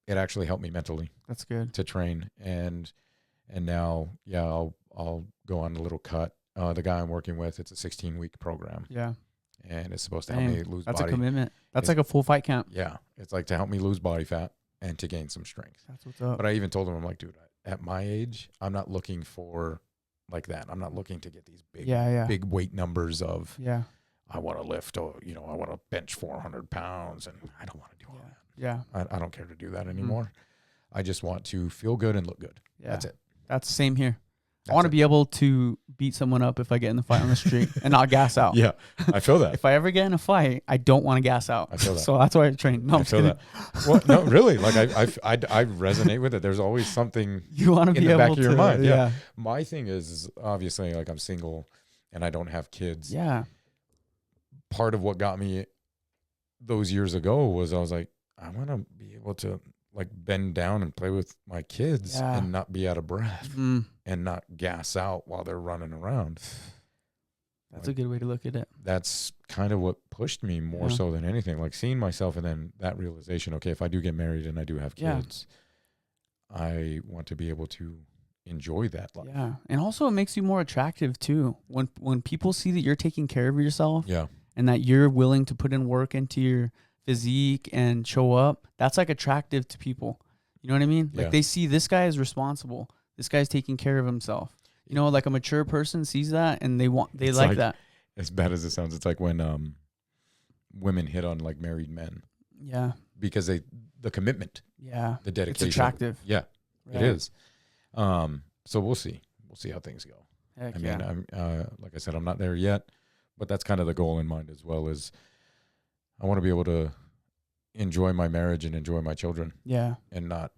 it actually helped me mentally. That's good. To train. And now, I'll go on a little cut. The guy I'm working with, it's a 16-week program. Yeah. And it's supposed to help me lose body. That's a commitment. That's like a full fight camp. Yeah. It's like to help me lose body fat and to gain some strength. That's what's up. But I even told him, I'm like, dude, at my age, I'm not looking for like that. I'm not looking to get these big weight numbers of, I want to lift, or, I want to bench 400 pounds, and I don't want to do all that. Yeah. I don't care to do that anymore. I just want to feel good and look good. Yeah. That's it. That's the same here. I want to be able to beat someone up if I get in the fight on the street and not gas out. Yeah, I feel that. If I ever get in a fight, I don't want to gas out. I feel that. So that's why I train. No, I feel that. Well, no, really. Like I resonate with it. There's always something you want to be in the able back of your mind. Yeah. My thing is obviously, like, I'm single and I don't have kids. Yeah. Part of what got me those years ago was I was like, I want to be able to like bend down and play with my kids and not be out of breath and not gas out while they're running around. That's a good way to look at it. That's kind of what pushed me more so than anything. Like seeing myself and then that realization, okay, if I do get married and I do have kids, I want to be able to enjoy that life. Yeah. And also it makes you more attractive too. When people see that you're taking care of yourself and that you're willing to put in work into your physique and show up, that's like attractive to people. You know what I mean? Like they see this guy is responsible. This guy's taking care of himself. You know, like a mature person sees that and they like that. As bad as it sounds, it's like when women hit on like married men. Yeah. Because the commitment. Yeah. The dedication. It's attractive. Yeah. Right. It is. So we'll see. We'll see how things go. Heck I mean, I'm like I said, I'm not there yet, but that's kind of the goal in mind as well, is I want to be able to enjoy my marriage and enjoy my children. Yeah. And not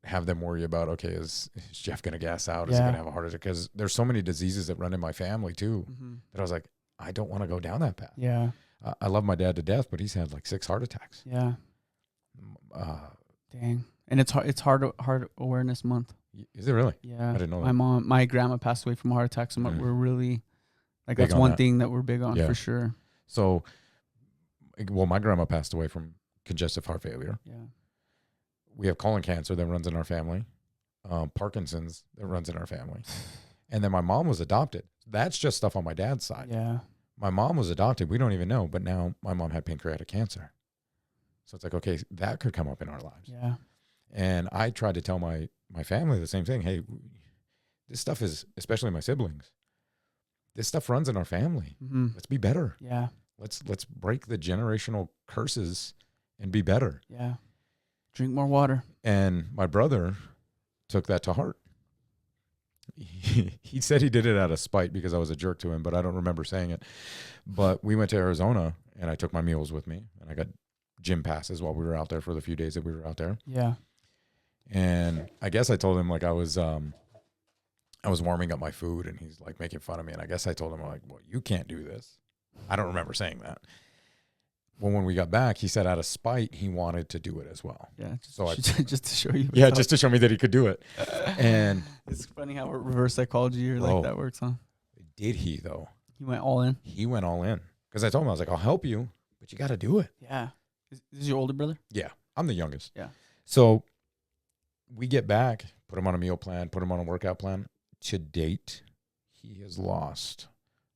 have them worry about, okay, is Jeff going to gas out? Is he going to have a heart attack? Because there's so many diseases that run in my family too, that I was like, I don't want to go down that path. Yeah. I love my dad to death, but he's had like 6 heart attacks. Yeah. Dang. And it's heart awareness month. Is it really? Yeah. I didn't know that. My grandma passed away from a heart attack. So we're really like, big, that's one thing that we're big on for sure. So, well, my grandma passed away from congestive heart failure. Yeah. We have colon cancer that runs in our family, Parkinson's that runs in our family. And then my mom was adopted. That's just stuff on my dad's side. Yeah. My mom was adopted. We don't even know. But now my mom had pancreatic cancer. So it's like, okay, that could come up in our lives. Yeah. And I tried to tell my family the same thing. Hey, this stuff is, especially my siblings, this stuff runs in our family. Mm-hmm. Let's be better. Yeah. Let's break the generational curses and be better. Yeah. Drink more water. And my brother took that to heart. He said he did it out of spite because I was a jerk to him, but I don't remember saying it. But we went to Arizona, and I took my mules with me, and I got gym passes while we were out there for the few days that we were out there. Yeah. And I guess I told him like I was warming up my food, and he's like making fun of me. And I guess I told him like, well, you can't do this. I don't remember saying that. Well, when we got back, he said out of spite, he wanted to do it as well. Yeah. So just to show you. Yeah, just to show me that he could do it. And it's funny how reverse psychology or like that works, huh? Did he though? He went all in. He went all in because I told him, I was like, I'll help you, but you got to do it. Yeah. Is this your older brother? Yeah, I'm the youngest. Yeah. So we get back, put him on a meal plan, put him on a workout plan. To date, he has lost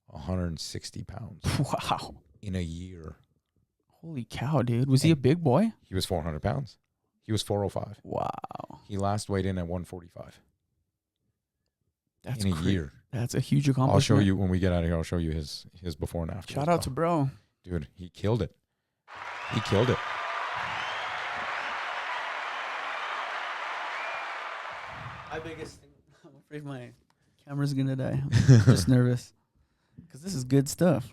160 pounds. Wow. In a year. Holy cow, dude. Was he a big boy? He was 400 pounds. He was 405. Wow. He last weighed in at 145. That's in a year. That's a huge accomplishment. I'll show you when we get out of here. I'll show you his before and after. Shout out to bro. Dude, he killed it. He killed it. My biggest thing, I'm afraid my camera's going to die. I'm just nervous because this is good stuff.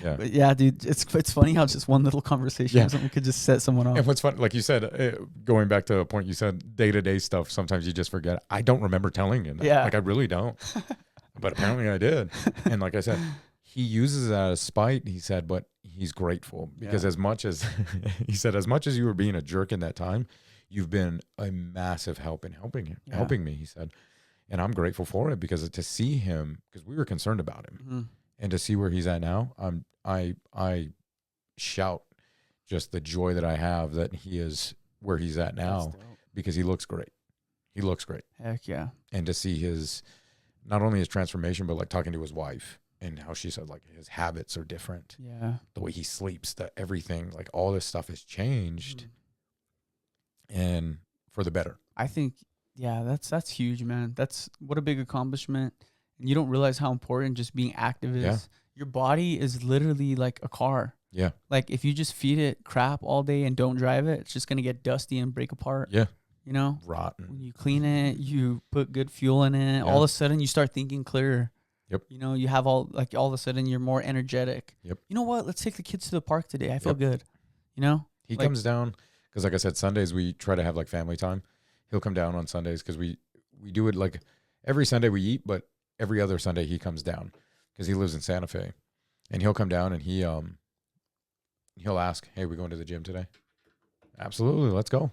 Yeah. But yeah, dude, it's funny how just one little conversation or something could just set someone off. And what's fun, like you said, going back to a point you said, day-to-day stuff, sometimes you just forget. I don't remember telling you that. Yeah. Like, I really don't. But apparently I did. And like I said, he uses it out of spite, he said, but he's grateful. Because as much as, he said, as much as you were being a jerk in that time, you've been a massive help in helping me, he said. And I'm grateful for it because to see him, because we were concerned about him. Mm-hmm. And to see where he's at now, I shout just the joy that I have that he is where he's at now because he looks great. He looks great. Heck yeah. And to see his, not only his transformation, but like talking to his wife and how she said like his habits are different. Yeah. The way he sleeps, everything, like all this stuff has changed and for the better. I think, yeah, that's huge, man. That's what a big accomplishment. And you don't realize how important just being active is. Yeah. Your body is literally like a car. Yeah. Like if you just feed it crap all day and don't drive it, it's just going to get dusty and break apart. Yeah. You know? Rotten. When you clean it, you put good fuel in it, all of a sudden you start thinking clearer. Yep. You know, you have all of a sudden you're more energetic. Yep. You know what? Let's take the kids to the park today. I feel good. You know? He comes down because like I said, Sundays we try to have like family time. He'll come down on Sundays because we do it like every Sunday we eat, but every other Sunday he comes down because he lives in Santa Fe, and he'll come down and he'll ask, "Hey, we going to the gym today?" Absolutely, let's go.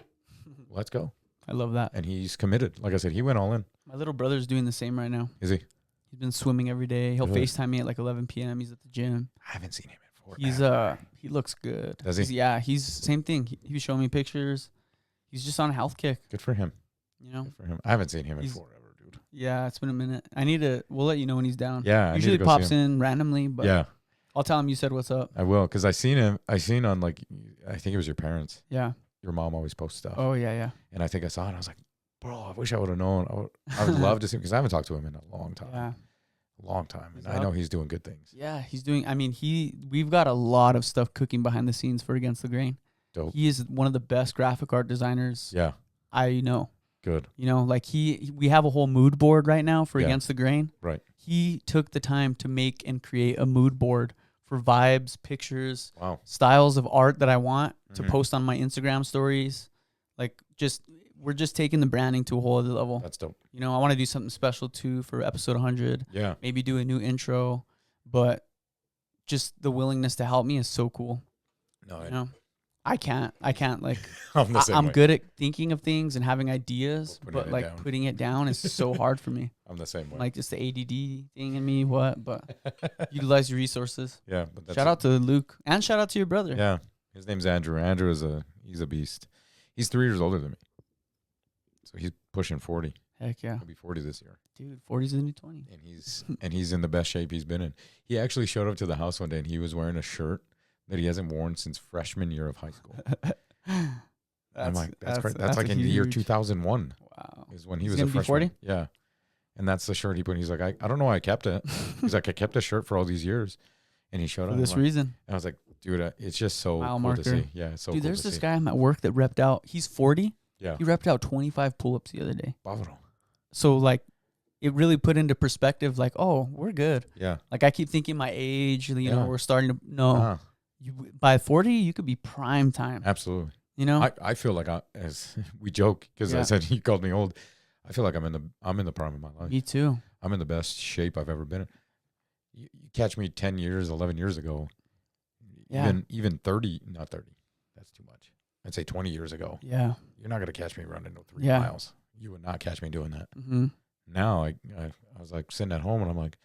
Let's go. I love that. And he's committed. Like I said, he went all in. My little brother's doing the same right now. Is he? He's been swimming every day. He'll FaceTime me at like 11 p.m. He's at the gym. I haven't seen him in forever. He looks good. Does he? He's same thing. He was showing me pictures. He's just on a health kick. Good for him. You know? Good for him. I haven't seen him in forever. Yeah, it's been a minute. We'll let you know when he's down. Yeah. Usually pops in randomly, but yeah. I'll tell him you said what's up. I will, because I seen on like, I think it was your parents. Yeah. Your mom always posts stuff. Oh, yeah. And I think I saw it and I was like, bro, I wish I would have known. I would love to see him because I haven't talked to him in a long time. Yeah. A long time. And I know he's doing good things. Yeah, he's doing, we've got a lot of stuff cooking behind the scenes for Against the Grain. Dope. He is one of the best graphic art designers I know. Good. You know, like we have a whole mood board right now for Against the Grain. Right. He took the time to make and create a mood board for vibes, pictures, styles of art that I want to post on my Instagram stories. Like we're just taking the branding to a whole other level. That's dope. You know, I want to do something special too for episode 100. Yeah. Maybe do a new intro, but just the willingness to help me is so cool. No, you know? I can't like I'm good at thinking of things and having ideas, but like down. putting it down is so hard for me. I'm the same way. Like just the ADD thing in me, but utilize your resources. Yeah, but that's shout out to Luke and shout out to your brother. Yeah, his name's Andrew. Andrew he's a beast. He's 3 years older than me, so he's pushing 40. Heck yeah, he'll be 40 this year. Dude, 40's the new 20. And he's in the best shape he's been in. He actually showed up to the house one day and he was wearing a shirt that he hasn't worn since freshman year of high school. I'm like, that's like in the year 2001. Wow. Is when he He's was a gonna be freshman. 40? Yeah. And that's the shirt he put. He's like, I don't know why I kept it. He's like, I kept the shirt for all these years. And he showed For up. this I'm like, reason. I was like, dude, it's just so Mile cool marker. to see. Yeah, it's so Dude, cool there's to this see. guy at work that repped out. He's 40. Yeah. He repped out 25 pull-ups the other day. Bávaro. So, like, it really put into perspective, like, oh, we're good. Yeah. Like, I keep thinking my age, you know, Yeah. we're starting to, no. Ah, By 40, you could be prime time. absolutely. You know? I feel like as we joke because I Yeah. said he called me old. I feel like I'm in the prime of my life. Me too. I'm in the best shape I've ever been in. You catch me 10 years, 11 years ago. Yeah. Even 30, not 30. That's too much. I'd say 20 years ago. Yeah. You're not going to catch me running 3 Yeah. miles. You would not catch me doing that. Mm-hmm. Now I was like sitting at home and I'm like,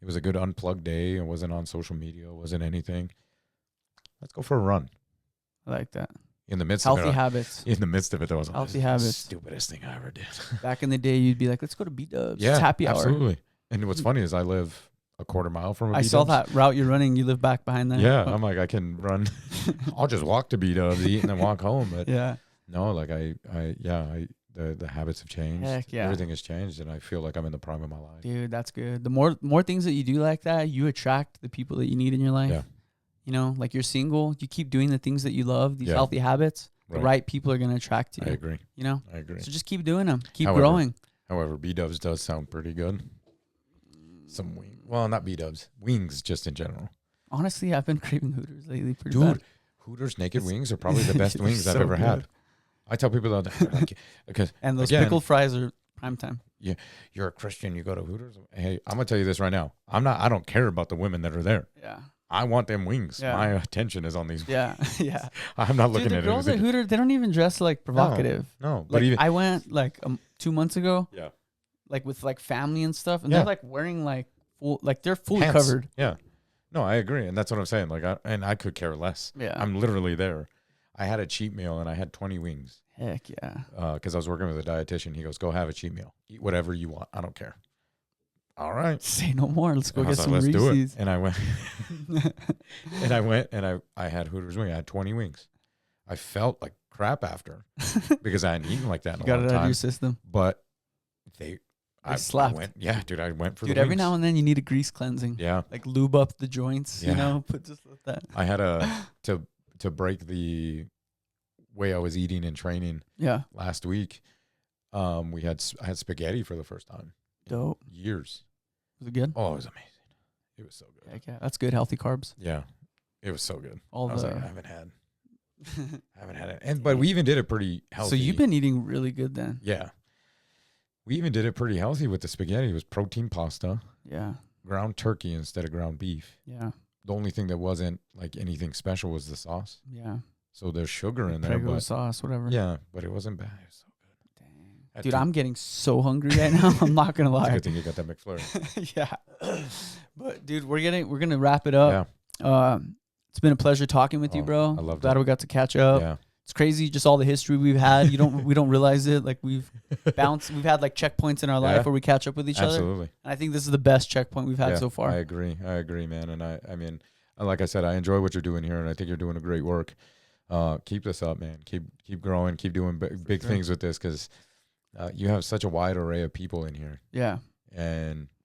it was a good unplugged day. It wasn't on social media. It wasn't anything. Let's go for a run. I like that. In the midst Healthy of it, habits. in the midst of it, that was Healthy the habits. stupidest thing I ever did. Back in the day, you'd be like, let's go to B-Dubs. Yeah, It's happy hour. absolutely. And what's funny is I live a quarter mile from a I saw B-Dubs. that route you're running. You live back behind there. Yeah, I'm like, I can run. I'll just walk to B-Dubs, eat, and then walk home. But Yeah. no, like the habits have changed. Heck yeah. Everything has changed, and I feel like I'm in the prime of my life. Dude, that's good. The more things that you do like that, you attract the people that you need in your life. Yeah. You know, like you're single, you keep doing the things that you love, these Yeah. healthy habits, the right people are going to attract you. I agree. You know? I agree. So just keep doing them. Keep However, growing. However, B-Dubs does sound pretty good. Some wing. Well, not B-Dubs. Wings just in general. Honestly, I've been craving Hooters lately pretty Dude, bad. Hooters naked wings are probably the best wings I've so ever had. good. I tell people that like, because And those again, pickled fries are prime time. you're a Christian, you go to Hooters. Hey, I'm gonna tell you this right now. I don't care about the women that are there. Yeah. I want them wings. Yeah. My attention is on these. Yeah. Yeah. I'm not Dude, looking the at girls at anything. Hooters, they don't even dress like provocative. No, but Like, even I went like 2 months ago, yeah, like with like family and stuff, and Yeah. they're like wearing like full, like they're fully pants. covered. Yeah, no, I agree, and that's what I'm saying. Like, I could care less. Yeah. I'm literally there. I had a cheat meal and I had 20 wings. Heck yeah. Because I was working with a dietitian. He goes, "Go have a cheat meal. Eat whatever you want. I don't care." All right. Say no more. Let's go And I get was some like, let's do it. Reese's. And I went, I had Hooters wing. I had 20 wings. I felt like crap after because I hadn't eaten like that in You a got long it out of time. your system. But I slapped. went, yeah, dude, I went for Dude, the every wings. now and then you need a grease cleansing. Yeah. Like lube up the joints, you Yeah. know, put just like that. I had to break the way I was eating and training Yeah. last week. I had spaghetti for the first time in Dope. years. Was it good? Oh, it was amazing. It was so good. Heck yeah. That's good. Healthy carbs. Yeah, it was so good. All I was the. like, I haven't had it, but we even did it pretty healthy. So you've been eating really good then. yeah. We even did it pretty healthy with the spaghetti. It was protein pasta, Yeah. ground turkey instead of ground beef. Yeah. The only thing that wasn't like anything special was the sauce. Yeah. So there's sugar in there, Prego but sauce, whatever. yeah, but it wasn't bad. It was so good. Dang. Had Dude, two- I'm getting so hungry right now. I'm not gonna It's a lie. good thing you got that McFlurry. Yeah. But dude, we're gonna wrap it up. It's been a pleasure talking with you, Oh, bro. I loved Glad it. we got to catch up. Yeah. It's crazy, just all the history we've had. We don't realize it. Like we've had like checkpoints in our life Yeah. where we catch up with each other. Absolutely. And I think this is the best checkpoint we've had Yeah, so far. I agree, man. And I mean, like I said, I enjoy what you're doing here, and I think you're doing a great work. Keep this up, man. Keep growing. Keep doing big sure. things with this, because you have such a wide array of people in here, Yeah.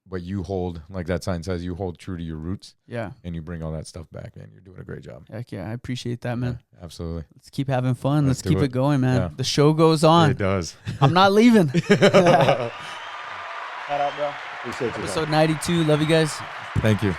but you hold, like that sign says, you hold true to your roots, Yeah. and you bring all that stuff back, man. You're doing a great job. Heck yeah. I appreciate that, man. Yeah, absolutely. Let's keep having fun. Let's Let's do keep it. it going, man. Yeah. The show goes on. It does. I'm not leaving. Shout Appreciate out, bro. Episode 92. Love you guys. Thank you.